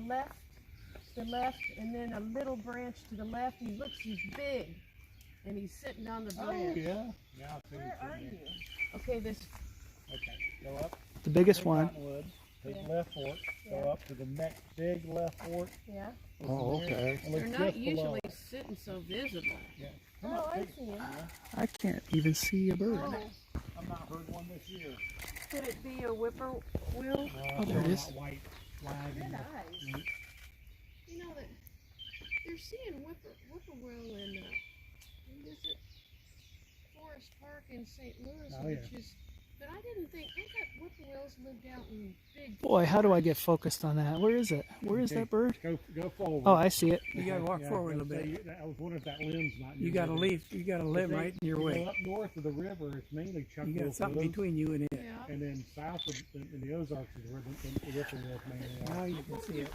left, and then a little branch to the left. He's big, and he's sitting on the branch. Yeah. Now I see Where him are sitting you? Okay, this. there. Okay, go up. The biggest Big one. cottonwood, take Yeah. the left fork, go Yeah. up to the next big left fork. Yeah. Oh, okay. And They're look not just below usually it. sitting so visible. Yeah. Oh, I see him. I can't even see a bird. Oh, I've not heard one this year. could it be a whippoorwill? Oh, there it is. White flag. Good eyes. You know that they're seeing whippoorwill in what is it? Forest Park in St. Louis, Oh, yeah. which is. But I didn't think. I thought whippoorwills lived out in big. Boy, how do I get focused on that? Where is it? Where is that bird? Go forward. Oh, I see it. You gotta walk Yeah, forward a little so bit. I was wondering if that limb's not. You gotta leave. You gotta live right in your Go way. up north of the river, it's mainly Chuck You got Wolf something Woods, between you and it. Yeah. and then south of in the Ozarks is where the whippoorwills mainly are. Now you can see it.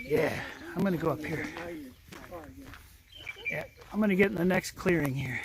Yeah, I'm gonna go up here. Now you're far again. Yeah, I'm gonna get in the next clearing here.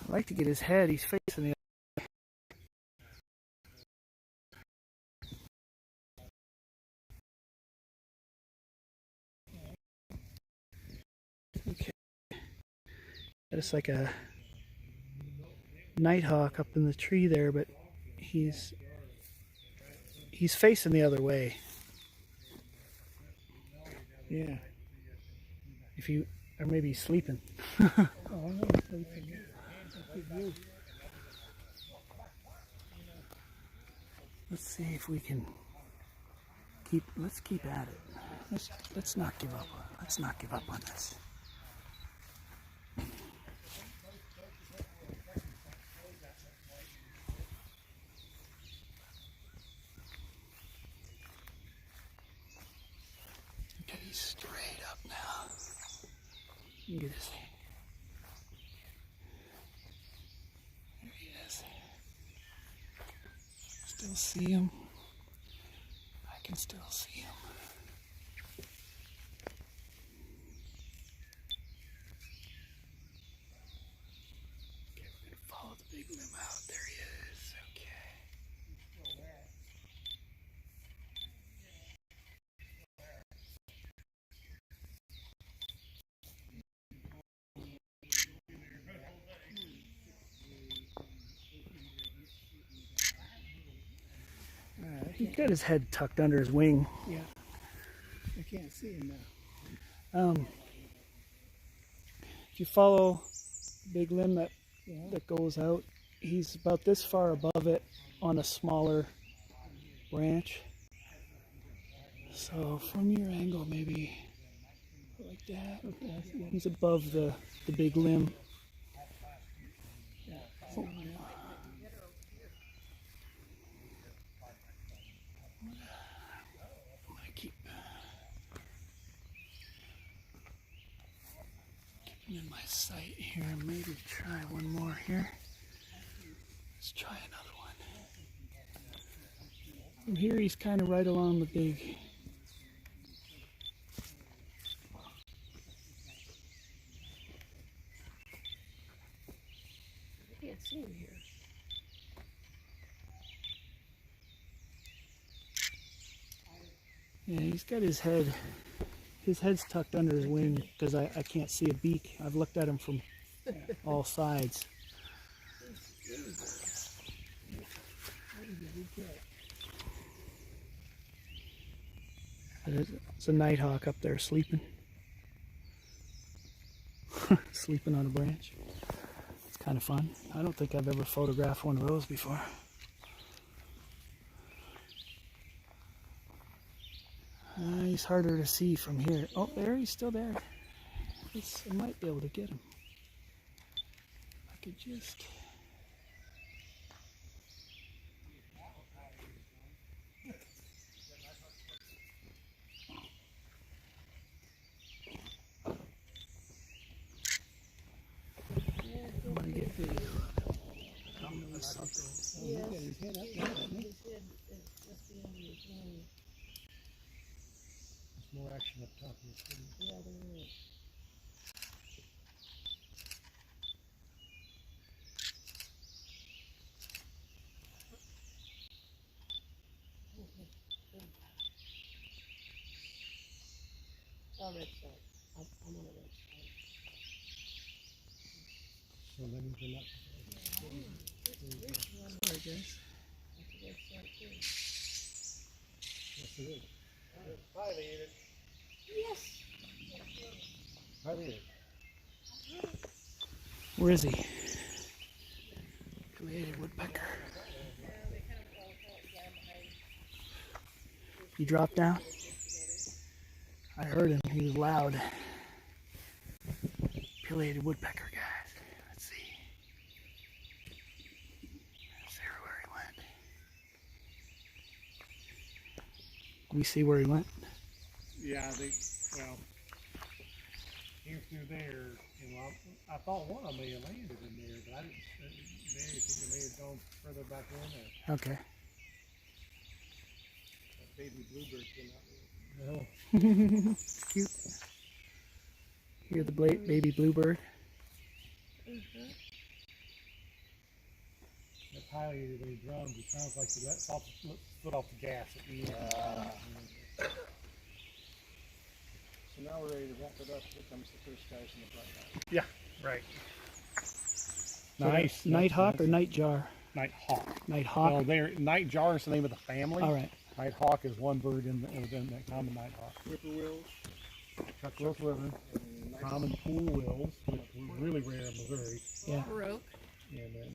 I'd like to get his head. He's facing the. Okay. It's like a nighthawk up in the tree there, but he's facing the other way. Yeah. If you, or maybe he's sleeping. Oh, I'm not sleeping. That's a good view. Let's see if we can let's keep at it. Let's not give up. Let's not give up on this. Okay, he's straight up now. You can get his. There he is. Still see him. I can still see him. Okay, we're gonna follow the big limb out. There he is. Okay. He's got his head tucked under his wing. Yeah. I can't see him now. If you follow the big limb that goes out, he's about this far above it on a smaller branch. So from your angle, maybe like that. He's above the big limb. Oh. I'm gonna keep him in my sight here. Maybe try one more here. Let's try another one. From here, he's kind of right along the big. can't see him here. Yeah, he's got his head's tucked under his wing because I can't see a beak. I've looked at him from all sides. There's a nighthawk up there sleeping. Sleeping on a branch. It's kind of fun. I don't think I've ever photographed one of those before. He's harder to see from here. Oh, there, he's still there. I might be able to get him. I could just... I'm gonna get video of him. Come with something. Yes. His head is just the end of his wing. There's more action up top here. Yeah, there is. Oh, red side. I'm on the red side. So let me come up. Sorry, guys. That's the red side too. Yes, it is. Hi, David. Yes. Right here. Where is he? Created woodpecker. He dropped down? I heard him. He was loud. Pileated woodpecker, guys. Let's see. Let's see where he went. We see where he went. Yeah, well, he was through there, and I thought one of them may have landed in there, but I didn't. They may have gone further back in there. Okay. That baby bluebird came out there. No. Cute. Hear the baby bluebird? That pileated when he drums, it sounds like he lets foot off the gas at the end. So now we're ready to wrap it up. Here comes the first guys in the front line. Yeah, right. Nice. Nighthawk or nightjar? Nighthawk. Nighthawk. Well, nightjar is the name of the family. All right. Nighthawk is one bird in that common nighthawk. Whippoorwills. Chuck-will's living. Common pool wills, which were really rare in Missouri. Yeah. Baroque. And then,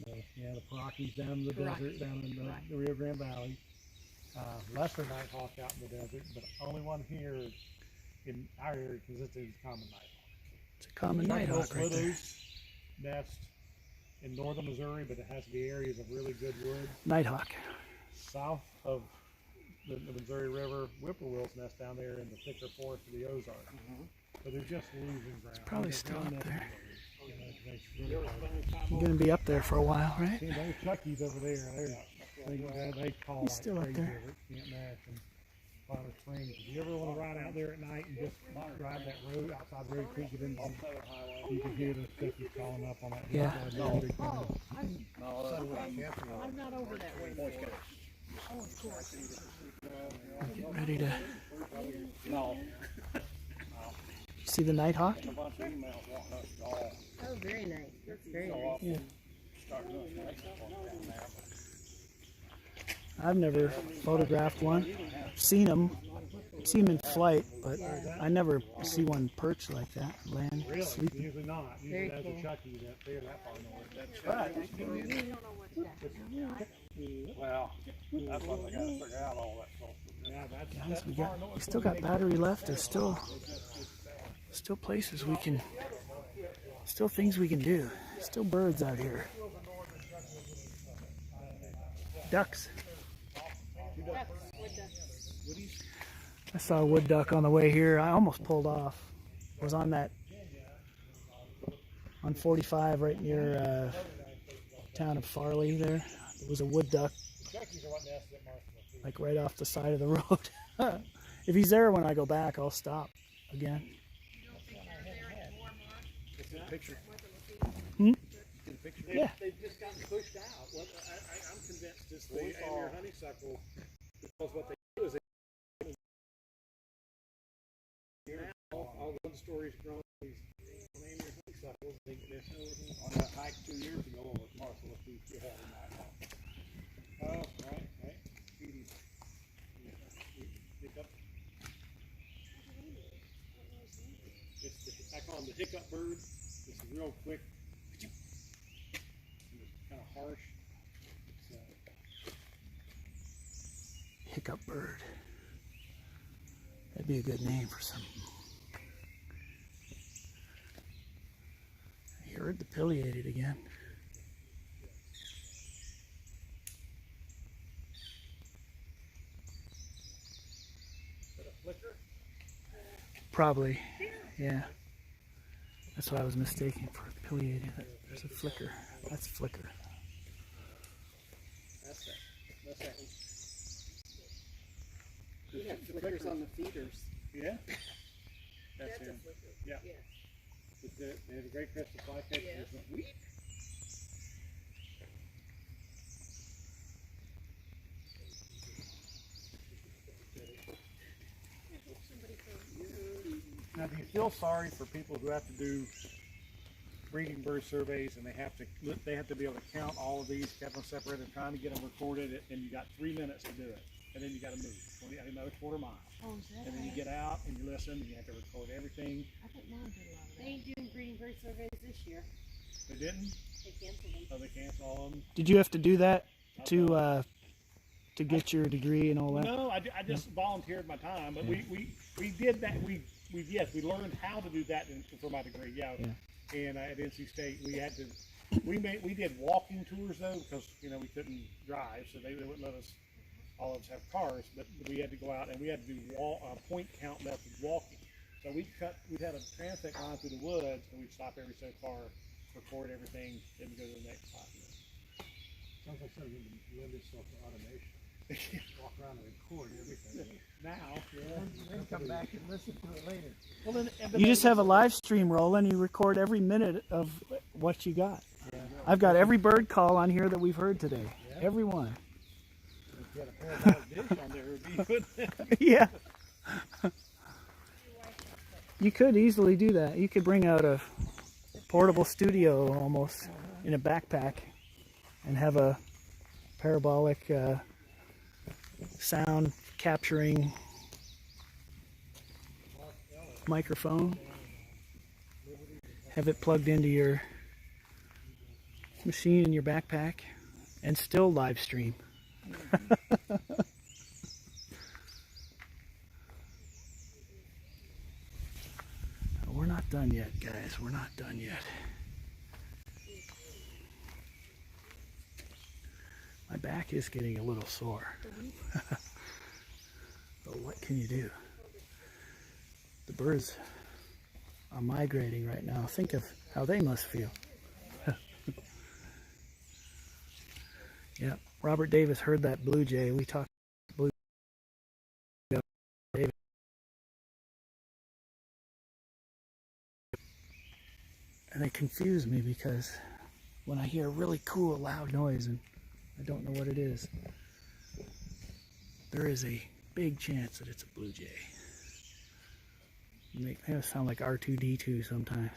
the Parackies down in the desert, down in the Rio Grande Valley. Lesser nighthawk out in the desert, but only one here in our area because it's a common nighthawk. It's a common nighthawk right there. Nest in northern Missouri, but it has to be areas of really good wood. Nighthawk. South of the Missouri River, whippoorwills nest down there in the thicker forest of the Ozarks. But they're just losing ground. Probably They're still down up there. Really You're gonna be up there for a while, right? see, those Chuckies over there, they call He's like still up crazy there. over at Camp Nash and Bonner Springs. If you ever want to ride out there at night and just drive that road outside Red Creek, get in, you can hear those Chuckies calling up on that. Yeah. I'm not over that way. Oh, of course. We're getting ready to. You see the nighthawk? Oh, very nice. That's very nice. Yeah. I've never photographed one. Seen them in flight, but I never see one perch like that, land, Really? sleeping. Usually not. Usually Very that's cool. a Chucky that they're that far north. Well, that's what they got to figure out all that stuff. Yeah, Guys, we still got battery left. There's still places we can, still things we can do. Still birds out here. Ducks. I saw a wood duck on the way here. I almost pulled off. Was on 45 right near town of Farley there. There was a wood duck like right off the side of the road. If he's there when I go back, I'll stop again. they've just gotten pushed out. Well, I'm convinced it's the annual honeysuckle, because what they do is all one stories grown these annual honeysuckles. On that hike 2 years ago over parcel of beef you had in that house. Oh, right. Feeding. Hiccup. I call them the hiccup bird. It's real quick. It's kind of harsh. Hiccup bird. That'd be a good name for something. I heard the pileated again. Is that a flicker? Probably, yeah. That's what I was mistaken for pileated. There's a flicker. That's flicker. That's that one. We have flickers on the feeders. Yeah? That's a him. flicker. Yeah. Yes. They have a great crested flycatcher. Yes. Just went, "Weep." Now, do you feel sorry for people who have to do breeding bird surveys and they have to be able to count all of these, have them separated, trying to get them recorded, and you got 3 minutes to do it, and then you got to move another quarter mile, Oh, is that and then you get out and you listen, and you have to record everything. I think Mom did a lot of that. They ain't doing breeding bird surveys this year. They didn't? They canceled them. Oh, they canceled all of them? Did you have to do that to get your degree and all that? No, I just volunteered my time, but we did that. We learned how to do that for my degree. Yeah. And at NC State, we had to. We did walking tours though, because we couldn't drive, so they wouldn't let us. All of us have cars, but we had to go out and we had to do point count method walking. So we'd had a transect line through the woods, and we'd stop every so far, record everything, then go to the next spot. Sounds like something you lend yourself to automation. Walk around and record everything. Now, Then come back and listen to it later. well then, You just have a live stream rolling. You record every minute of what you got. I've got every bird call on here that we've heard today. Every one. If you had a parabolic dish on there, it would be good. Yeah. You could easily do that. You could bring out a portable studio almost in a backpack and have a parabolic sound capturing microphone. Have it plugged into your machine in your backpack and still live stream. We're not done yet, guys. We're not done yet. My back is getting a little sore. But what can you do? The birds are migrating right now. Think of how they must feel. Yeah, Robert Davis heard that blue jay. We talked blue jay. And they confuse me because when I hear a really cool loud noise and I don't know what it is, there is a big chance that it's a blue jay. They sound like R2-D2 sometimes.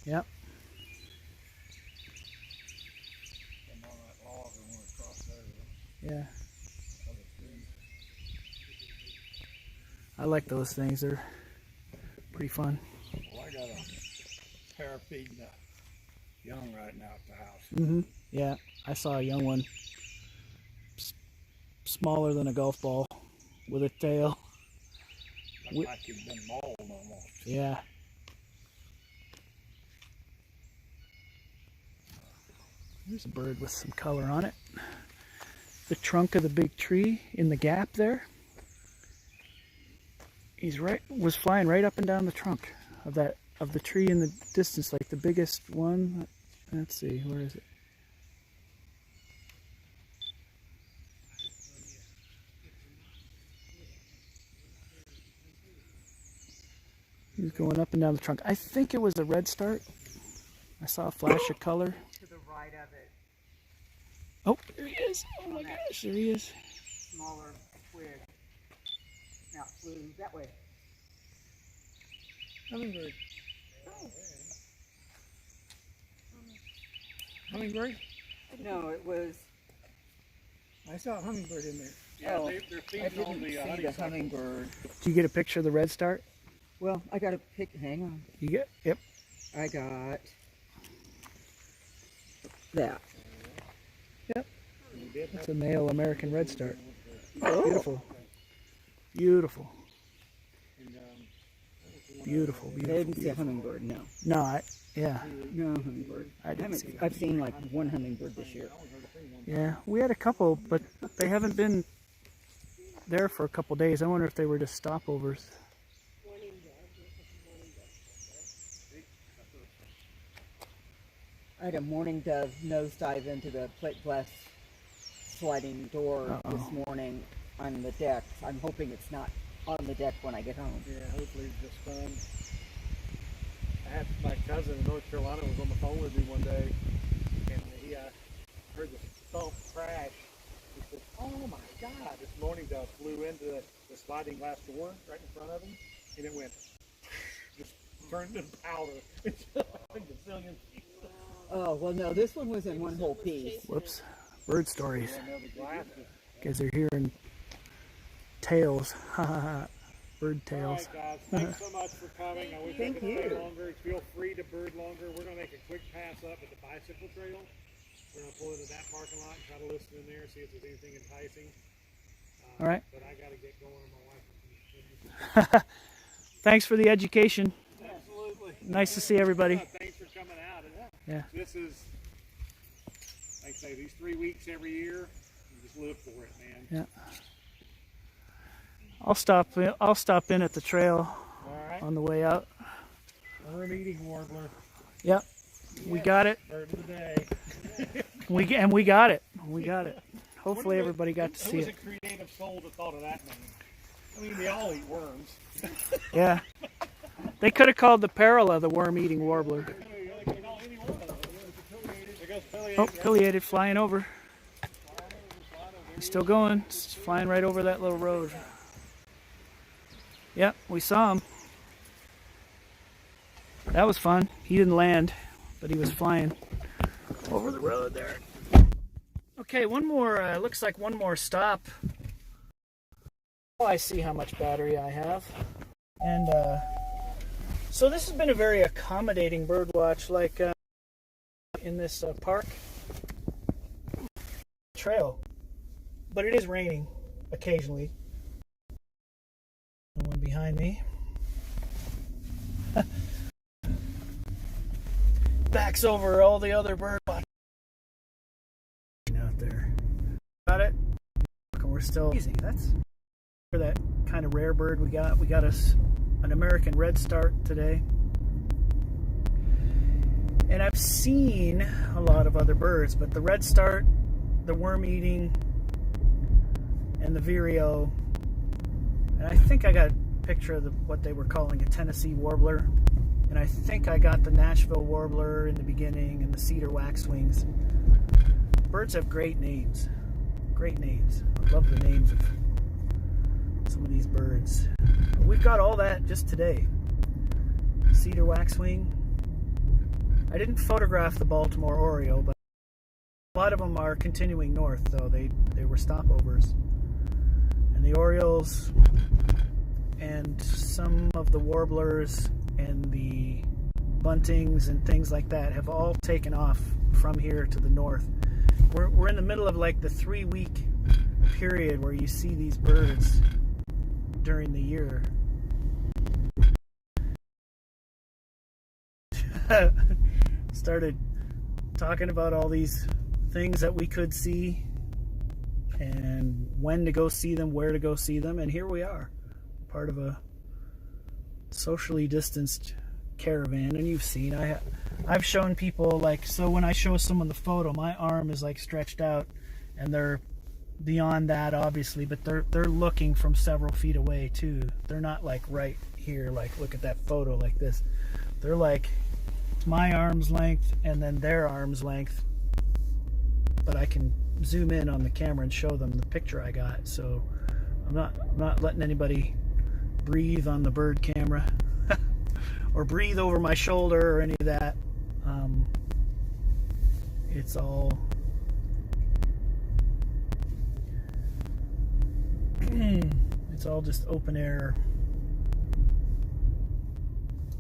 Yep. Yeah. I like those things. They're pretty fun. Well, I got a pair feeding the young right now at the house. Mm-hmm. Yeah, I saw a young one. Smaller than a golf ball with a tail. Looks like you've been mauled almost. Yeah. There's a bird with some color on it. The trunk of the big tree in the gap there was flying right up and down the trunk of the tree in the distance, like the biggest one. Let's see, where is it? He was going up and down the trunk. I think it was a red start. I saw a flash of color. To the right of it, Oh, there he is. Oh my gosh, there he is. smaller twig. Now it flew that way. Hummingbird. Hummingbird? No, it was. I saw a hummingbird in there. Yeah, Oh, they're I feeding on didn't the see the honeysuckle. hummingbird. Did you get a picture of the red start? Well, I got a pic. Hang on. You get, yep. I got that. It's a male American red start. Oh, Beautiful. Beautiful. Beautiful, I beautiful. didn't see a beautiful. hummingbird. No, No, yeah. no hummingbird. I didn't haven't. see that. I've seen like one hummingbird this year. Yeah, we had a couple, but they haven't been there for a couple days. I wonder if they were just stopovers. I had a mourning dove nosedive into the plate glass sliding door this morning on the deck. I'm hoping it's not on the deck when I get home. Yeah, hopefully it's just fun. I had my cousin in North Carolina was on the phone with me one day, and he heard the thump crash. He said, "Oh my God!" This morning dove flew into the sliding glass door right in front of him, and it went just turned into powder. It's like a zillion pieces. Oh, well, no, this one was in one whole piece. Whoops. Bird stories. I know the glass is You guys are hearing tales. Bird All tales. right, guys. Thanks so much for coming. I wish I Thank could stay you. longer. Feel free to bird longer. We're going to make a quick pass up at the bicycle trail. We're going to pull into that parking lot and try to listen in there, see if there's anything enticing. All right. But I got to get going, and my wife will finish. Thanks for the education. Absolutely. Nice to see everybody. Thanks for coming out. And Yeah. this is, like I say, these 3 weeks every year, you just live for it, man. Yeah. I'll stop in at the trail All right. on the way out. Worm eating warbler. Yep. We got it. Bird of the day. We got it. We got it. Hopefully everybody got to Who see was it. a creative soul that thought of that name? I mean, they all eat worms. Yeah. They could have called the Parala the worm-eating warbler. There goes Pilliated. Oh, pileated flying over. He's still going. He's flying right over that little road. Yep, we saw him. That was fun. He didn't land, but he was flying over the road there. Okay, one more, looks like one more stop. Oh, I see how much battery I have. And so this has been a very accommodating bird watch, like in this park trail. But it is raining occasionally. No one behind me. Backs over all the other bird watching out there. Got it? And we're still easy. That's for that kind of rare bird we got. We got us an American redstart today. And I've seen a lot of other birds, but the redstart, the worm-eating, and the vireo, and I think I got a picture of what they were calling a Tennessee warbler, and I think I got the Nashville warbler in the beginning and the cedar waxwings. Birds have great names. Great names. I love the names of some of these birds. We've got all that just today. Cedar waxwing. I didn't photograph the Baltimore Oriole, but a lot of them are continuing north, though. They were stopovers. And the orioles and some of the warblers and the buntings and things like that have all taken off from here to the north. We're in the middle of like the 3-week period where you see these birds during the year. Started talking about all these things that we could see and when to go see them, where to go see them, and here we are, part of a socially distanced caravan, and you've seen, I've shown people, like, so when I show someone the photo, my arm is like stretched out, and they're beyond that obviously, but they're looking from several feet away too. They're not like right here, like look at that photo like this. They're like my arm's length and then their arm's length, but I can zoom in on the camera and show them the picture I got. So I'm not letting anybody breathe on the bird camera or breathe over my shoulder or any of that. It's all just open air.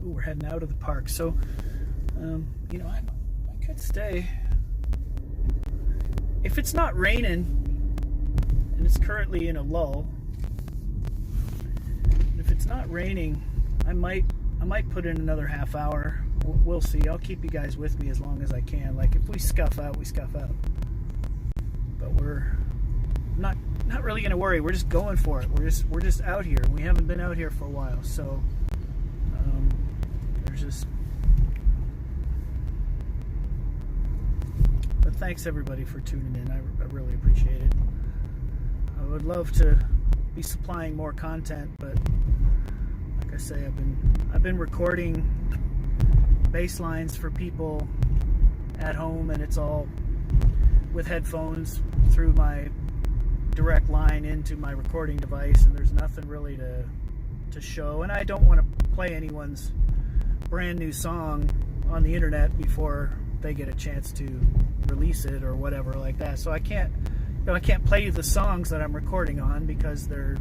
Ooh, we're heading out of the park, so you know, I could stay if it's not raining, and it's currently in a lull. If it's not raining, I might put in another half hour. We'll see. I'll keep you guys with me as long as I can. Like, if we scuff out, we scuff out. But we're not really gonna worry. We're just going for it. We're just out here. We haven't been out here for a while, so there's just. But thanks everybody for tuning in. I really appreciate it. I would love to be supplying more content, but like I say, I've been recording bass lines for people at home, and it's all with headphones through my direct line into my recording device, and there's nothing really to show, and I don't want to play anyone's brand new song on the internet before they get a chance to release it or whatever like that. So I can't play you the songs that I'm recording on because they're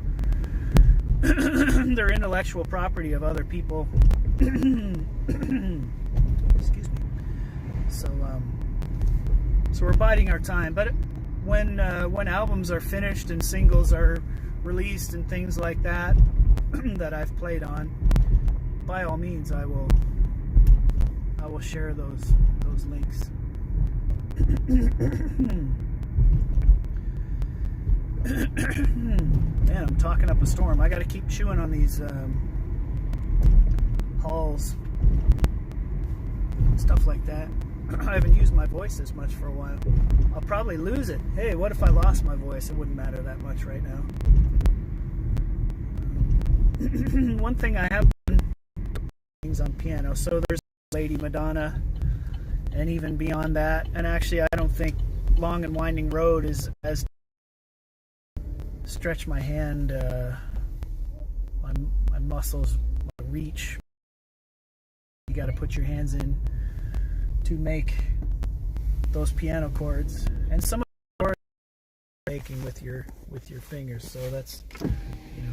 they're intellectual property of other people. Excuse me. So we're biding our time. But when albums are finished and singles are released and things like that that I've played on, by all means I will share those links. Man, I'm talking up a storm. I got to keep chewing on these hulls, stuff like that. I haven't used my voice this much for a while. I'll probably lose it. Hey, what if I lost my voice? It wouldn't matter that much right now. One thing I have done things on piano. So there's Lady Madonna, and even beyond that. And actually, I don't think Long and Winding Road is as stretch my hand, my muscles, my reach. You got to put your hands in to make those piano chords, and some of the chords are making with your fingers. So that's, you know,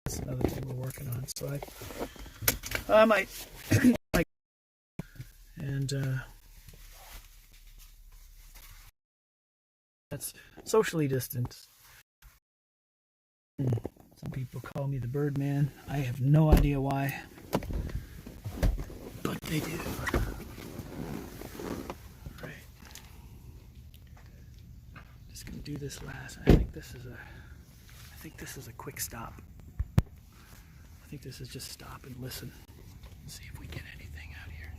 that's another thing we're working on. So I might and that's socially distanced. Some people call me the Birdman. I have no idea why, but they do. All right, just gonna do this last. I think this is a quick stop. I think this is just stop and listen. See if we get anything out here.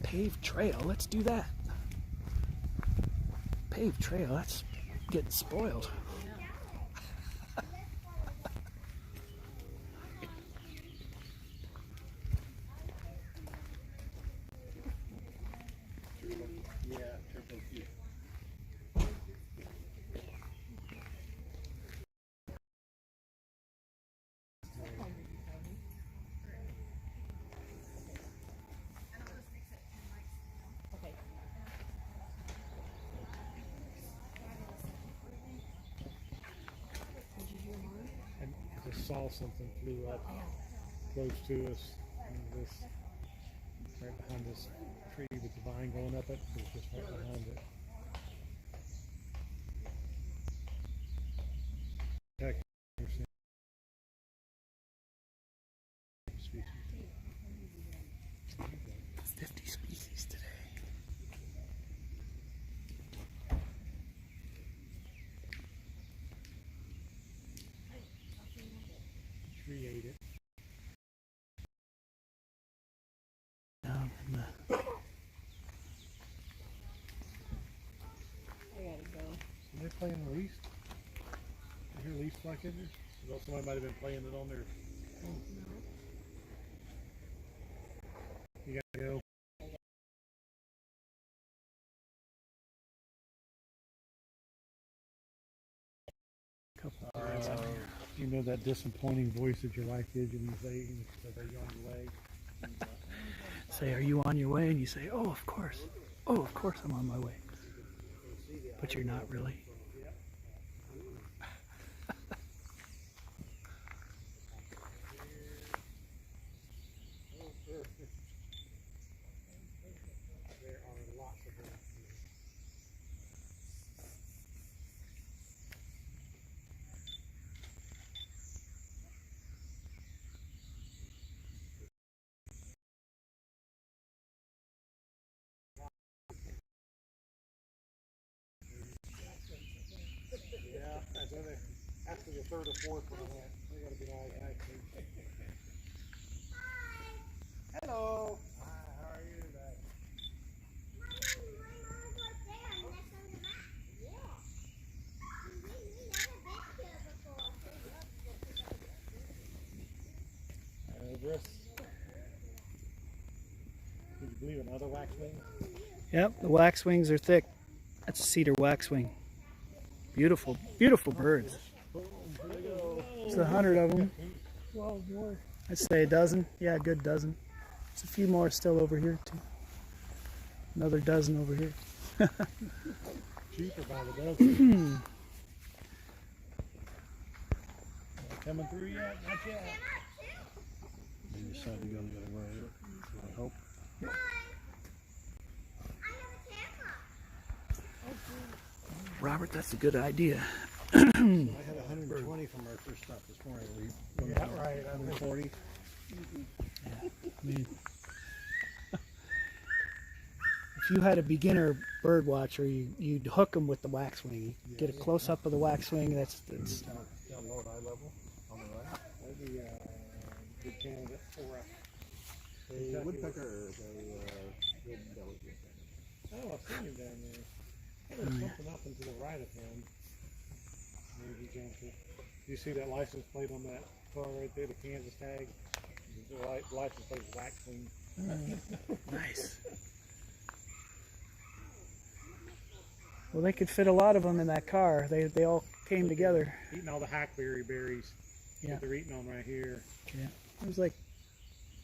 Paved trail, let's do that. Paved trail, that's getting spoiled. Saw something flew up close to us, and this right behind this tree with the vine going up it. It was just right behind it. Heck, 50 species today. they playing the least? You hear least like it? Somebody might have been playing it on their phone. You gotta go. You know that disappointing voice that your wife gives you when you say, "Are you on your way?" Say, are you on your way? And you say, oh, of course. Oh, of course I'm on my way. But you're not really. There are lots of them. Yeah, after the third or fourth one, they got to be nice. Hello. Hi, how are you today? Bruce. Did you believe another waxwing? Yep, the waxwings are thick. That's a cedar waxwing. Beautiful, beautiful birds. There's 100 of them. 12 more. I'd say a dozen. Yeah, a good dozen. There's a few more still over here too. Another dozen over here. Cheaper by the dozen. Not coming through yet? Not yet. You decided you're going to get away. I hope. Robert, that's a good idea. I had 120 from our first stop this morning. Yeah, right. 140. I mean, if you had a beginner bird watcher, you'd hook them with the waxwing. You get a close up of the waxwing. That's Down low at eye level on the right. That'd be a good candidate for A woodpecker, a red belly woodpecker. Oh, I've seen him down there. There's something up and to the right of him. Maybe gentle. You see that license plate on that car right there, the Kansas tag? The license plate is waxwing. nice. Well, they could fit a lot of them in that car. They all came together. Eating all the hackberry berries that they're eating on right here. Yeah, there's like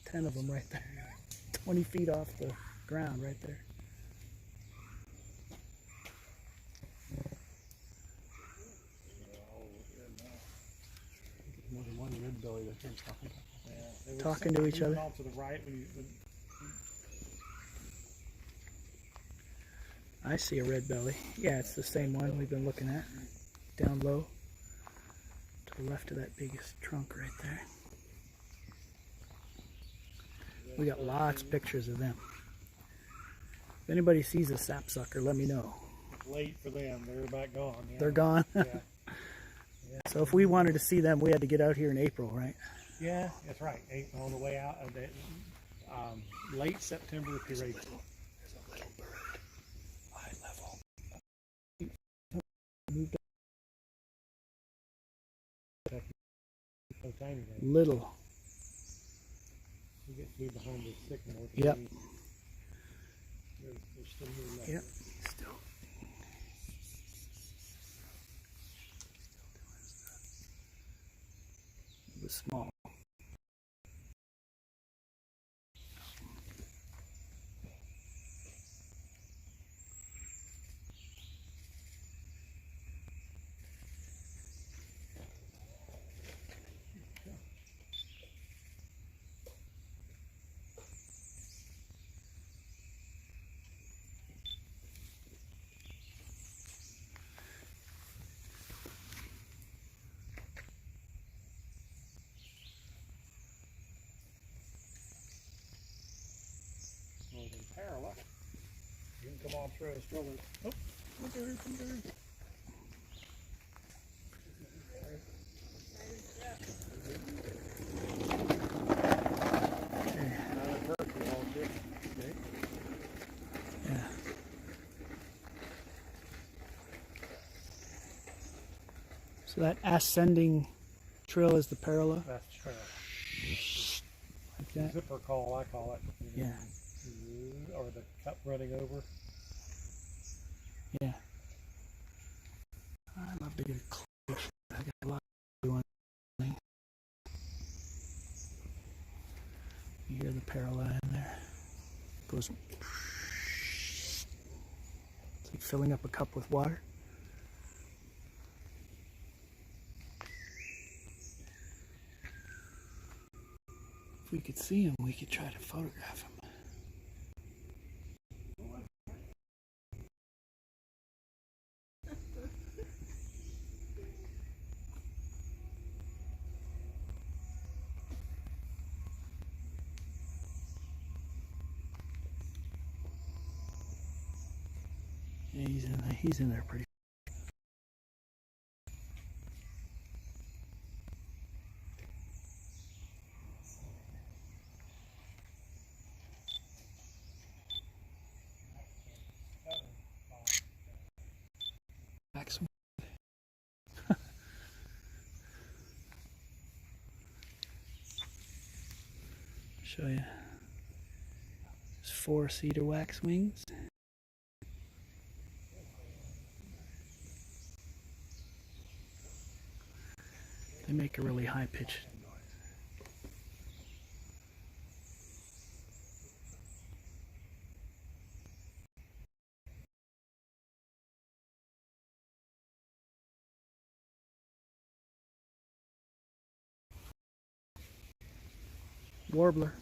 10 of them right there. 20 feet off the ground right there. More than one red belly that they're talking about. Yeah, Talking to each other. Off to the right when I see a red belly. Yeah, it's the same one we've been looking at. Down low. To the left of that biggest trunk right there. We got lots of pictures of them. If anybody sees a sapsucker, let me know. it's late for them, they're about gone. Yeah. They're gone. Yeah. So if we wanted to see them, we had to get out here in April, right? Yeah, that's right. On the way out of late September to April. There's a little bird. Eye level. Moved So tiny. little. You get through behind the sycamore. Yep. They're still moving up. Yep. Still. It was small. Northern Parallel. You can come on through and strollers. Oh, look at her, come there. Yeah. So that ascending trill is the parallel, That's the trail. like that. Zipper call, I call it. Yeah. Or the cup running over. Yeah. I love to get a close shot. I got a lot to do on this thing. You hear the parallel in there. It goes. It's like filling up a cup with water. If we could see him, we could try to photograph him. Yeah, he's in there pretty. Waxwing. Show you. There's 4 cedar waxwings. They make a really high pitched noise. Warbler.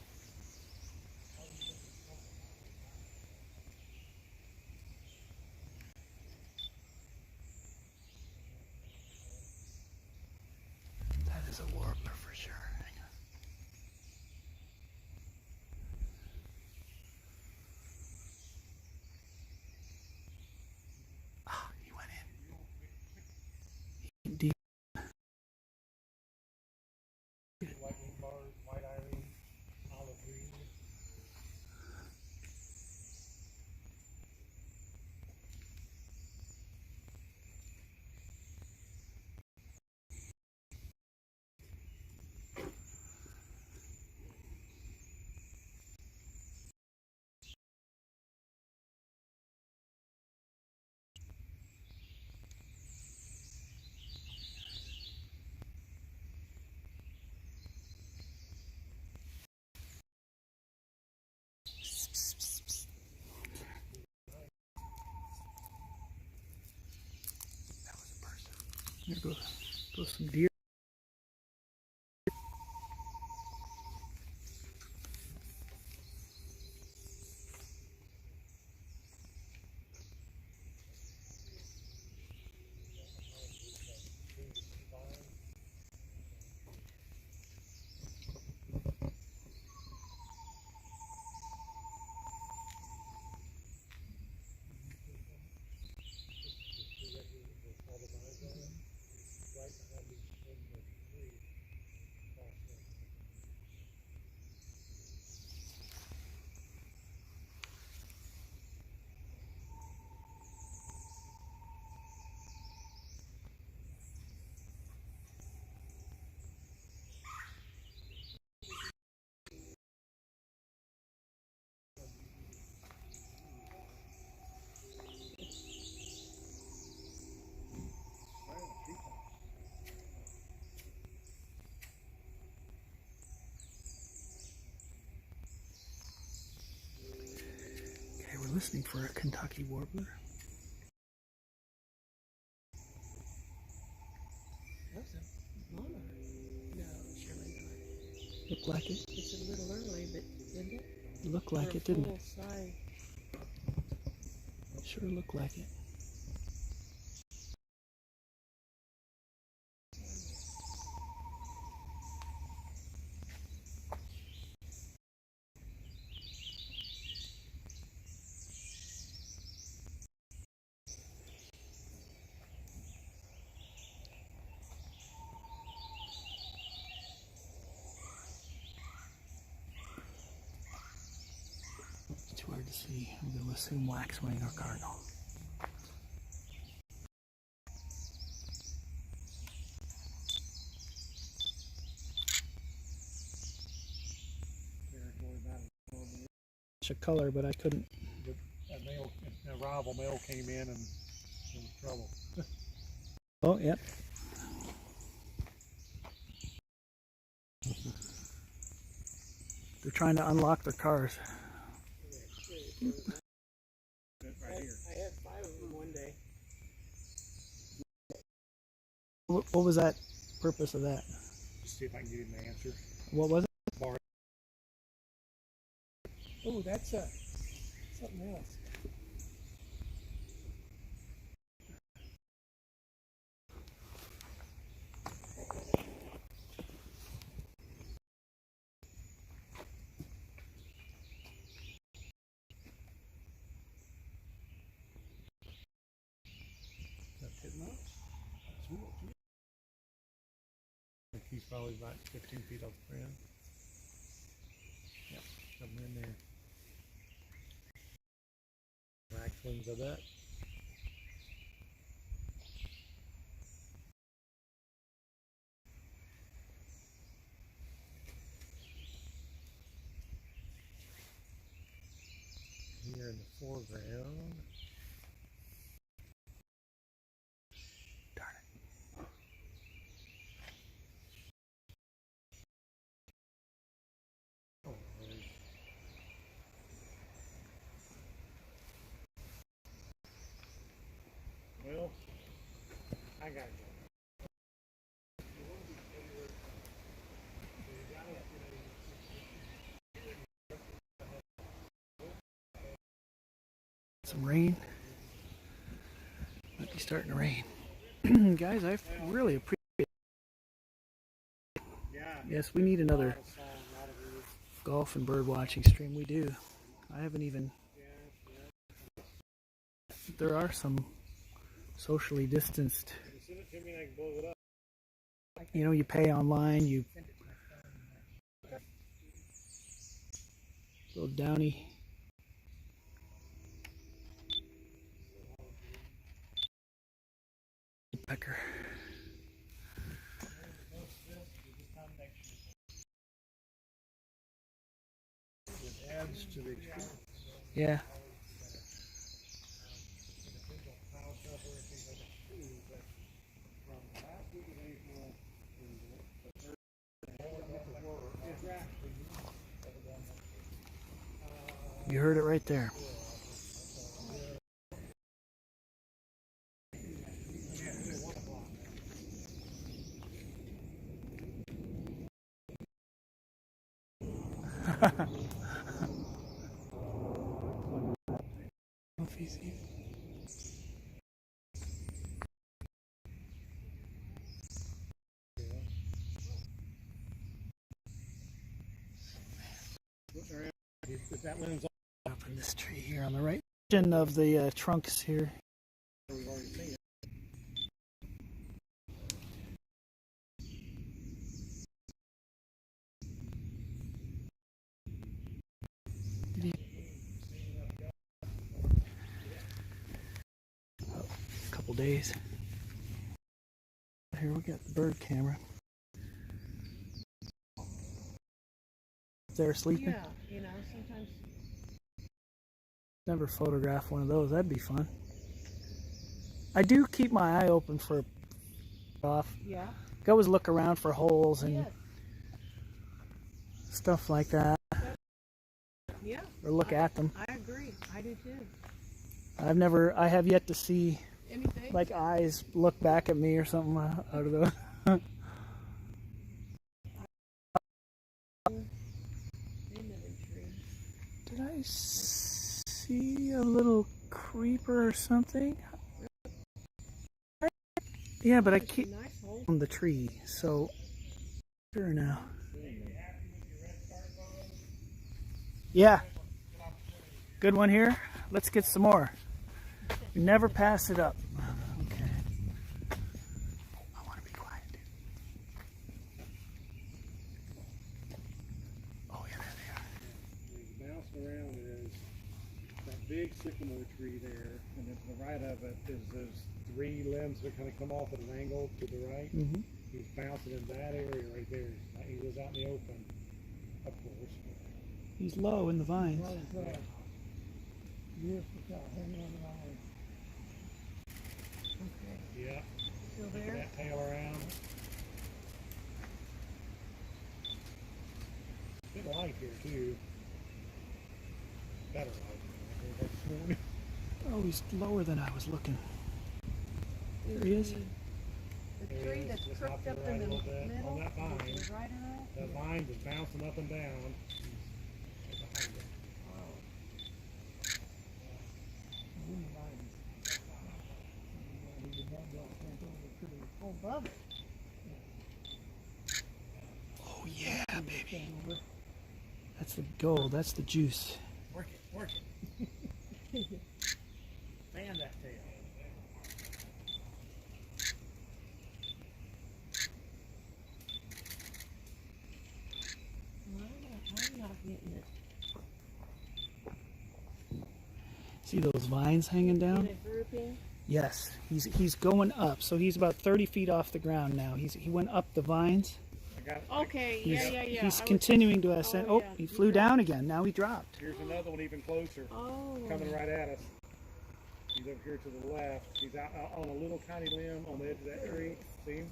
That is a warbler for sure. Hang on. Ah, he went in. Deep. Lightning bars, white iris, olive green. That was a person. There goes some deer. Okay, we're listening for a Kentucky warbler. That's a monarch. No, surely not. Looked like it. It's a little early, but didn't it? Looked like For a it, didn't full it? size. Sure looked like it. It's too hard to see. I'm going to assume waxwing or cardinal. flash of color, but I couldn't. But a rival male came in and there was trouble. Oh, yeah. They're trying to unlock their cars. Right here. I had 5 of them one day. What was that purpose of that? Just see if I can get him an answer. What was it? Oh, that's something else. I think he's probably about 15 feet off the ground. Yep, something in there. Waxwings of that. Here in the foreground. Well, I gotta go. Some rain. Might be starting to rain. Guys, I really appreciate it. Yes, we need another golf and bird watching stream. We do. I haven't even. There are some socially distanced. You know, you pay online, you little downy. Pecker. It adds to the experience. Yeah. You heard it right there. That lens Up in this tree here on the right of the trunks here. we've already seen it. A couple days. Here we got the bird camera. They're sleeping. Yeah, you know, sometimes. Never photograph one of those. That'd be fun. I do keep my eye open for off. Yeah. I always look around for holes and Yes. stuff like that, Yeah. or look at them. I agree. I do too. I have yet to see Anything? like eyes look back at me or something out of those. Did I see a little creeper or something? Yeah, but I keep Nice hole. on the tree, so sure now. Yeah. Good one here. Let's get some more. You never pass it up. Okay. I want to be quiet, dude. Oh yeah, there they are. Bouncing around is that big sycamore tree there, and then to the right of it is those 3 limbs that kind of come off at an angle to the right. Mm-hmm. He's bouncing in that area right there. He was out in the open, of course. He's low in the vines. Beautiful shot, hanging on the line. Yeah. Still Look at there? that tail around. Good light here too. Better light than this morning. Oh, he's lower than I was looking. There he is. The There tree he is, that's just crooked off to up the right in a the little bit, middle, on that vine. is right of that? That vine was bouncing up and down. He's right behind it. Oh, above it. Oh yeah, baby. That's the gold. That's the juice. Work it, work it. Fan that tail. I'm not getting it. See those vines hanging down? Get it grouping. Yes, he's going up. So he's about 30 feet off the ground now. He went up the vines. I got it. Okay, He's, yeah. he's I was continuing to just- ascend. oh, Oh, yeah. he flew down again. Now he dropped. Here's another one even closer. Oh. Coming right at us. He's over here to the left. He's out on a little tiny limb on the edge of that tree. See him?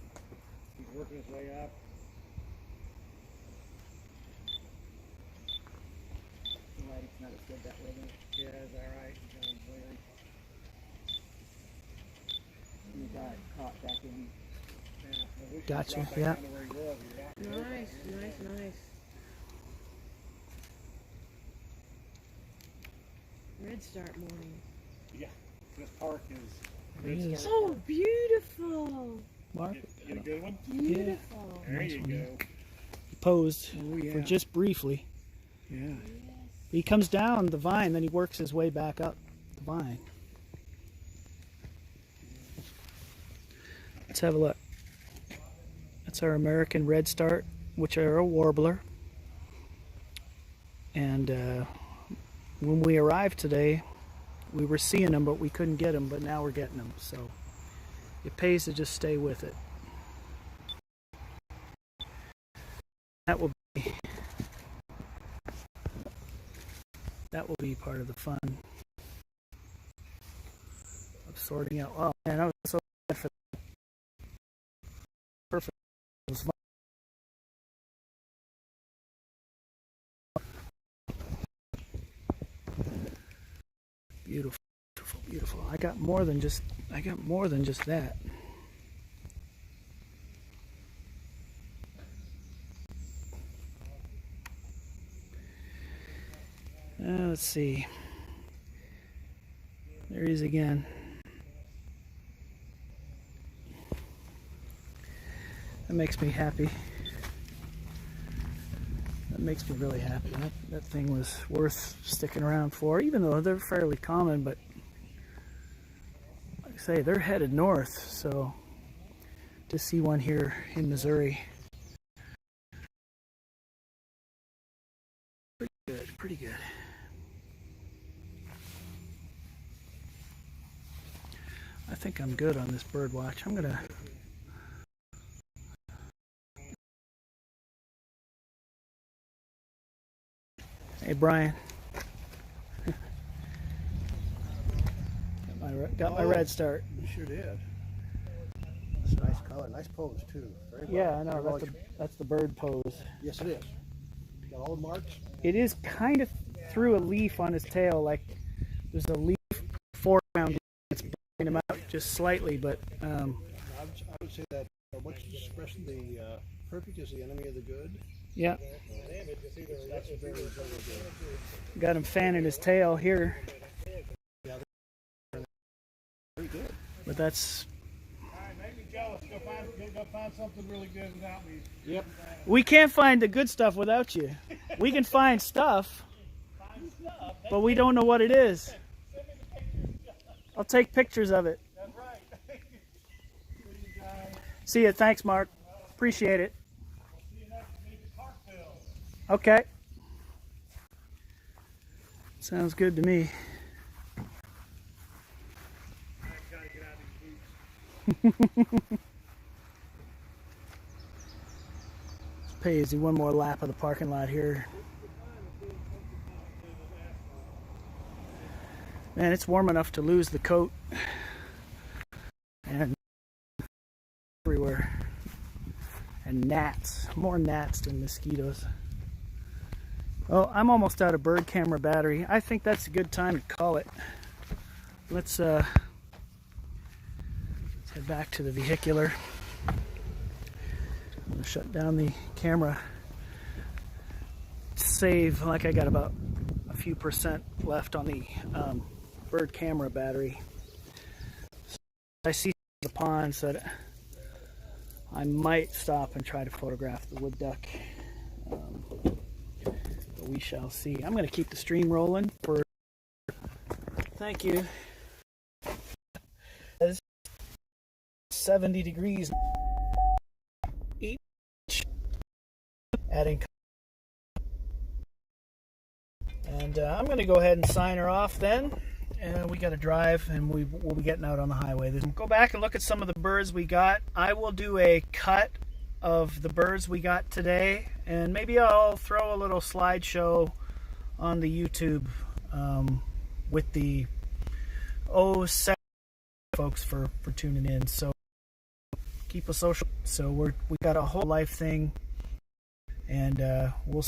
He's working his way up. The lighting's not as good that way. Yeah, is that right? He's kind of blurry. You got caught back in. Yeah, I wish he Gotcha, dropped back yeah. down to where he was. He was out there. Nice. Red Start morning. Yeah, this park is. There he is. Oh, beautiful. Mark, Get a good one? Beautiful. There Nice you one, go. he posed Oh yeah. for just briefly. Yeah. He comes down the vine, then he works his way back up the vine. Let's have a look. That's our American redstart, which are a warbler. And when we arrived today, we were seeing them, but we couldn't get them. But now we're getting them, so it pays to just stay with it. That will be part of the fun of sorting out. Oh man, I was so glad for that. Perfect. It was fun. Beautiful, beautiful, beautiful. I got more than just that. Let's see. There he is again. That makes me happy. That makes me really happy. That thing was worth sticking around for, even though they're fairly common, but like I say, they're headed north, so to see one here in Missouri. Pretty good. I think I'm good on this bird watch. I'm gonna Hey Brian. Got my red start. You sure did. It's a nice color, nice pose too. Very well. Yeah, I know. Very well. That's the bird pose. Yes, it is. Got all the marks. It is kind of through a leaf on his tail, like there's a leaf foreground that's bringing him out just slightly, but I would say that what's expressing the perfect is the enemy of the good. yeah, That's very, very good. got him fanning his tail here, Very good. but that's Alright, make me jealous. Go find something really good without me. Yep. we can't find the good stuff without you. We can find stuff, but we don't know what it is. I'll take pictures of it. That's right. See you. Thanks, Mark. Appreciate it. See you next week at Parkville. Okay. Sounds good to me. I gotta get out of these boots. Pays one more lap of the parking lot here. Man, it's warm enough to lose the coat. And everywhere. And gnats. More gnats than mosquitoes. Well, I'm almost out of bird camera battery. I think that's a good time to call it. Let's head back to the vehicular. I'm gonna shut down the camera. Save, like I got about a few percent left on the bird camera battery. I see the pond, so that I might stop and try to photograph the wood duck. But we shall see. I'm going to keep the stream rolling for. Thank you. It's 70 degrees each. Adding. And I'm going to go ahead and sign her off then. And we got to drive, and we'll be getting out on the highway. Go back and look at some of the birds we got. I will do a cut of the birds we got today, and maybe I'll throw a little slideshow on the YouTube with the 07 folks for tuning in. So keep us social. So we got a whole life thing, and we'll see.